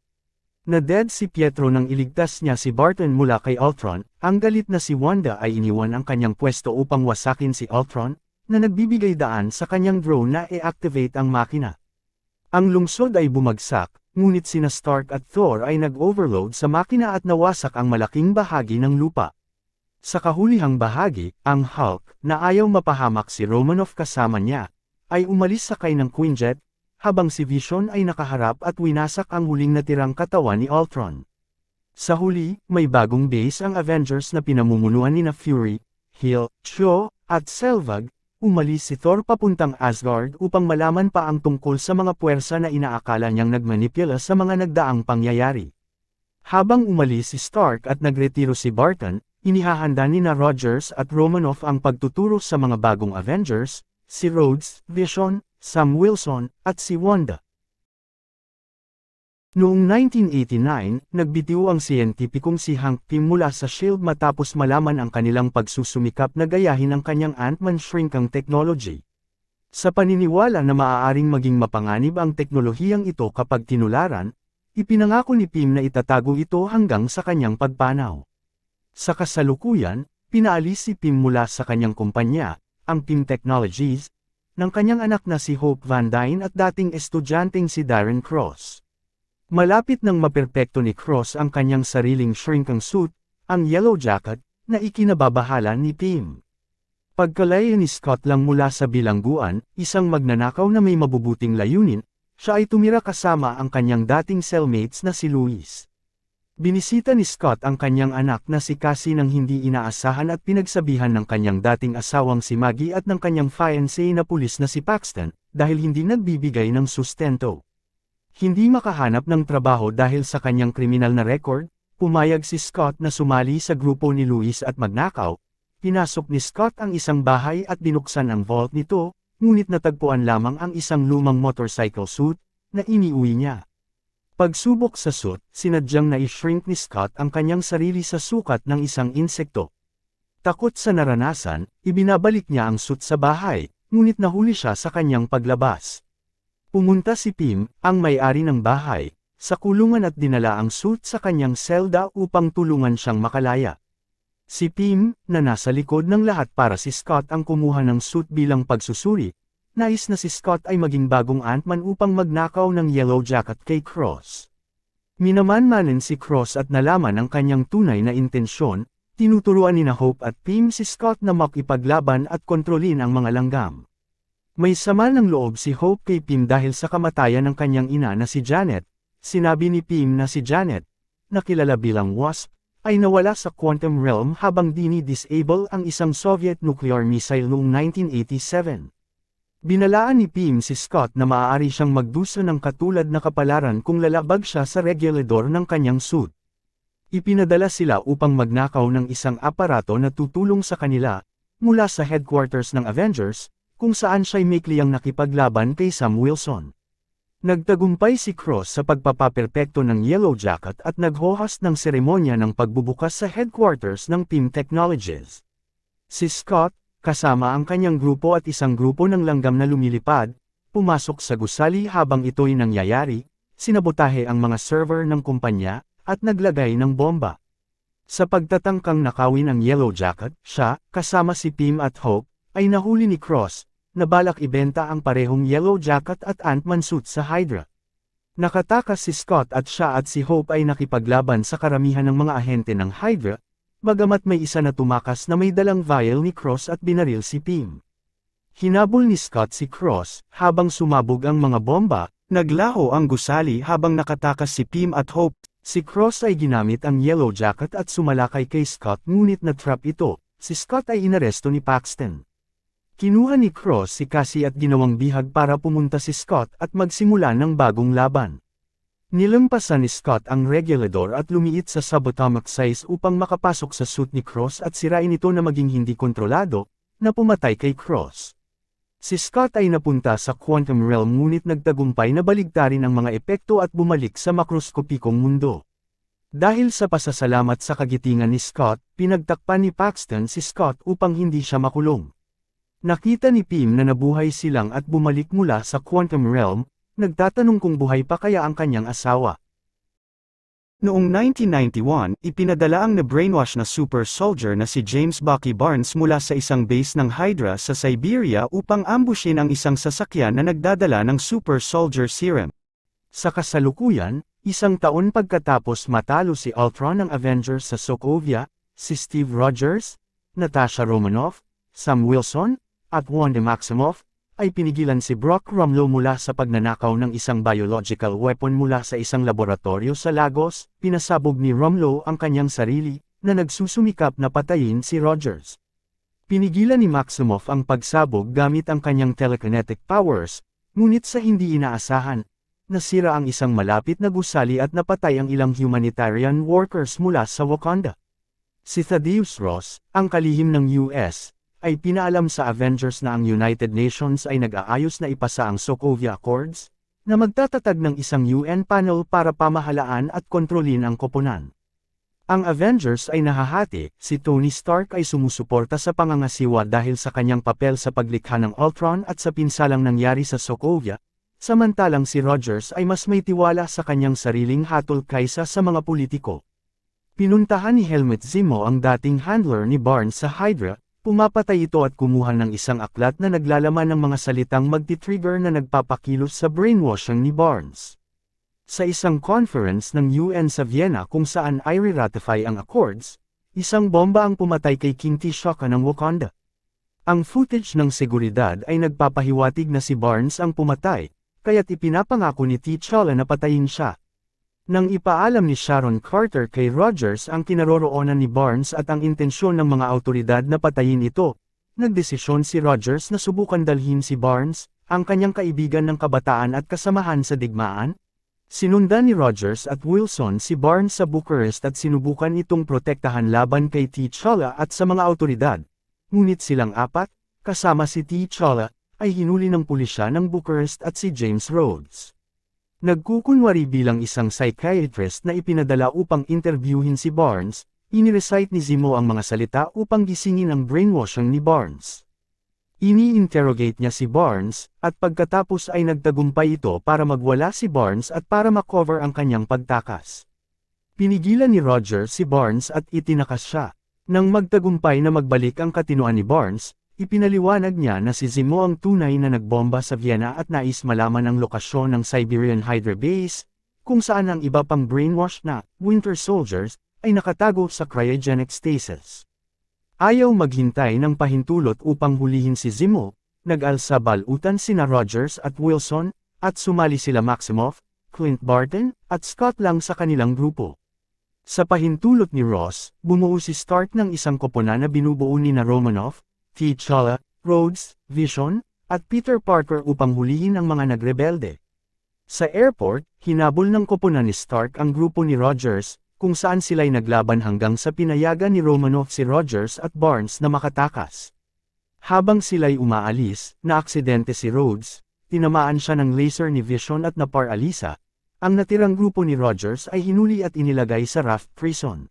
Na-dead si Pietro nang iligtas niya si Barton mula kay Ultron, ang galit na si Wanda ay iniwan ang kanyang pwesto upang wasakin si Ultron, na nagbibigay daan sa kanyang drone na e-activate ang makina. Ang lungsod ay bumagsak, ngunit sina Stark at Thor ay nag-overload sa makina at nawasak ang malaking bahagi ng lupa. Sa kahulihang bahagi, ang Hulk, na ayaw mapahamak si Romanoff kasama niya, ay umalis sakay ng Quinjet, habang si Vision ay nakaharap at winasak ang huling natirang katawan ni Ultron. Sa huli, may bagong base ang Avengers na pinamumunuan ni Fury, Hill, Cho, at Selvig. Umalis si Thor papuntang Asgard upang malaman pa ang tungkol sa mga puwersa na inaakala niyang nagmanipula sa mga nagdaang pangyayari. Habang umalis si Stark at nagretiro si Barton, inihahanda ni na Rogers at Romanoff ang pagtuturo sa mga bagong Avengers, si Rhodes, Vision, Sam Wilson, at si Wanda. Noong 1989, nagbitiw ang siyentipikong si Hank Pym mula sa SHIELD matapos malaman ang kanilang pagsusumikap na gayahin ang kanyang Ant-Man shrinkang technology. Sa paniniwala na maaaring maging mapanganib ang teknolohiyang ito kapag tinularan, ipinangako ni Pym na itatago ito hanggang sa kanyang pagpanaw. Sa kasalukuyan, pinaalis si Pym mula sa kanyang kumpanya, ang Pym Technologies, ng kanyang anak na si Hope Van Dyne at dating estudyanteng si Darren Cross. Malapit nang maperpekto ni Cross ang kanyang sariling shrinkang suit, ang Yellow Jacket, na ikinababahala ni Pym. Pagkalaya ni Scott lang mula sa bilangguan, isang magnanakaw na may mabubuting layunin, siya ay tumira kasama ang kanyang dating cellmates na si Louis. Binisita ni Scott ang kanyang anak na si Cassie nang hindi inaasahan at pinagsabihan ng kanyang dating asawang si Maggie at ng kanyang fiancé na pulis na si Paxton, dahil hindi nagbibigay ng sustento. Hindi makahanap ng trabaho dahil sa kanyang kriminal na record, pumayag si Scott na sumali sa grupo ni Louis at magnakaw. Pinasok ni Scott ang isang bahay at binuksan ang vault nito, ngunit natagpuan lamang ang isang lumang motorcycle suit, na iniuwi niya. Pagsubok sa suit, sinadyang na-shrink ni Scott ang kanyang sarili sa sukat ng isang insekto. Takot sa naranasan, ibinabalik niya ang suit sa bahay, ngunit nahuli siya sa kanyang paglabas. Pumunta si Pym, ang may-ari ng bahay, sa kulungan at dinala ang suit sa kanyang selda upang tulungan siyang makalaya. Si Pym, na nasa likod ng lahat para si Scott ang kumuha ng suit bilang pagsusuri, nais na si Scott ay maging bagong Ant-Man upang magnakaw ng Yellow Jacket kay Cross. Minamanmanan si Cross at nalaman ang kanyang tunay na intensyon, tinuturuan ni na Hope at Pym si Scott na makipaglaban at kontrolin ang mga langgam. May sama ng loob si Hope kay Pym dahil sa kamatayan ng kanyang ina na si Janet. Sinabi ni Pym na si Janet, na kilala bilang Wasp, ay nawala sa quantum realm habang dini-disable ang isang Soviet nuclear missile noong 1987. Binalaan ni Pym si Scott na maaari siyang magdusa ng katulad na kapalaran kung lalabag siya sa regulador ng kanyang suit. Ipinadala sila upang magnakaw ng isang aparato na tutulong sa kanila, mula sa headquarters ng Avengers, kung saan siya'y maikliang nakipaglaban kay Sam Wilson. Nagtagumpay si Cross sa pagpapaperpekto ng Yellow Jacket at naghohost ng seremonya ng pagbubukas sa headquarters ng Pym Technologies. Si Scott, kasama ang kanyang grupo at isang grupo ng langgam na lumilipad, pumasok sa gusali habang ito'y nangyayari, sinabotahe ang mga server ng kumpanya, at naglagay ng bomba. Sa pagtatangkang nakawin ang Yellow Jacket, siya, kasama si Pym at Hope, ay nahuli ni Cross, na balak ibenta ang parehong Yellow Jacket at Ant-Man suit sa Hydra. Nakatakas si Scott at siya at si Hope ay nakipaglaban sa karamihan ng mga ahente ng Hydra, bagamat may isa na tumakas na may dalang vial ni Cross at binaril si Pym. Hinabol ni Scott si Cross, habang sumabog ang mga bomba, naglaho ang gusali habang nakatakas si Pym at Hope. Si Cross ay ginamit ang Yellow Jacket at sumalakay kay Scott ngunit na-trap ito. Si Scott ay inaresto ni Paxton. Kinuha ni Cross si Cassie at ginawang bihag para pumunta si Scott at magsimula ng bagong laban. Nilampasan ni Scott ang regulador at lumiit sa subatomic size upang makapasok sa suit ni Cross at sirain ito na maging hindi kontrolado, na pumatay kay Cross. Si Scott ay napunta sa quantum realm ngunit nagtagumpay na baligtarin ang mga epekto at bumalik sa makroskopikong mundo. Dahil sa pasasalamat sa kagitingan ni Scott, pinagtakpan ni Paxton si Scott upang hindi siya makulong. Nakita ni Pym na nabuhay silang at bumalik mula sa quantum realm, nagtatanong kung buhay pa kaya ang kanyang asawa. Noong 1991, ipinadala ang na-brainwash na super soldier na si James Bucky Barnes mula sa isang base ng Hydra sa Siberia upang ambushin ang isang sasakyan na nagdadala ng super soldier serum. Sa kasalukuyan, isang taon pagkatapos matalo si Ultron ng Avengers sa Sokovia, si Steve Rogers, Natasha Romanoff, Sam Wilson, at Wanda Maximoff, ay pinigilan si Brock Rumlow mula sa pagnanakaw ng isang biological weapon mula sa isang laboratorio sa Lagos. Pinasabog ni Rumlow ang kanyang sarili, na nagsusumikap na patayin si Rogers. Pinigilan ni Maximoff ang pagsabog gamit ang kanyang telekinetic powers, ngunit sa hindi inaasahan, nasira ang isang malapit na gusali at napatay ang ilang humanitarian workers mula sa Wakanda. Si Thaddeus Ross, ang kalihim ng US, ay pinaalam sa Avengers na ang United Nations ay nag-aayos na ipasa ang Sokovia Accords, na magtatatag ng isang UN panel para pamahalaan at kontrolin ang koponan. Ang Avengers ay nahahati, si Tony Stark ay sumusuporta sa pangangasiwa dahil sa kanyang papel sa paglikha ng Ultron at sa pinsalang nangyari sa Sokovia, samantalang si Rogers ay mas may tiwala sa kanyang sariling hatol kaysa sa mga politiko. Pinuntahan ni Helmut Zemo ang dating handler ni Barnes sa Hydra, pumapatay ito at kumuha ng isang aklat na naglalaman ng mga salitang magti-trigger na nagpapakilos sa brainwashing ni Barnes. Sa isang conference ng UN sa Vienna kung saan ay ratify ang accords, isang bomba ang pumatay kay King T'Chaka ng Wakanda. Ang footage ng seguridad ay nagpapahiwatig na si Barnes ang pumatay, kaya't ipinapangako ni T'Challa na patayin siya. Nang ipaalam ni Sharon Carter kay Rogers ang kinaroroonan ni Barnes at ang intensyon ng mga awtoridad na patayin ito, nagdesisyon si Rogers na subukan dalhin si Barnes, ang kanyang kaibigan ng kabataan at kasamahan sa digmaan. Sinundan ni Rogers at Wilson si Barnes sa Bucharest at sinubukan itong protektahan laban kay T'Challa at sa mga awtoridad. Ngunit silang apat, kasama si T'Challa, ay hinuli ng pulisya ng Bucharest at si James Rhodes. Nagkukunwari bilang isang psychiatrist na ipinadala upang interviewin si Barnes, inirecite ni Zemo ang mga salita upang gisingin ang brainwashing ni Barnes. Ini-interrogate niya si Barnes, at pagkatapos ay nagtagumpay ito para magwala si Barnes at para makover ang kanyang pagtakas. Pinigilan ni Roger si Barnes at itinakas siya. Nang magtagumpay na magbalik ang katinoan ni Barnes, ipinaliwanag niya na si Zemo ang tunay na nagbomba sa Vienna at nais malaman ang lokasyon ng Siberian Hydra Base, kung saan ang iba pang brainwashed na Winter Soldiers ay nakatago sa cryogenic stasis. Ayaw maghintay ng pahintulot upang hulihin si Zemo, nag-alsa balutan sina Rogers at Wilson, at sumali sila Maximoff, Clint Barton, at Scott Lang sa kanilang grupo. Sa pahintulot ni Ross, bumuo si Stark ng isang koponan na binubuo ni na Romanoff, T'Challa, Rhodes, Vision, at Peter Parker upang hulihin ang mga nagrebelde. Sa airport, hinabol ng koponan ni Stark ang grupo ni Rogers, kung saan sila'y naglaban hanggang sa pinayagan ni Romanoff si Rogers at Barnes na makatakas. Habang sila'y umaalis, naaksidente si Rhodes, tinamaan siya ng laser ni Vision at naparalisa. Ang natirang grupo ni Rogers ay hinuli at inilagay sa raft prison.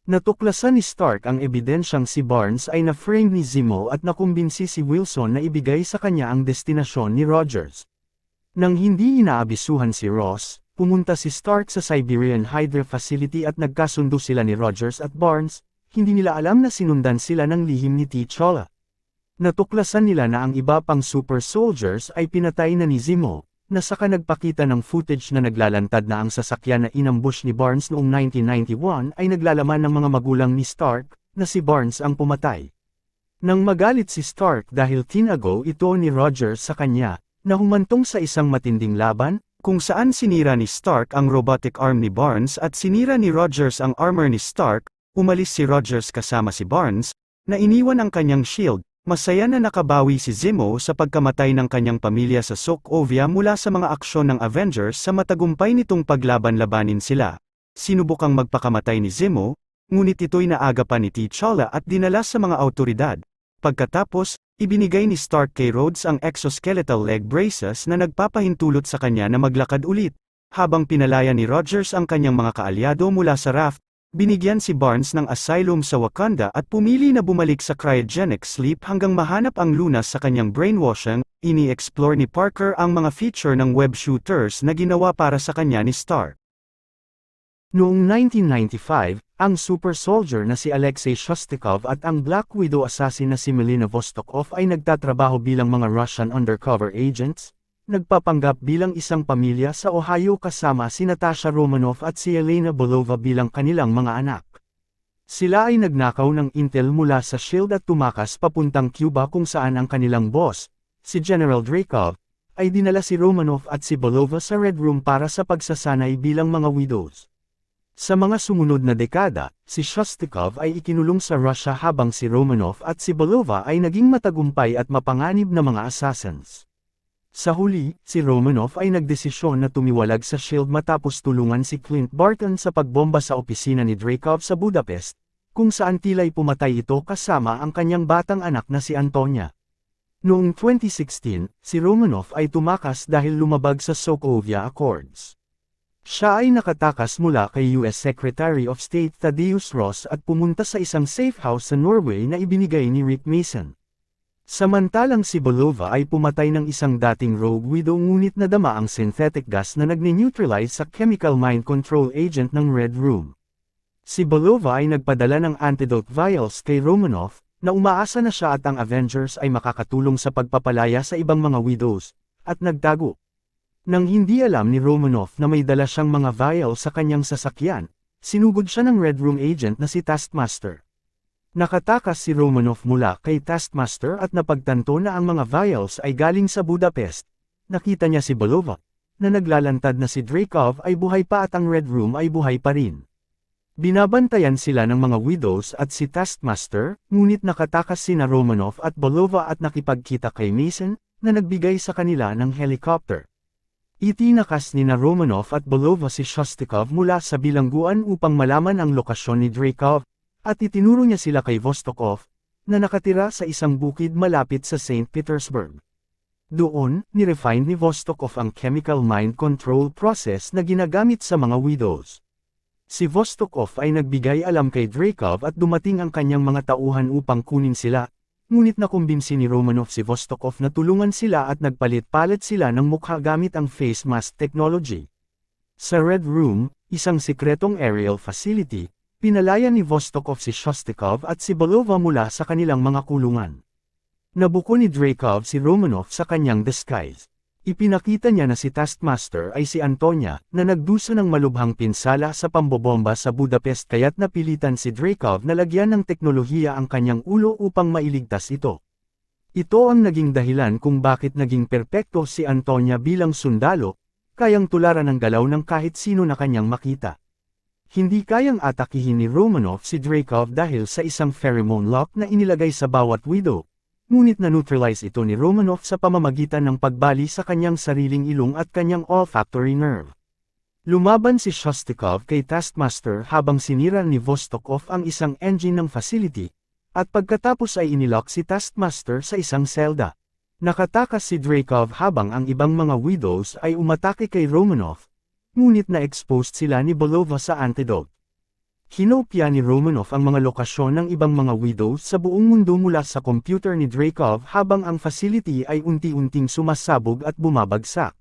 Natuklasan ni Stark ang ebidensyang si Barnes ay na-frame ni Zemo at nakumbinsi si Wilson na ibigay sa kanya ang destinasyon ni Rogers. Nang hindi inaabisuhan si Ross, pumunta si Stark sa Siberian Hydra Facility at nagkasundo sila ni Rogers at Barnes, hindi nila alam na sinundan sila ng lihim ni T'Challa. Natuklasan nila na ang iba pang super soldiers ay pinatay na ni Zemo, na saka nagpakita ng footage na naglalantad na ang sasakyan na inambush ni Barnes noong 1991 ay naglalaman ng mga magulang ni Stark, na si Barnes ang pumatay. Nang magalit si Stark dahil tinago ito ni Rogers sa kanya, na humantong sa isang matinding laban, kung saan sinira ni Stark ang robotic arm ni Barnes at sinira ni Rogers ang armor ni Stark, umalis si Rogers kasama si Barnes, na iniwan ang kanyang shield. Masaya na nakabawi si Zemo sa pagkamatay ng kanyang pamilya sa Sokovia mula sa mga aksyon ng Avengers sa matagumpay nitong paglaban-labanin sila. Sinubukang magpakamatay ni Zemo, ngunit ito'y naagapan ni T'Challa at dinala sa mga awtoridad. Pagkatapos, ibinigay ni Stark kay Rhodes ang exoskeletal leg braces na nagpapahintulot sa kanya na maglakad ulit. Habang pinalaya ni Rogers ang kanyang mga kaalyado mula sa raft, binigyan si Barnes ng asylum sa Wakanda at pumili na bumalik sa cryogenic sleep hanggang mahanap ang lunas sa kanyang brainwashing. Ini-explore ni Parker ang mga feature ng web shooters na ginawa para sa kanya ni Stark. Noong 1995, ang super soldier na si Alexei Shostakov at ang Black Widow assassin na si Melina Vostokov ay nagtatrabaho bilang mga Russian undercover agents, nagpapanggap bilang isang pamilya sa Ohio kasama si Natasha Romanoff at si Elena Belova bilang kanilang mga anak. Sila ay nagnakaw ng intel mula sa SHIELD at tumakas papuntang Cuba kung saan ang kanilang boss, si General Dreykov, ay dinala si Romanoff at si Belova sa Red Room para sa pagsasanay bilang mga widows. Sa mga sumunod na dekada, si Shostakov ay ikinulong sa Russia habang si Romanoff at si Belova ay naging matagumpay at mapanganib na mga assassins. Sa huli, si Romanoff ay nagdesisyon na tumiwalag sa SHIELD matapos tulungan si Clint Barton sa pagbomba sa opisina ni Dreykov sa Budapest, kung saan tila'y pumatay ito kasama ang kanyang batang anak na si Antonia. Noong 2016, si Romanoff ay tumakas dahil lumabag sa Sokovia Accords. Siya ay nakatakas mula kay US Secretary of State Thaddeus Ross at pumunta sa isang safe house sa Norway na ibinigay ni Rick Mason. Samantalang si Belova ay pumatay ng isang dating rogue widow ngunit nadama ang synthetic gas na nagne-neutralize sa chemical mind control agent ng Red Room. Si Belova ay nagpadala ng antidote vials kay Romanoff, na umaasa na siya at ang Avengers ay makakatulong sa pagpapalaya sa ibang mga widows, at nagtago. Nang hindi alam ni Romanoff na may dala siyang mga vials sa kanyang sasakyan, sinugod siya ng Red Room agent na si Taskmaster. Nakatakas si Romanoff mula kay Taskmaster at napagtanto na ang mga vials ay galing sa Budapest. Nakita niya si Belova, na naglalantad na si Dreykov ay buhay pa at ang Red Room ay buhay pa rin. Binabantayan sila ng mga widows at si Taskmaster, ngunit nakatakas sina Romanoff at Belova at nakipagkita kay Mason, na nagbigay sa kanila ng helicopter. Itinakas ni Romanoff at Belova si Shostakov mula sa bilangguan upang malaman ang lokasyon ni Dreykov, at itinuro niya sila kay Vostokov, na nakatira sa isang bukid malapit sa St. Petersburg. Doon, nirefine ni Vostokov ang chemical mind control process na ginagamit sa mga widows. Si Vostokov ay nagbigay alam kay Dreykov at dumating ang kanyang mga tauhan upang kunin sila, ngunit nakumbinsi ni Romanoff si Vostokov na tulungan sila at nagpalit-palit sila ng mukha gamit ang face mask technology. Sa Red Room, isang sikretong aerial facility, pinalaya ni Vostokov si Shostakov at si Belova mula sa kanilang mga kulungan. Nabuko ni Dreykov si Romanoff sa kanyang disguise. Ipinakita niya na si Taskmaster ay si Antonia, na nagdusa ng malubhang pinsala sa pambobomba sa Budapest kaya't napilitan si Dreykov na lagyan ng teknolohiya ang kanyang ulo upang mailigtas ito. Ito ang naging dahilan kung bakit naging perpekto si Antonia bilang sundalo, kayang tularan ng galaw ng kahit sino na kanyang makita. Hindi kayang atakihin ni Romanoff si Dreykov dahil sa isang pheromone lock na inilagay sa bawat widow, ngunit na-neutralize ito ni Romanoff sa pamamagitan ng pagbali sa kanyang sariling ilong at kanyang olfactory nerve. Lumaban si Shostakov kay Taskmaster habang sinira ni Vostokov ang isang engine ng facility, at pagkatapos ay inilock si Taskmaster sa isang selda. Nakatakas si Dreykov habang ang ibang mga widows ay umatake kay Romanoff, ngunit na-exposed sila ni Belova sa antidote. Kinopya ni Romanoff ang mga lokasyon ng ibang mga widows sa buong mundo mula sa computer ni Dreykov habang ang facility ay unti-unting sumasabog at bumabagsak.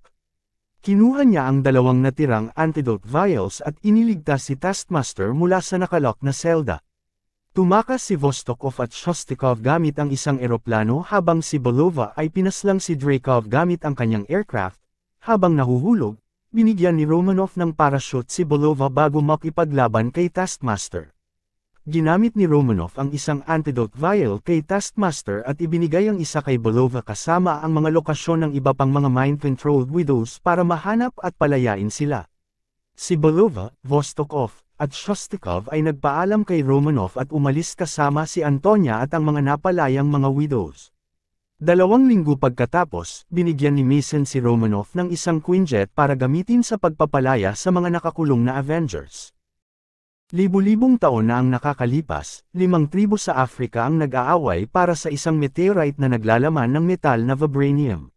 Kinuha niya ang dalawang natirang antidote vials at iniligtas si Taskmaster mula sa nakalock na selda. Tumakas si Vostokov at Shostakov gamit ang isang eroplano habang si Belova ay pinaslang si Dreykov gamit ang kanyang aircraft. Habang nahuhulog, binigyan ni Romanoff ng parachute si Belova bago makipaglaban kay Taskmaster. Ginamit ni Romanoff ang isang antidote vial kay Taskmaster at ibinigay ang isa kay Belova kasama ang mga lokasyon ng iba pang mga mind-controlled widows para mahanap at palayain sila. Si Belova, Vostokov, at Shostakov ay nagpaalam kay Romanoff at umalis kasama si Antonia at ang mga napalayang mga widows. 2 linggo pagkatapos, binigyan ni Mason si Romanoff ng isang Quinjet para gamitin sa pagpapalaya sa mga nakakulong na Avengers. Libu-libong taon na ang nakakalipas, 5 tribo sa Africa ang nag-aaway para sa isang meteorite na naglalaman ng metal na vibranium.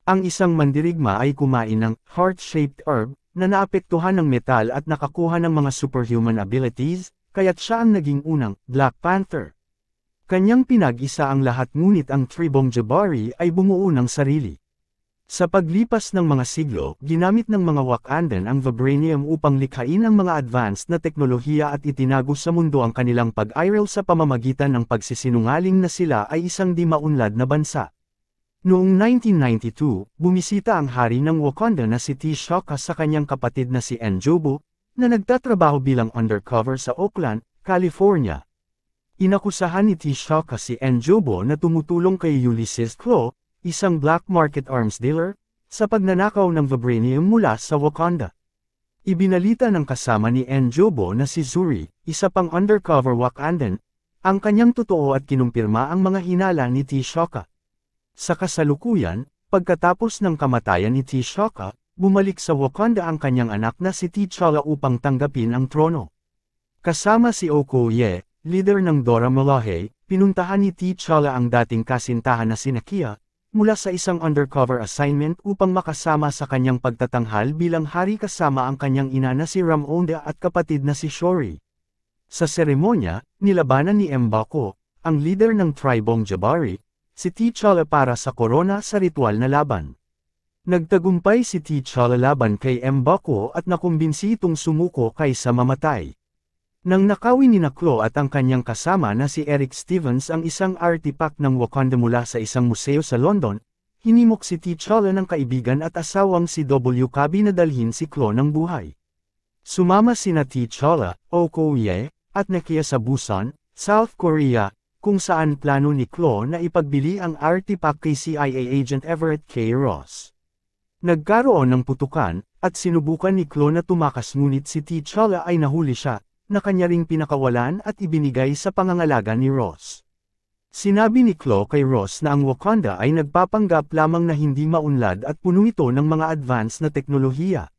Ang isang mandirigma ay kumain ng heart-shaped herb na naapektuhan ng metal at nakakuha ng mga superhuman abilities, kaya't siya ang naging unang Black Panther. Kanyang pinag-isa ang lahat ngunit ang tribong Jabari ay bumuo ng sarili. Sa paglipas ng mga siglo, ginamit ng mga Wakandan ang vibranium upang likhain ang mga advanced na teknolohiya at itinago sa mundo ang kanilang pag-aral sa pamamagitan ng pagsisinungaling na sila ay isang di maunlad na bansa. Noong 1992, bumisita ang hari ng Wakanda na si T'Chaka sa kanyang kapatid na si N'Jobo, na nagtatrabaho bilang undercover sa Oakland, California. Inakusahan ni T'Chaka si N'Jobo na tumutulong kay Ulysses Klaue, isang black market arms dealer, sa pagnanakaw ng vibranium mula sa Wakanda. Ibinalita ng kasama ni N'Jobo na si Zuri, isa pang undercover Wakandan, ang kanyang totoo at kinumpirma ang mga hinala ni T'Chaka. Sa kasalukuyan, Pagkatapos ng kamatayan ni T'Chaka, bumalik sa Wakanda ang kanyang anak na si T'Challa upang tanggapin ang trono. Kasama si Okoye, leader ng Dora Milaje, pinuntahan ni T'Challa ang dating kasintahan na si Nakia, mula sa isang undercover assignment upang makasama sa kanyang pagtatanghal bilang hari kasama ang kanyang ina na si Ramonda at kapatid na si Shuri. Sa seremonya, nilabanan ni M'Baku, ang leader ng tribong Jabari, si T'Challa para sa korona sa ritual na laban. Nagtagumpay si T'Challa laban kay M'Baku at nakumbinsi itong sumuko kaysa mamatay. Nang nakawin ni Naklo at ang kanyang kasama na si Eric Stevens ang isang artifact ng Wakanda mula sa isang museo sa London, hinimok si T'Challa ng kaibigan at asawang si WKB na dalhin si Klo ng buhay. Sumama sina T'Challa, Okoye, at Nakia sa Busan, South Korea, kung saan plano ni Klo na ipagbili ang artifact kay CIA agent Everett K. Ross. Nagkaroon ng putukan, at sinubukan ni Klo na tumakas ngunit si T'Challa ay nahuli siya, na kanya ring pinakawalan at ibinigay sa pangangalaga ni Ross. Sinabi ni Klo kay Ross na ang Wakanda ay nagpapanggap lamang na hindi maunlad at puno ito ng mga advanced na teknolohiya.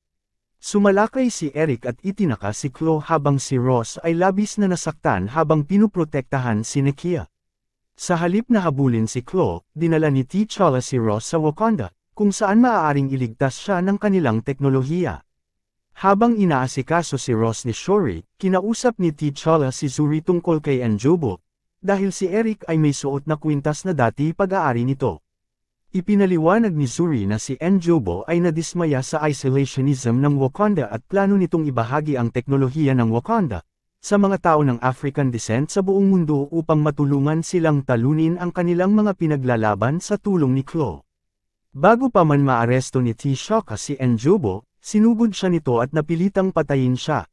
Sumalakay si Eric at itinaka si Klo habang si Ross ay labis na nasaktan habang pinuprotektahan si Nakia. Sa halip na habulin si Klo, dinala ni T'Challa si Ross sa Wakanda, kung saan maaaring iligtas siya ng kanilang teknolohiya. Habang inaasikaso si Ross ni Shuri, kinausap ni T'Challa si Zuri tungkol kay N'Jobo, dahil si Eric ay may suot na kwintas na dati pag-aari nito. Ipinaliwanag ni Zuri na si N'Jobo ay nadismaya sa isolationism ng Wakanda at plano nitong ibahagi ang teknolohiya ng Wakanda sa mga tao ng African descent sa buong mundo upang matulungan silang talunin ang kanilang mga pinaglalaban sa tulong ni Klo. Bago pa man maaresto ni T'Chaka si N'Jobo, sinugod siya nito at napilitang patayin siya.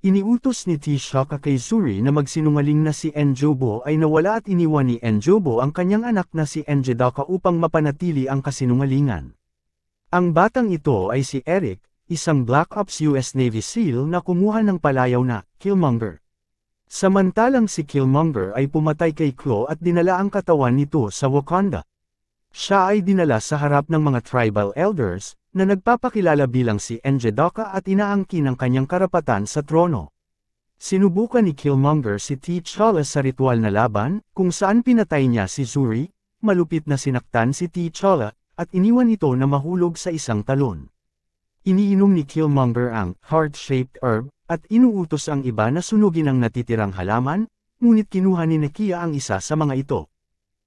Iniutos ni T'Chaka kay Zuri na magsinungaling na si N'Jobo ay nawala at iniwan ni N'Jobo ang kanyang anak na si N'Jedaka upang mapanatili ang kasinungalingan. Ang batang ito ay si Eric, isang Black Ops US Navy SEAL na kumuha ng palayaw na Killmonger. Samantalang si Killmonger ay pumatay kay Klo at dinala ang katawan nito sa Wakanda. Siya ay dinala sa harap ng mga tribal elders, na nagpapakilala bilang si N'Jedaka at inaangkin ang kanyang karapatan sa trono. Sinubukan ni Killmonger si T'Challa sa ritual na laban, kung saan pinatay niya si Zuri, malupit na sinaktan si T'Challa, at iniwan ito na mahulog sa isang talon. Iniinom ni Killmonger ang heart-shaped herb, at inuutos ang iba na sunugin ang natitirang halaman, ngunit kinuha ni Nakia ang isa sa mga ito.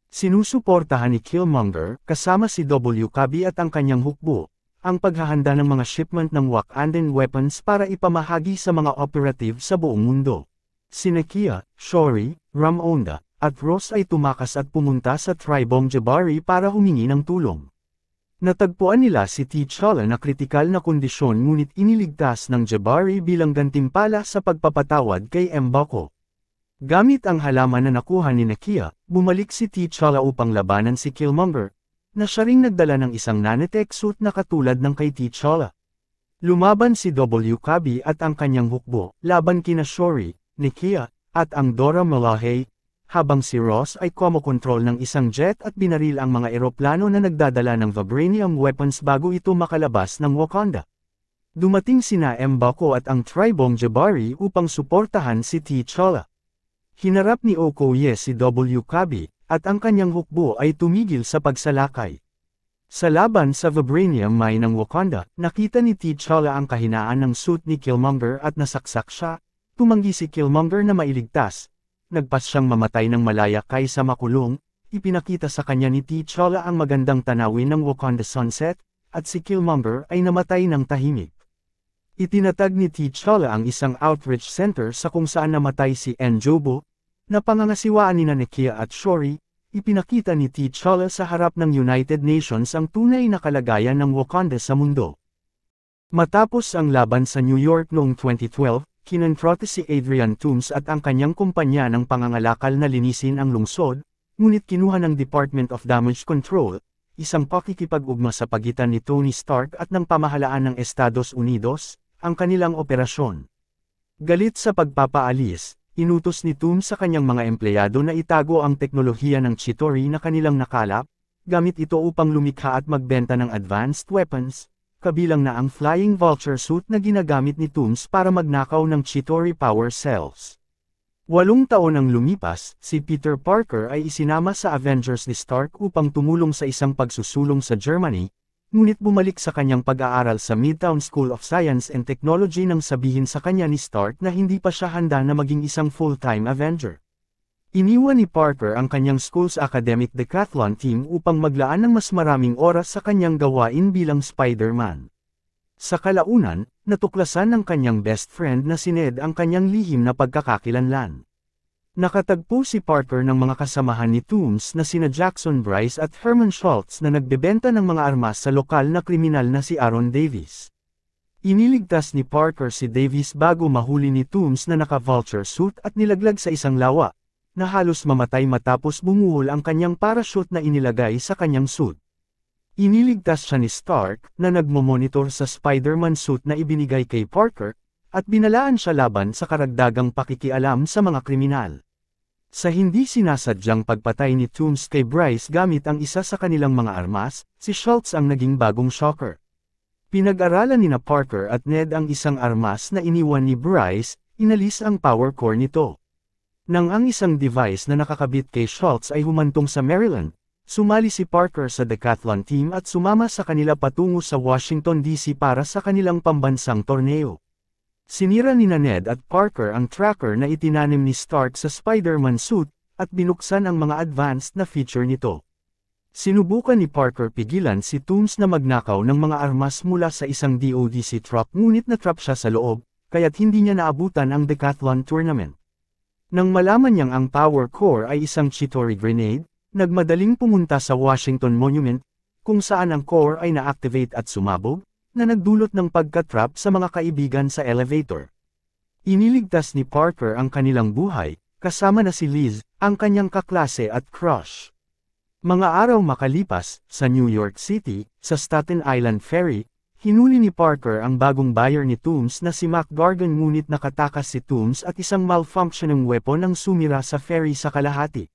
Sinusuportahan ni Killmonger, kasama si WKB at ang kanyang hukbo, ang paghahanda ng mga shipment ng Wakandan weapons para ipamahagi sa mga operative sa buong mundo. Si Nakia, Shuri, Ramonda, at Ross ay tumakas at pumunta sa tribong Jabari para humingi ng tulong. Natagpuan nila si T'Challa na kritikal na kondisyon ngunit iniligtas ng Jabari bilang gantimpala sa pagpapatawad kay M'Baku. Gamit ang halaman na nakuha ni Nakia, bumalik si T'Challa upang labanan si Killmonger, na siya ring nagdala ng isang nanotech suit na katulad ng kay T'Challa. Lumaban si WKB at ang kanyang hukbo, laban kina Shuri, Nakia, at ang Dora Milaje, habang si Ross ay kumokontrol ng isang jet at binaril ang mga eroplano na nagdadala ng vibranium weapons bago ito makalabas ng Wakanda. Dumating sina M'Baku at ang tribong Jabari upang suportahan si T'Challa. Hinarap ni Okoye si WKB, at ang kanyang hukbo ay tumigil sa pagsalakay. Sa laban sa vibranium mine ng Wakanda, nakita ni T'Challa ang kahinaan ng suit ni Killmonger at nasaksak siya, tumanggi si Killmonger na mailigtas. Nagpas siyang mamatay ng malaya kaysa makulong, ipinakita sa kanya ni T'Challa ang magandang tanawin ng Wakanda sunset, at si Killmonger ay namatay ng tahimik. Itinatag ni T'Challa ang isang outreach center sa kung saan namatay si N'Jobo, na pangangasiwaan ni Nakia at Shuri. Ipinakita ni T'Challa sa harap ng United Nations ang tunay na kalagayan ng Wakanda sa mundo. Matapos ang laban sa New York noong 2012, kinonfronta si Adrian Toomes at ang kanyang kumpanya ng pangangalakal na linisin ang lungsod, ngunit kinuha ng Department of Damage Control, isang pakikipag-ugma sa pagitan ni Tony Stark at ng pamahalaan ng Estados Unidos, ang kanilang operasyon. Galit sa pagpapaalis, inutos ni Toomes sa kanyang mga empleyado na itago ang teknolohiya ng Chitauri na kanilang nakalap, gamit ito upang lumikha at magbenta ng advanced weapons, kabilang na ang Flying Vulture suit na ginagamit ni Toomes para magnakaw ng Chitauri power cells. 8 taon ang lumipas, si Peter Parker ay isinama sa Avengers ni Stark upang tumulong sa isang pagsusulong sa Germany, ngunit bumalik sa kanyang pag-aaral sa Midtown School of Science and Technology nang sabihin sa kanya ni Stark na hindi pa siya handa na maging isang full-time Avenger. Iniwan ni Parker ang kanyang school's academic decathlon team upang maglaan ng mas maraming oras sa kanyang gawain bilang Spider-Man. Sa kalaunan, natuklasan ng kanyang best friend na si Ned ang kanyang lihim na pagkakakilanlan. Nakatagpo si Parker ng mga kasamahan ni Toomes na sina Jackson Bryce at Herman Schultz na nagbebenta ng mga armas sa lokal na kriminal na si Aaron Davis. Iniligtas ni Parker si Davis bago mahuli ni Toomes na naka-vulture suit at nilaglag sa isang lawa, na halos mamatay matapos bumuhol ang kanyang parachute na inilagay sa kanyang suit. Iniligtas siya ni Stark na nagmomonitor sa Spider-Man suit na ibinigay kay Parker, at binalaan siya laban sa karagdagang pakikialam sa mga kriminal. Sa hindi sinasadyang pagpatay ni Toomes kay Bryce gamit ang isa sa kanilang mga armas, si Schultz ang naging bagong shocker. Pinag-aralan ni Parker at Ned ang isang armas na iniwan ni Bryce, inalis ang power core nito. Nang ang isang device na nakakabit kay Schultz ay humantong sa Maryland, sumali si Parker sa decathlon team at sumama sa kanila patungo sa Washington DC para sa kanilang pambansang torneo. Sinira ni Ned at Parker ang tracker na itinanim ni Stark sa Spider-Man suit, at binuksan ang mga advanced na feature nito. Sinubukan ni Parker pigilan si Toomes na magnakaw ng mga armas mula sa isang DODC truck ngunit natrap siya sa loob, kaya't hindi niya naabutan ang decathlon tournament. Nang malaman niyang ang power core ay isang Chitauri grenade, nagmadaling pumunta sa Washington Monument, kung saan ang core ay na-activate at sumabog, na nagdulot ng pagkatrap sa mga kaibigan sa elevator. Iniligtas ni Parker ang kanilang buhay, kasama na si Liz, ang kanyang kaklase at crush. Mga araw makalipas, sa New York City, sa Staten Island Ferry, hinuli ni Parker ang bagong buyer ni Toomes na si Mac Gargan ngunit nakatakas si Toomes at isang malfunctioning weapon ang sumira sa ferry sa kalahati.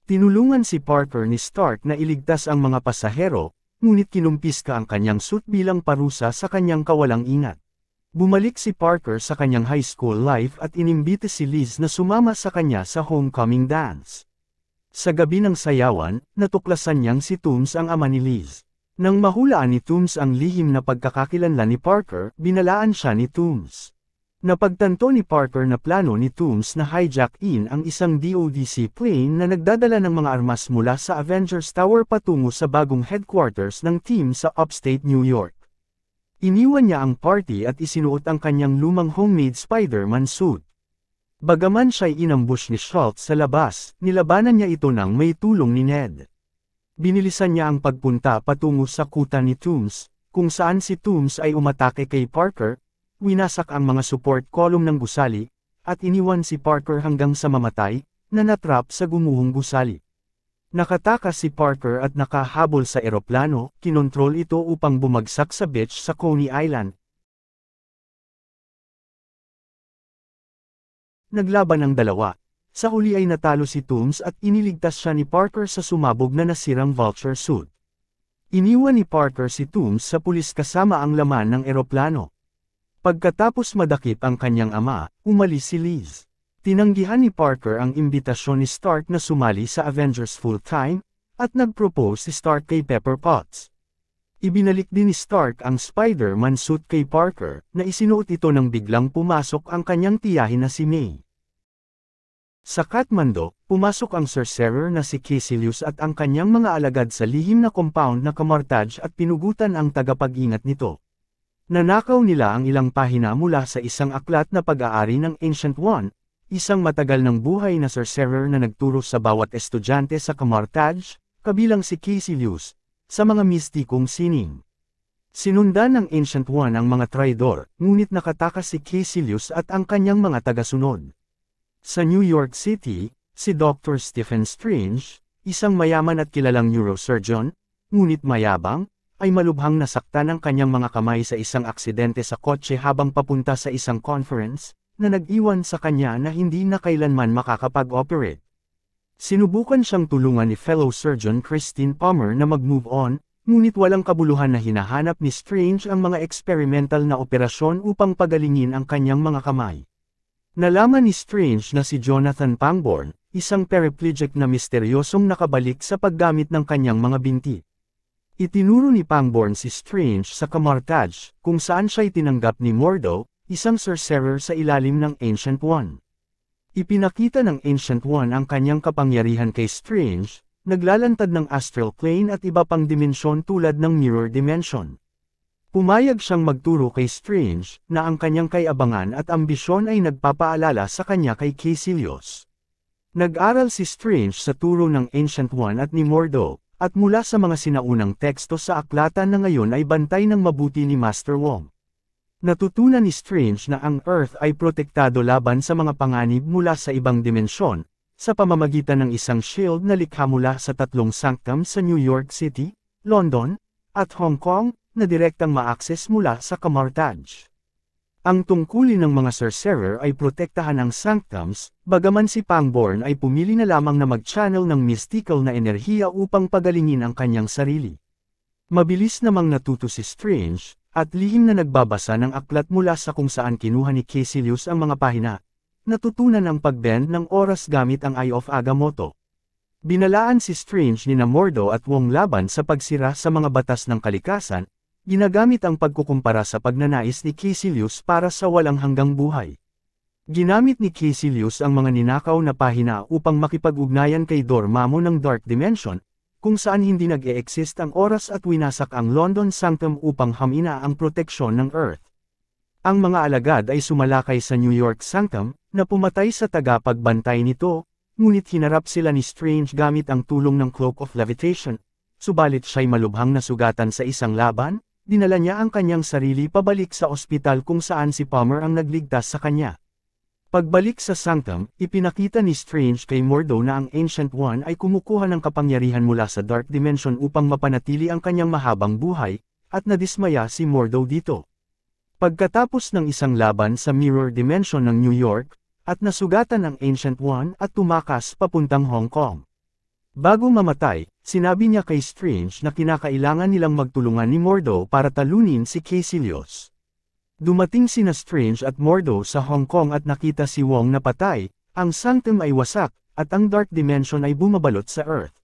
Tinulungan si Parker ni Stark na iligtas ang mga pasahero, ngunit kinumpiska ang kanyang suit bilang parusa sa kanyang kawalang ingat. Bumalik si Parker sa kanyang high school life at inimbita si Liz na sumama sa kanya sa homecoming dance. Sa gabi ng sayawan, natuklasan niyang si Toomes ang ama ni Liz. Nang mahulaan ni Toomes ang lihim na pagkakakilanlan ni Parker, binalaan siya ni Toomes. Napagtanto ni Parker na plano ni Toomes na hijack-in ang isang DODC plane na nagdadala ng mga armas mula sa Avengers Tower patungo sa bagong headquarters ng team sa upstate New York. Iniwan niya ang party at isinuot ang kanyang lumang homemade Spider-Man suit. Bagaman siya'y inambush ni Schultz sa labas, nilabanan niya ito nang may tulong ni Ned. Binilisan niya ang pagpunta patungo sa kuta ni Toomes, kung saan si Toomes ay umatake kay Parker, winasak ang mga support column ng gusali, at iniwan si Parker hanggang sa mamatay, na natrap sa gumuhong gusali. Nakatakas si Parker at nakahabol sa eroplano, kinontrol ito upang bumagsak sa beach sa Coney Island. Naglaban ang dalawa. Sa huli ay natalo si Toomes at iniligtas siya ni Parker sa sumabog na nasirang vulture suit. Iniwan ni Parker si Toomes sa pulis kasama ang laman ng eroplano. Pagkatapos madakip ang kanyang ama, umalis si Liz. Tinanggihan ni Parker ang imbitasyon ni Stark na sumali sa Avengers full-time, at nag-propose si Stark kay Pepper Potts. Ibinalik din ni Stark ang Spider-Man suit kay Parker, na isinuot ito nang biglang pumasok ang kanyang tiyahin na si May. Sa Kathmandu, pumasok ang sorcerer na si Caecilius at ang kanyang mga alagad sa lihim na compound na Camartage at pinugutan ang tagapag-ingat nito. Nanakaw nila ang ilang pahina mula sa isang aklat na pag-aari ng Ancient One, isang matagal ng buhay na sorcerer na nagturo sa bawat estudyante sa Camartage, kabilang si Caecilius, sa mga mistikong sining. Sinundan ng Ancient One ang mga traidor, ngunit nakatakas si Caecilius at ang kanyang mga tagasunod. Sa New York City, si Dr. Stephen Strange, isang mayaman at kilalang neurosurgeon, ngunit mayabang, ay malubhang nasaktan ang kanyang mga kamay sa isang aksidente sa kotse habang papunta sa isang conference, na nag-iwan sa kanya na hindi na kailanman makakapag-operate. Sinubukan siyang tulungan ni fellow surgeon Christine Palmer na mag-move on, ngunit walang kabuluhan na hinahanap ni Strange ang mga experimental na operasyon upang pagalingin ang kanyang mga kamay. Nalaman ni Strange na si Jonathan Pangborn, isang paraplegic na misteryosong nakabalik sa paggamit ng kanyang mga binti. Itinuro ni Pangborn si Strange sa Camartage, kung saan siya'y tinanggap ni Mordo, isang sorcerer sa ilalim ng Ancient One. Ipinakita ng Ancient One ang kanyang kapangyarihan kay Strange, naglalantad ng astral plane at iba pang dimensyon tulad ng mirror dimension. Pumayag siyang magturo kay Strange, na ang kanyang kayabangan at ambisyon ay nagpapaalala sa kanya kay Caecilius. Nag-aral si Strange sa turo ng Ancient One at ni Mordo, at mula sa mga sinaunang teksto sa aklatan na ngayon ay bantay ng mabuti ni Master Wong. Natutunan ni Strange na ang Earth ay protektado laban sa mga panganib mula sa ibang dimensyon, sa pamamagitan ng isang shield na likha mula sa 3 sanctum sa New York City, London, at Hong Kong, na direktang ma-access mula sa Camartage. Ang tungkulin ng mga sorcerer ay protektahan ang sanctums, bagaman si Pangborn ay pumili na lamang na mag-channel ng mystical na enerhiya upang pagalingin ang kanyang sarili. Mabilis namang natuto si Strange, at lihim na nagbabasa ng aklat mula sa kung saan kinuha ni Caecilius ang mga pahina. Natutunan ang pagbend ng oras gamit ang Eye of Agamotto. Binalaan si Strange ni Mordo at Wong laban sa pagsira sa mga batas ng kalikasan, ginagamit ang pagkukumpara sa pagnanais ni Caecilius para sa walang hanggang buhay. Ginamit ni Caecilius ang mga ninakaw na pahina upang makipag-ugnayan kay Dormammu ng Dark Dimension, kung saan hindi nag-e-exist ang oras at winasak ang London Sanctum upang hamina ang proteksyon ng Earth. Ang mga alagad ay sumalakay sa New York Sanctum, na pumatay sa tagapagbantay nito, ngunit hinarap sila ni Strange gamit ang tulong ng Cloak of Levitation, subalit siya'y malubhang nasugatan sa isang laban, dinala niya ang kanyang sarili pabalik sa ospital kung saan si Palmer ang nagligtas sa kanya. Pagbalik sa Sanctum, ipinakita ni Strange kay Mordo na ang Ancient One ay kumukuha ng kapangyarihan mula sa Dark Dimension upang mapanatili ang kanyang mahabang buhay, at nadismaya si Mordo dito. Pagkatapos ng isang laban sa Mirror Dimension ng New York, at nasugatan ang Ancient One at tumakas papuntang Hong Kong. Bago mamatay, sinabi niya kay Strange na kinakailangan nilang magtulungan ni Mordo para talunin si Caecilius. Dumating sina Strange at Mordo sa Hong Kong at nakita si Wong na patay, ang Sanctum ay wasak, at ang Dark Dimension ay bumabalot sa Earth.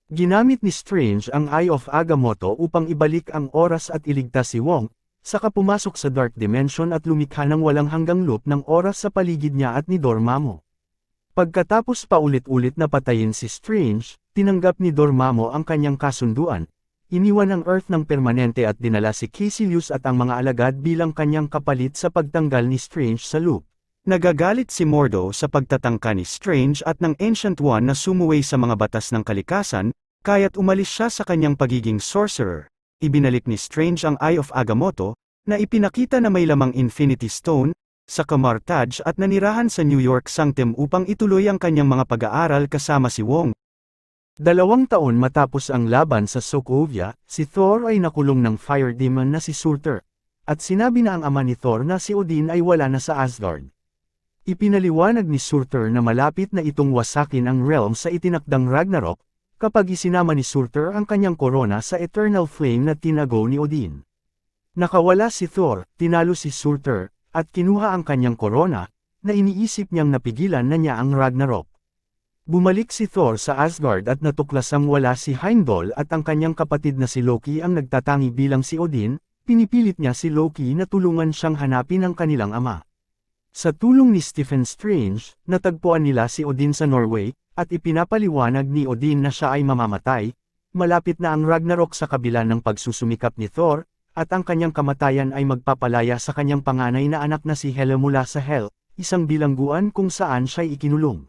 Ginamit ni Strange ang Eye of Agamotto upang ibalik ang oras at iligtas si Wong, saka pumasok sa Dark Dimension at lumikha ng walang hanggang loop ng oras sa paligid niya at ni Dormammu. Pagkatapos paulit-ulit na patayin si Strange, tinanggap ni Dormammu ang kanyang kasunduan. Iniwan ang Earth ng permanente at dinala si Caecilius at ang mga alagad bilang kanyang kapalit sa pagtanggal ni Strange sa loop. Nagagalit si Mordo sa pagtatangka ni Strange at ng Ancient One na sumuway sa mga batas ng kalikasan, kaya't umalis siya sa kanyang pagiging sorcerer. Ibinalik ni Strange ang Eye of Agamotto, na ipinakita na may lamang Infinity Stone, sa Camartage at nanirahan sa New York Sanctum upang ituloy ang kanyang mga pag-aaral kasama si Wong. 2 taon matapos ang laban sa Sokovia, si Thor ay nakulong ng fire demon na si Surtur, at sinabi na ang ama ni Thor na si Odin ay wala na sa Asgard. Ipinaliwanag ni Surtur na malapit na itong wasakin ang realm sa itinakdang Ragnarok, kapag isinama ni Surtur ang kanyang korona sa eternal flame na tinago ni Odin. Nakawala si Thor, tinalo si Surtur, at kinuha ang kanyang korona, na iniisip niyang napigilan na niya ang Ragnarok. Bumalik si Thor sa Asgard at natuklasang wala si Heimdall at ang kanyang kapatid na si Loki ang nagtatangi bilang si Odin, pinipilit niya si Loki na tulungan siyang hanapin ang kanilang ama. Sa tulong ni Stephen Strange, natagpuan nila si Odin sa Norway, at ipinapaliwanag ni Odin na siya ay mamamatay, malapit na ang Ragnarok sa kabila ng pagsusumikap ni Thor, at ang kanyang kamatayan ay magpapalaya sa kanyang panganay na anak na si Hela mula sa Hel, isang bilangguan kung saan siya'y ikinulong.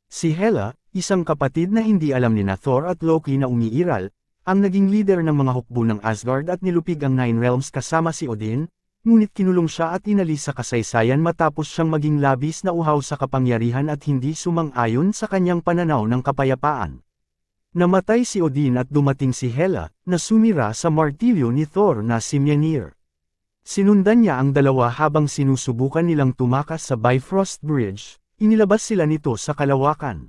Si Hela, isang kapatid na hindi alam ni Thor at Loki na umiiral, ang naging leader ng mga hukbo ng Asgard at nilupig ang Nine Realms kasama si Odin, ngunit kinulong siya at inalis sa kasaysayan matapos siyang maging labis na uhaw sa kapangyarihan at hindi sumang-ayon sa kanyang pananaw ng kapayapaan. Namatay si Odin at dumating si Hela, na sumira sa martilyo ni Thor na si Mjolnir. Sinundan niya ang dalawa habang sinusubukan nilang tumakas sa Bifrost Bridge, inilabas sila nito sa kalawakan.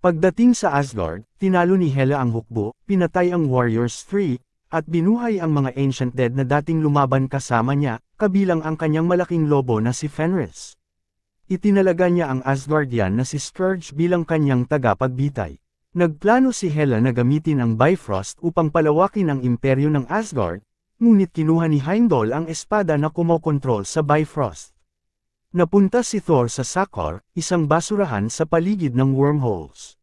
Pagdating sa Asgard, tinalo ni Hela ang hukbo, pinatay ang Warriors 3, at binuhay ang mga Ancient Dead na dating lumaban kasama niya, kabilang ang kanyang malaking lobo na si Fenris. Itinalaga niya ang Asgardian na si Scourge bilang kanyang tagapagbitay. Nagplano si Hela na gamitin ang Bifrost upang palawakin ang imperyo ng Asgard, ngunit kinuha ni Heimdall ang espada na kumokontrol sa Bifrost. Napunta si Thor sa Sakor, isang basurahan sa paligid ng wormholes.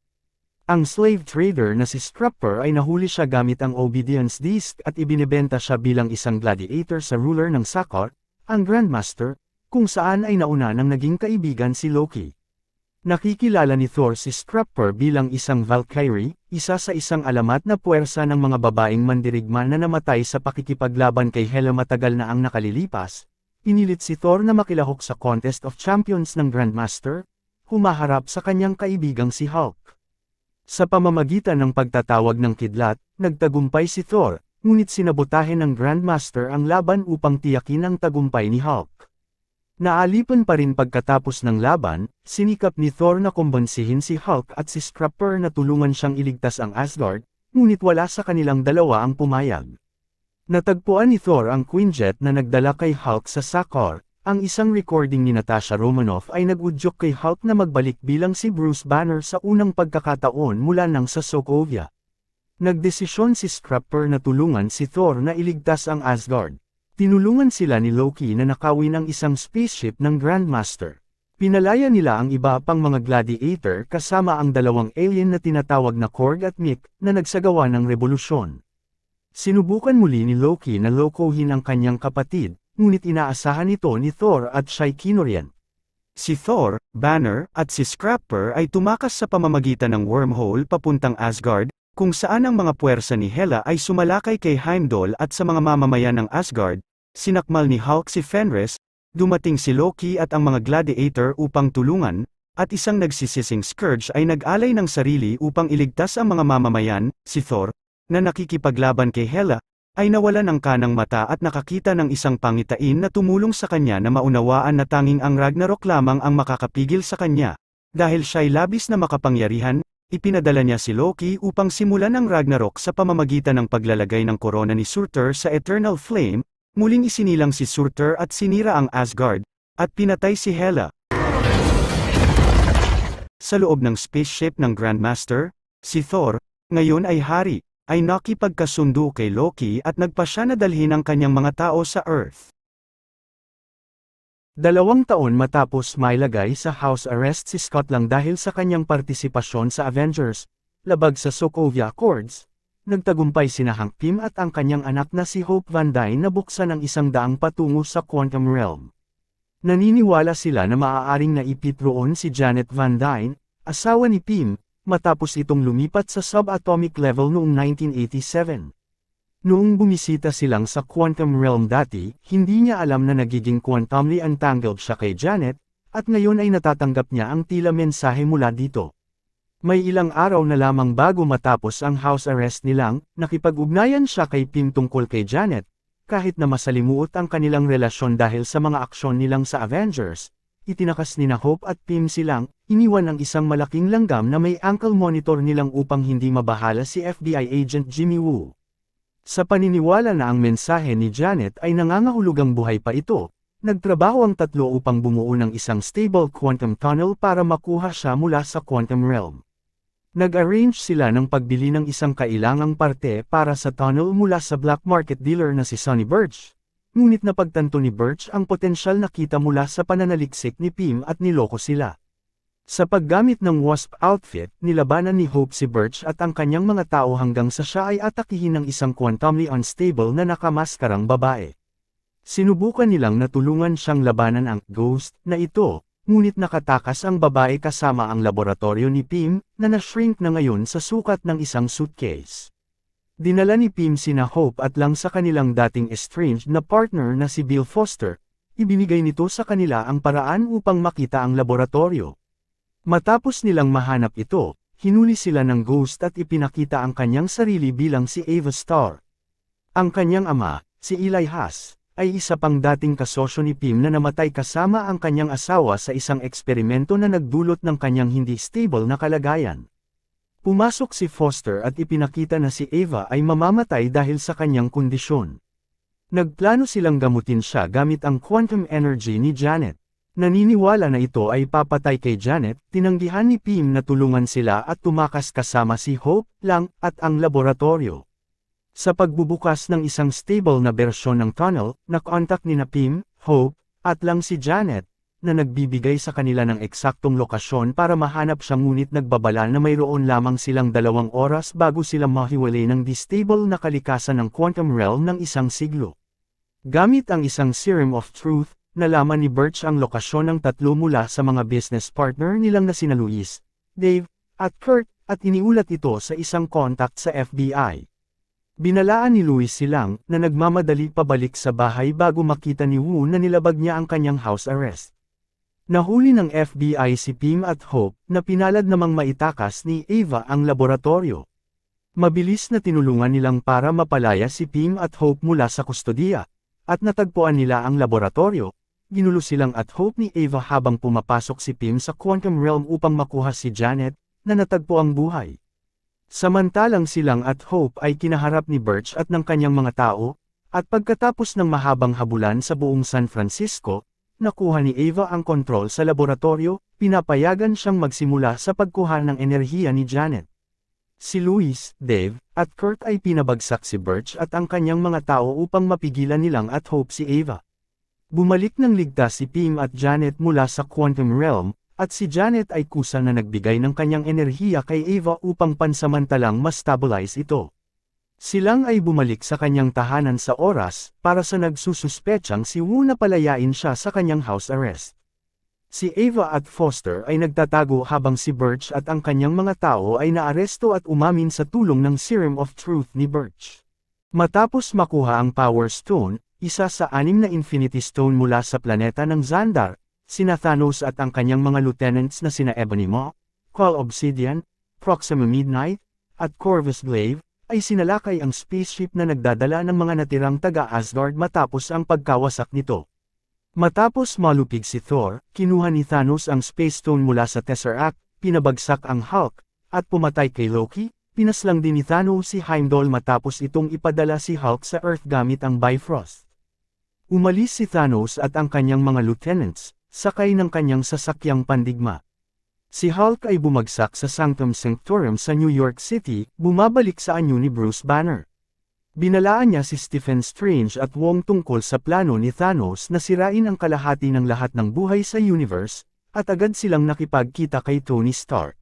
Ang slave trader na si Strapper ay nahuli siya gamit ang Obedience Disc at ibinebenta siya bilang isang gladiator sa ruler ng Sakor, ang Grandmaster, kung saan ay nauna nang naging kaibigan si Loki. Nakikilala ni Thor si Strapper bilang isang Valkyrie, isa sa isang alamat na puwersa ng mga babaeng mandirigma na namatay sa pakikipaglaban kay Hela matagal na ang nakalilipas. Pinilit si Thor na makilahok sa Contest of Champions ng Grandmaster, humaharap sa kanyang kaibigang si Hulk. Sa pamamagitan ng pagtatawag ng kidlat, nagtagumpay si Thor, ngunit sinabotahe ng Grandmaster ang laban upang tiyakin ang tagumpay ni Hulk. Naalipan pa rin pagkatapos ng laban, sinikap ni Thor na kumbonsihin si Hulk at si Strapper na tulungan siyang iligtas ang Asgard, ngunit wala sa kanilang dalawa ang pumayag. Natagpuan ni Thor ang Quinjet na nagdala kay Hulk sa Sakor. Ang isang recording ni Natasha Romanoff ay nag-udyok kay Hulk na magbalik bilang si Bruce Banner sa unang pagkakataon mula nang sa Sokovia. Nagdesisyon si Strapper na tulungan si Thor na iligtas ang Asgard. Tinulungan sila ni Loki na nakawin ang isang spaceship ng Grandmaster. Pinalaya nila ang iba pang mga gladiator kasama ang dalawang alien na tinatawag na Korg at Miek na nagsagawa ng revolusyon. Sinubukan muli ni Loki na lokohin ang kanyang kapatid, ngunit inaasahan ito ni Thor at siya'y kinorient. Si Thor, Banner, at si Scrapper ay tumakas sa pamamagitan ng wormhole papuntang Asgard, kung saan ang mga puwersa ni Hela ay sumalakay kay Heimdall at sa mga mamamayan ng Asgard. Sinakmal ni Hulk si Fenris, dumating si Loki at ang mga gladiator upang tulungan, at isang nagsisising Scourge ay nag-alay ng sarili upang iligtas ang mga mamamayan. Si Thor, na nakikipaglaban kay Hela, ay nawalan ng kanang mata at nakakita ng isang pangitain na tumulong sa kanya na maunawaan na tanging ang Ragnarok lamang ang makakapigil sa kanya. Dahil siya'y labis na makapangyarihan, ipinadala niya si Loki upang simulan ang Ragnarok sa pamamagitan ng paglalagay ng korona ni Surtur sa Eternal Flame. Muling isinilang si Surtur at sinira ang Asgard, at pinatay si Hela. Sa loob ng spaceship ng Grandmaster, si Thor, ngayon ay hari, ay nakipagkasundo kay Loki at nagpasya na dalhin ang kanyang mga tao sa Earth. 2 taon matapos mailagay sa house arrest si Scott Lang dahil sa kanyang partisipasyon sa Avengers, labag sa Sokovia Accords, nagtagumpay sina Hank Pym at ang kanyang anak na si Hope Van Dyne na buksan ang isang daang patungo sa Quantum Realm. Naniniwala sila na maaaring naipit roon si Janet Van Dyne, asawa ni Pym, matapos itong lumipat sa subatomic level noong 1987. Noong bumisita silang sa Quantum Realm dati, hindi niya alam na nagiging quantumly entangled siya kay Janet, at ngayon ay natatanggap niya ang tila mensahe mula dito. May ilang araw na lamang bago matapos ang house arrest nilang, nakipag-ugnayan siya kay Pym tungkol kay Janet, kahit na masalimuot ang kanilang relasyon dahil sa mga aksyon nilang sa Avengers. Itinakas ni Hope at Pym silang, iniwan ang isang malaking langgam na may ankle monitor nilang upang hindi mabahala si FBI agent Jimmy Woo. Sa paniniwala na ang mensahe ni Janet ay nangangahulugang buhay pa ito, nagtrabaho ang tatlo upang bumuo ng isang stable quantum tunnel para makuha siya mula sa Quantum Realm. Nag-arrange sila ng pagbili ng isang kailangang parte para sa tunnel mula sa black market dealer na si Sonny Birch. Ngunit napagtanto ni Birch ang potensyal na kita mula sa pananaliksik ni Pym at niloko sila. Sa paggamit ng Wasp outfit, nilabanan ni Hope si Birch at ang kanyang mga tao hanggang sa siya ay atakihin ng isang quantumly unstable na nakamaskarang babae. Sinubukan nilang natulungan siyang labanan ang Ghost na ito, ngunit nakatakas ang babae kasama ang laboratorio ni Pym, na na-shrink na ngayon sa sukat ng isang suitcase. Dinala ni Pym sina Hope at Lang sa kanilang dating estranged na partner na si Bill Foster, ibinigay nito sa kanila ang paraan upang makita ang laboratorio. Matapos nilang mahanap ito, hinuli sila ng Ghost at ipinakita ang kanyang sarili bilang si Ava Starr. Ang kanyang ama, si Eli Haas, ay isa pang dating kasosyo ni Pym na namatay kasama ang kanyang asawa sa isang eksperimento na nagdulot ng kanyang hindi stable na kalagayan. Pumasok si Foster at ipinakita na si Ava ay mamamatay dahil sa kanyang kondisyon. Nagplano silang gamutin siya gamit ang quantum energy ni Janet. Naniniwala na ito ay papatay kay Janet, tinanggihan ni Pim na tulungan sila at tumakas kasama si Hope, Lang, at ang laboratorio. Sa pagbubukas ng isang stable na bersyon ng tunnel, nakontak ni Pim, Hope, at Lang si Janet, na nagbibigay sa kanila ng eksaktong lokasyon para mahanap siya ngunit nagbabala na mayroon lamang silang 2 oras bago sila mahiwalay ng distable na kalikasan ng quantum realm ng isang siglo. Gamit ang isang serum of truth, nalaman ni Birch ang lokasyon ng 3 mula sa mga business partner nilang na sina Luis, Dave, at Kurt, at iniulat ito sa isang contact sa FBI. Binalaan ni Luis silang na nagmamadali pabalik sa bahay bago makita ni Wu na nilabag niya ang kanyang house arrest. Nahuli ng FBI si Pim at Hope na pinalad namang maitakas ni Ava ang laboratorio. Mabilis na tinulungan nilang para mapalaya si Pim at Hope mula sa kustodiya, at natagpuan nila ang laboratorio. Ginulo silang at Hope ni Ava habang pumapasok si Pim sa quantum realm upang makuha si Janet, na natagpo ang buhay. Samantalang silang at Hope ay kinaharap ni Birch at ng kanyang mga tao, at pagkatapos ng mahabang habulan sa buong San Francisco, nakuha ni Ava ang kontrol sa laboratorio, pinapayagan siyang magsimula sa pagkuha ng enerhiya ni Janet. Si Luis, Dave, at Kurt ay pinabagsak si Birch at ang kanyang mga tao upang mapigilan nilang at Hope si Ava. Bumalik ng ligtas si Pim at Janet mula sa quantum realm, at si Janet ay kusa na nagbigay ng kanyang enerhiya kay Ava upang pansamantalang ma-stabilize ito. Silang ay bumalik sa kanyang tahanan sa oras, para sa nagsususpetsang si Wu na palayain siya sa kanyang house arrest. Si Ava at Foster ay nagtatago habang si Birch at ang kanyang mga tao ay naaresto at umamin sa tulong ng Serum of Truth ni Birch. Matapos makuha ang Power Stone, isa sa 6 na Infinity Stone mula sa planeta ng Xandar, sina Thanos at ang kanyang mga lieutenants na sina Ebony Maw, Call Obsidian, Proxima Midnight, at Corvus Glaive, ay sinalakay ang spaceship na nagdadala ng mga natirang taga-Asgard matapos ang pagkawasak nito. Matapos malupig si Thor, kinuha ni Thanos ang Space Stone mula sa Tesseract, pinabagsak ang Hulk, at pumatay kay Loki. Pinaslang din ni Thanos si Heimdall matapos itong ipadala si Hulk sa Earth gamit ang Bifrost. Umalis si Thanos at ang kanyang mga lieutenants, sakay ng kanyang sasakyang pandigma. Si Hulk ay bumagsak sa Sanctum Sanctorum sa New York City, bumabalik sa anyo ni Bruce Banner. Binalaan niya si Stephen Strange at Wong tungkol sa plano ni Thanos na sirain ang kalahati ng lahat ng buhay sa universe, at agad silang nakipagkita kay Tony Stark.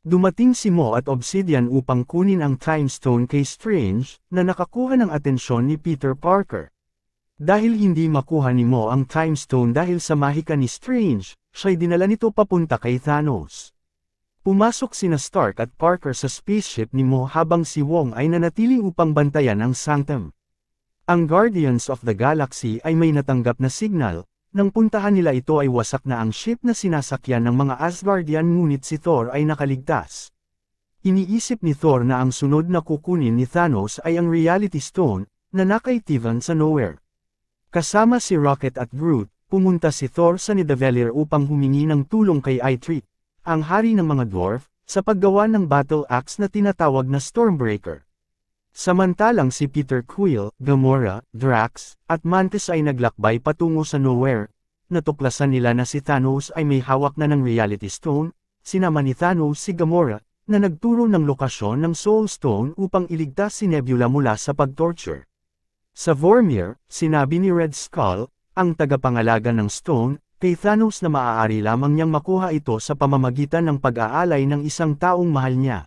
Dumating si Mo at Obsidian upang kunin ang Time Stone kay Strange, na nakakuha ng atensyon ni Peter Parker. Dahil hindi makuha ni Mo ang Time Stone dahil sa mahika ni Strange, siya'y dinala nito papunta kay Thanos. Pumasok sina Stark at Parker sa spaceship ni Mo habang si Wong ay nanatili upang bantayan ang Sanctum. Ang Guardians of the Galaxy ay may natanggap na signal, nang puntahan nila ito ay wasak na ang ship na sinasakyan ng mga Asgardian ngunit si Thor ay nakaligtas. Iniisip ni Thor na ang sunod na kukunin ni Thanos ay ang Reality Stone, na nakaitivan sa nowhere. Kasama si Rocket at Groot, pumunta si Thor sa Nidavellir upang humingi ng tulong kay Eitri, ang hari ng mga dwarf, sa paggawa ng battle axe na tinatawag na Stormbreaker. Samantalang si Peter Quill, Gamora, Drax, at Mantis ay naglakbay patungo sa nowhere. Natuklasan nila na si Thanos ay may hawak na ng Reality Stone, sinama ni Thanos si Gamora, na nagturo ng lokasyon ng Soul Stone upang iligtas si Nebula mula sa pagtorture. Sa Vormir, sinabi ni Red Skull, ang tagapangalaga ng Stone, kay Thanos na maaari lamang niyang makuha ito sa pamamagitan ng pag-aalay ng isang taong mahal niya.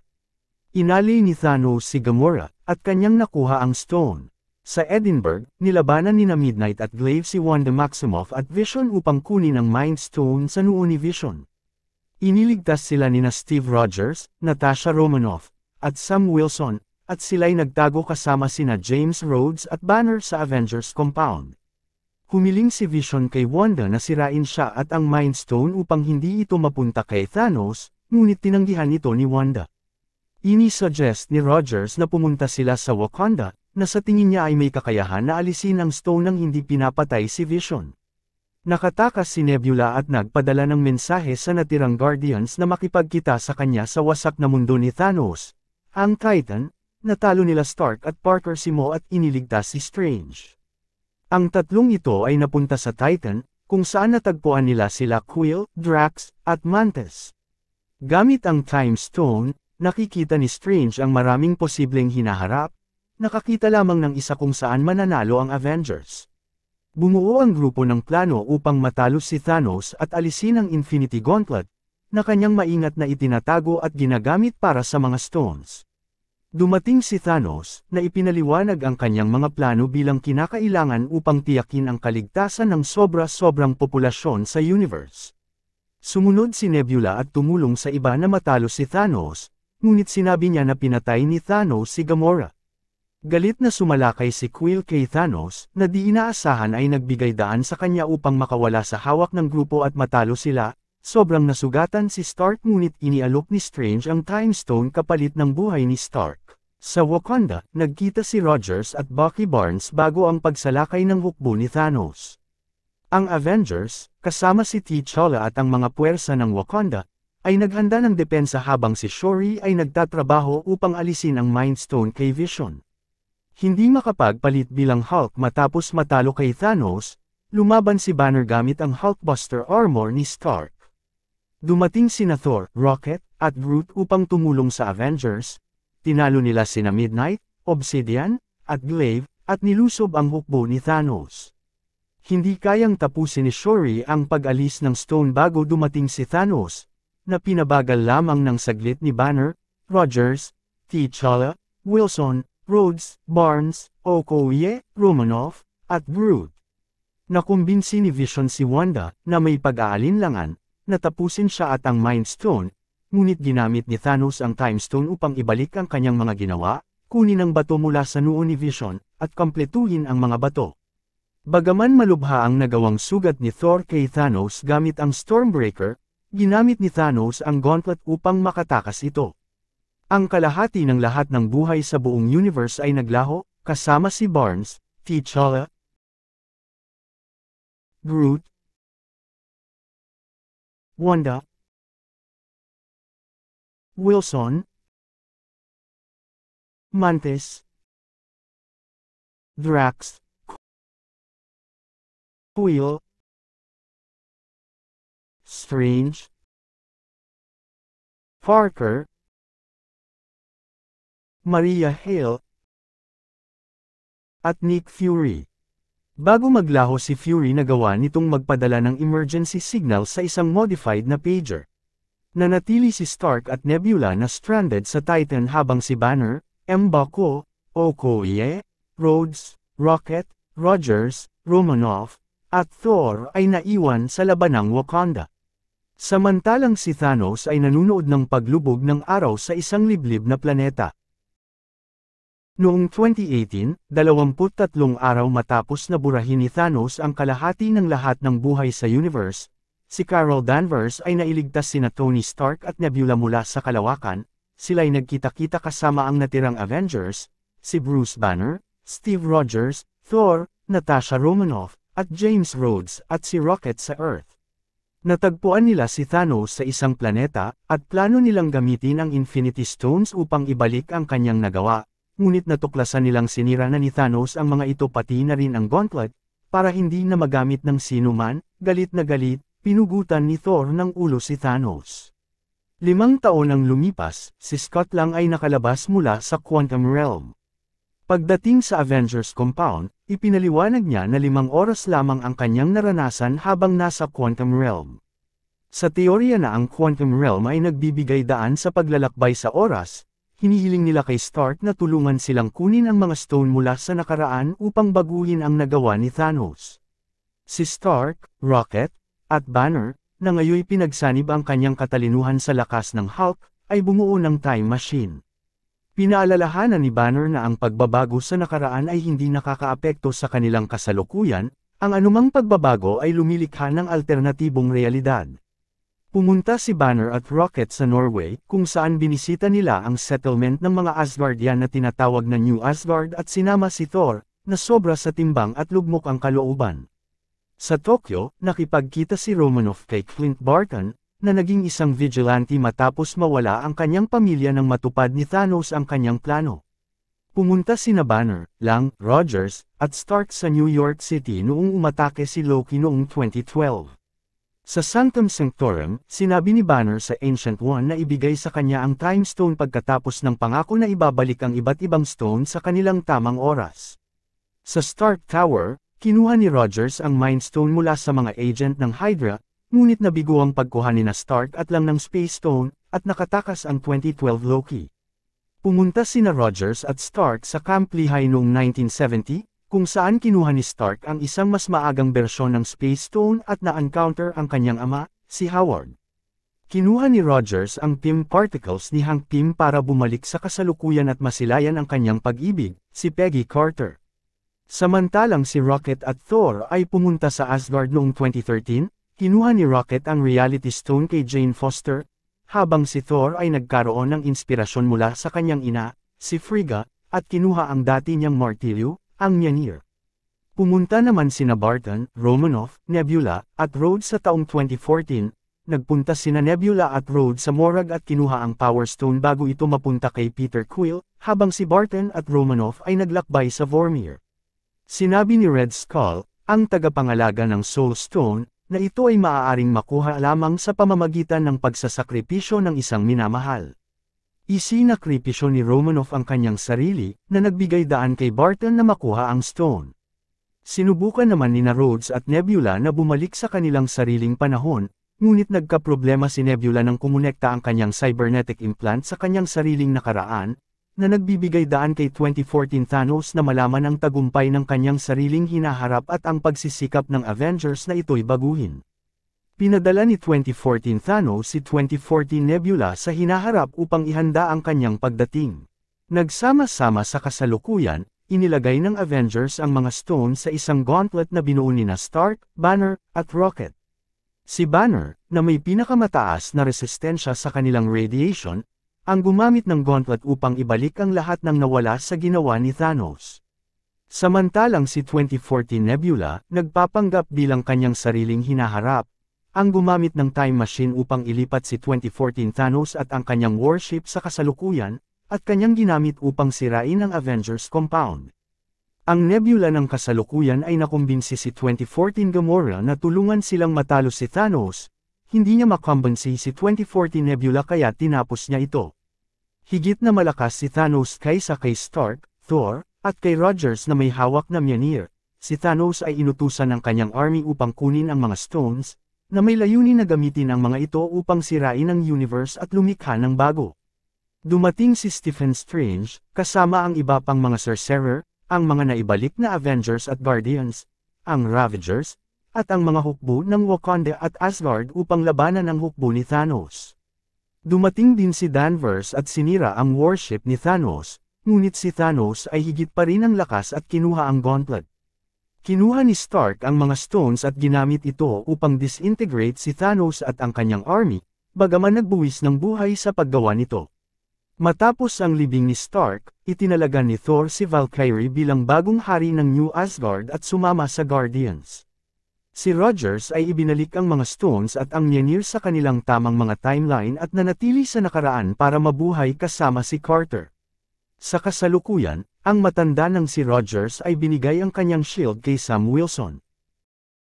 Inali ni Thanos si Gamora, at kanyang nakuha ang Stone. Sa Edinburgh, nilabanan ni Midnight at Glaive si Wanda Maximoff at Vision upang kunin ang Mind Stone sa noo ni Vision. Iniligtas sila nina Steve Rogers, Natasha Romanoff, at Sam Wilson, at sila'y nagtago kasama sina James Rhodes at Banner sa Avengers Compound. Humiling si Vision kay Wanda na sirain siya at ang Mind Stone upang hindi ito mapunta kay Thanos, ngunit tinanggihan ito ni Wanda. Ini-suggest ni Rogers na pumunta sila sa Wakanda, na sa tingin niya ay may kakayahan na alisin ang Stone nang hindi pinapatay si Vision. Nakatakas si Nebula at nagpadala ng mensahe sa natirang Guardians na makipagkita sa kanya sa wasak na mundo ni Thanos, ang Titan. Natalo nila Stark at Parker si Mo at iniligtas si Strange. Ang tatlong ito ay napunta sa Titan, kung saan natagpuan nila sila Quill, Drax, at Mantis. Gamit ang Time Stone, nakikita ni Strange ang maraming posibleng hinaharap, nakakita lamang ng isa kung saan mananalo ang Avengers. Bumuo ang grupo ng plano upang matalo si Thanos at alisin ang Infinity Gauntlet, na kanyang maingat na itinatago at ginagamit para sa mga stones. Dumating si Thanos, na ipinaliwanag ang kanyang mga plano bilang kinakailangan upang tiyakin ang kaligtasan ng sobra-sobrang populasyon sa universe. Sumunod si Nebula at tumulong sa iba na matalo si Thanos, ngunit sinabi niya na pinatay ni Thanos si Gamora. Galit na sumalakay si Quill kay Thanos, na di inaasahan ay nagbigay daan sa kanya upang makawala sa hawak ng grupo at matalo sila. Sobrang nasugatan si Stark ngunit inialok ni Strange ang Time Stone kapalit ng buhay ni Stark. Sa Wakanda, nagkita si Rogers at Bucky Barnes bago ang pagsalakay ng hukbo ni Thanos. Ang Avengers, kasama si T'Challa at ang mga puwersa ng Wakanda, ay naghanda ng depensa habang si Shuri ay nagtatrabaho upang alisin ang Mind Stone kay Vision. Hindi makapagpalit bilang Hulk matapos matalo kay Thanos, lumaban si Banner gamit ang Hulkbuster armor ni Stark. Dumating sina Thor, Rocket, at Groot upang tumulong sa Avengers, tinalo nila sina Midnight, Obsidian, at Glaive, at nilusob ang hukbo ni Thanos. Hindi kayang tapusin ni Shuri ang pag-alis ng stone bago dumating si Thanos, na pinabagal lamang ng saglit ni Banner, Rogers, T'Challa, Wilson, Rhodes, Barnes, Okoye, Romanoff, at Groot. Nakumbinsi ni Vision si Wanda na may pag-aalinlangan, natapusin siya at ang Mind Stone, ngunit ginamit ni Thanos ang Time Stone upang ibalik ang kanyang mga ginawa, kunin ang bato mula sa noo ni Vision, at kompletuhin ang mga bato. Bagaman malubha ang nagawang sugat ni Thor kay Thanos gamit ang Stormbreaker, ginamit ni Thanos ang Gauntlet upang makatakas ito. Ang kalahati ng lahat ng buhay sa buong universe ay naglaho, kasama si Barnes, T'Challa, Groot, Wanda, Wilson, Mantis, Drax, Quill, Strange, Parker, Maria Hill, at Nick Fury. Bago maglaho si Fury nagawa nitong magpadala ng emergency signal sa isang modified na pager. Nanatili si Stark at Nebula na stranded sa Titan habang si Banner, M'Baku, Okoye, Rhodes, Rocket, Rogers, Romanoff, at Thor ay naiwan sa labanang Wakanda. Samantalang si Thanos ay nanunood ng paglubog ng araw sa isang liblib na planeta. Noong 2018, 23 araw matapos na burahin ni Thanos ang kalahati ng lahat ng buhay sa universe, si Carol Danvers ay nailigtas sina Tony Stark at Nebula mula sa kalawakan, sila'y nagkita-kita kasama ang natirang Avengers, si Bruce Banner, Steve Rogers, Thor, Natasha Romanoff, at James Rhodes at si Rocket sa Earth. Natagpuan nila si Thanos sa isang planeta, at plano nilang gamitin ang Infinity Stones upang ibalik ang kanyang nagawa. Ngunit natuklasan nilang sinira na ni Thanos ang mga ito pati na rin ang Gauntlet, para hindi na magamit ng sino man, galit na galit, pinugutan ni Thor ng ulo si Thanos. 5 taon ang lumipas, si Scott lang ay nakalabas mula sa Quantum Realm. Pagdating sa Avengers Compound, ipinaliwanag niya na 5 oras lamang ang kanyang naranasan habang nasa Quantum Realm. Sa teorya na ang Quantum Realm ay nagbibigay daan sa paglalakbay sa oras, hinihiling nila kay Stark na tulungan silang kunin ang mga stone mula sa nakaraan upang baguhin ang nagawa ni Thanos. Si Stark, Rocket, at Banner, na ngayoy pinagsanib ang kanyang katalinuhan sa lakas ng Hulk, ay bumuo ng time machine. Pinaalalahanan ni Banner na ang pagbabago sa nakaraan ay hindi nakakaapekto sa kanilang kasalukuyan, ang anumang pagbabago ay lumilikha ng alternatibong realidad. Pumunta si Banner at Rocket sa Norway, kung saan binisita nila ang settlement ng mga Asgardian na tinatawag na New Asgard at sinama si Thor, na sobra sa timbang at lugmok ang kalooban. Sa Tokyo, nakipagkita si Romanoff kay Clint Barton, na naging isang vigilante matapos mawala ang kanyang pamilya nang matupad ni Thanos ang kanyang plano. Pumunta sina Banner, Lang, Rogers, at Stark sa New York City noong umatake si Loki noong 2012. Sa Sanctum Sanctorum, sinabi ni Banner sa Ancient One na ibigay sa kanya ang Time Stone pagkatapos ng pangako na ibabalik ang iba't ibang stone sa kanilang tamang oras. Sa Stark Tower, kinuha ni Rogers ang Mind Stone mula sa mga agent ng Hydra, ngunit nabigo ang pagkuha ni Stark at Lang ng Space Stone, at nakatakas ang 2012 Loki. Pumunta sina Rogers at Stark sa Camp Lehigh noong 1970, kung saan kinuha ni Stark ang isang mas maagang bersyon ng Space Stone at na-encounter ang kanyang ama, si Howard. Kinuha ni Rogers ang Pym particles ni Hank Pym para bumalik sa kasalukuyan at masilayan ang kanyang pag-ibig, si Peggy Carter. Samantalang si Rocket at Thor ay pumunta sa Asgard noong 2013, kinuha ni Rocket ang Reality Stone kay Jane Foster, habang si Thor ay nagkaroon ng inspirasyon mula sa kanyang ina, si Frigga, at kinuha ang dati niyang martilyo, ang Mjolnir. Pumunta naman sina Barton, Romanoff, Nebula, at Rhodes sa taong 2014, nagpunta sina Nebula at Rhodes sa Morag at kinuha ang Power Stone bago ito mapunta kay Peter Quill, habang si Barton at Romanoff ay naglakbay sa Vormir. Sinabi ni Red Skull, ang tagapangalaga ng Soul Stone, na ito ay maaaring makuha lamang sa pamamagitan ng pagsasakripisyo ng isang minamahal. Isinakripisyo ni Romanoff ang kanyang sarili, na nagbigay daan kay Barton na makuha ang stone. Sinubukan naman ni Rhodes at Nebula na bumalik sa kanilang sariling panahon, ngunit nagkaproblema si Nebula nang kumonekta ang kanyang cybernetic implant sa kanyang sariling nakaraan, na nagbibigay daan kay 2014 Thanos na malaman ang tagumpay ng kanyang sariling hinaharap at ang pagsisikap ng Avengers na ito'y baguhin. Pinadala ni 2014 Thanos si 2014 Nebula sa hinaharap upang ihanda ang kanyang pagdating. Nagsama-sama sa kasalukuyan, inilagay ng Avengers ang mga stones sa isang gauntlet na binuo ni Stark, Banner, at Rocket. Si Banner, na may pinakamataas na resistensya sa kanilang radiation, ang gumamit ng gauntlet upang ibalik ang lahat ng nawala sa ginawa ni Thanos. Samantalang si 2014 Nebula, nagpapanggap bilang kanyang sariling hinaharap, ang gumamit ng time machine upang ilipat si 2014 Thanos at ang kanyang warship sa kasalukuyan, at kanyang ginamit upang sirain ang Avengers compound. Ang Nebula ng kasalukuyan ay nakumbinsi si 2014 Gamora na tulungan silang matalo si Thanos. Hindi niya makumbinsi si 2014 Nebula kaya tinapos niya ito. Higit na malakas si Thanos kaysa kay Stark, Thor, at kay Rogers na may hawak na Mjolnir. Si Thanos ay inutusan ng kanyang army upang kunin ang mga stones, na may layunin na gamitin ang mga ito upang sirain ang universe at lumikha ng bago. Dumating si Stephen Strange, kasama ang iba pang mga sorcerer, ang mga naibalik na Avengers at Guardians, ang Ravagers, at ang mga hukbo ng Wakanda at Asgard upang labanan ang hukbo ni Thanos. Dumating din si Danvers at sinira ang warship ni Thanos, ngunit si Thanos ay higit pa rin ang lakas at kinuha ang gauntlet. Kinuha ni Stark ang mga stones at ginamit ito upang disintegrate si Thanos at ang kanyang army, bagaman nagbuwis ng buhay sa paggawa nito. Matapos ang libing ni Stark, itinalaga ni Thor si Valkyrie bilang bagong hari ng New Asgard at sumama sa Guardians. Si Rogers ay ibinalik ang mga stones at ang Mjolnir sa kanilang tamang mga timeline at nanatili sa nakaraan para mabuhay kasama si Carter. Sa kasalukuyan, ang matanda ng si Rogers ay binigay ang kanyang shield kay Sam Wilson.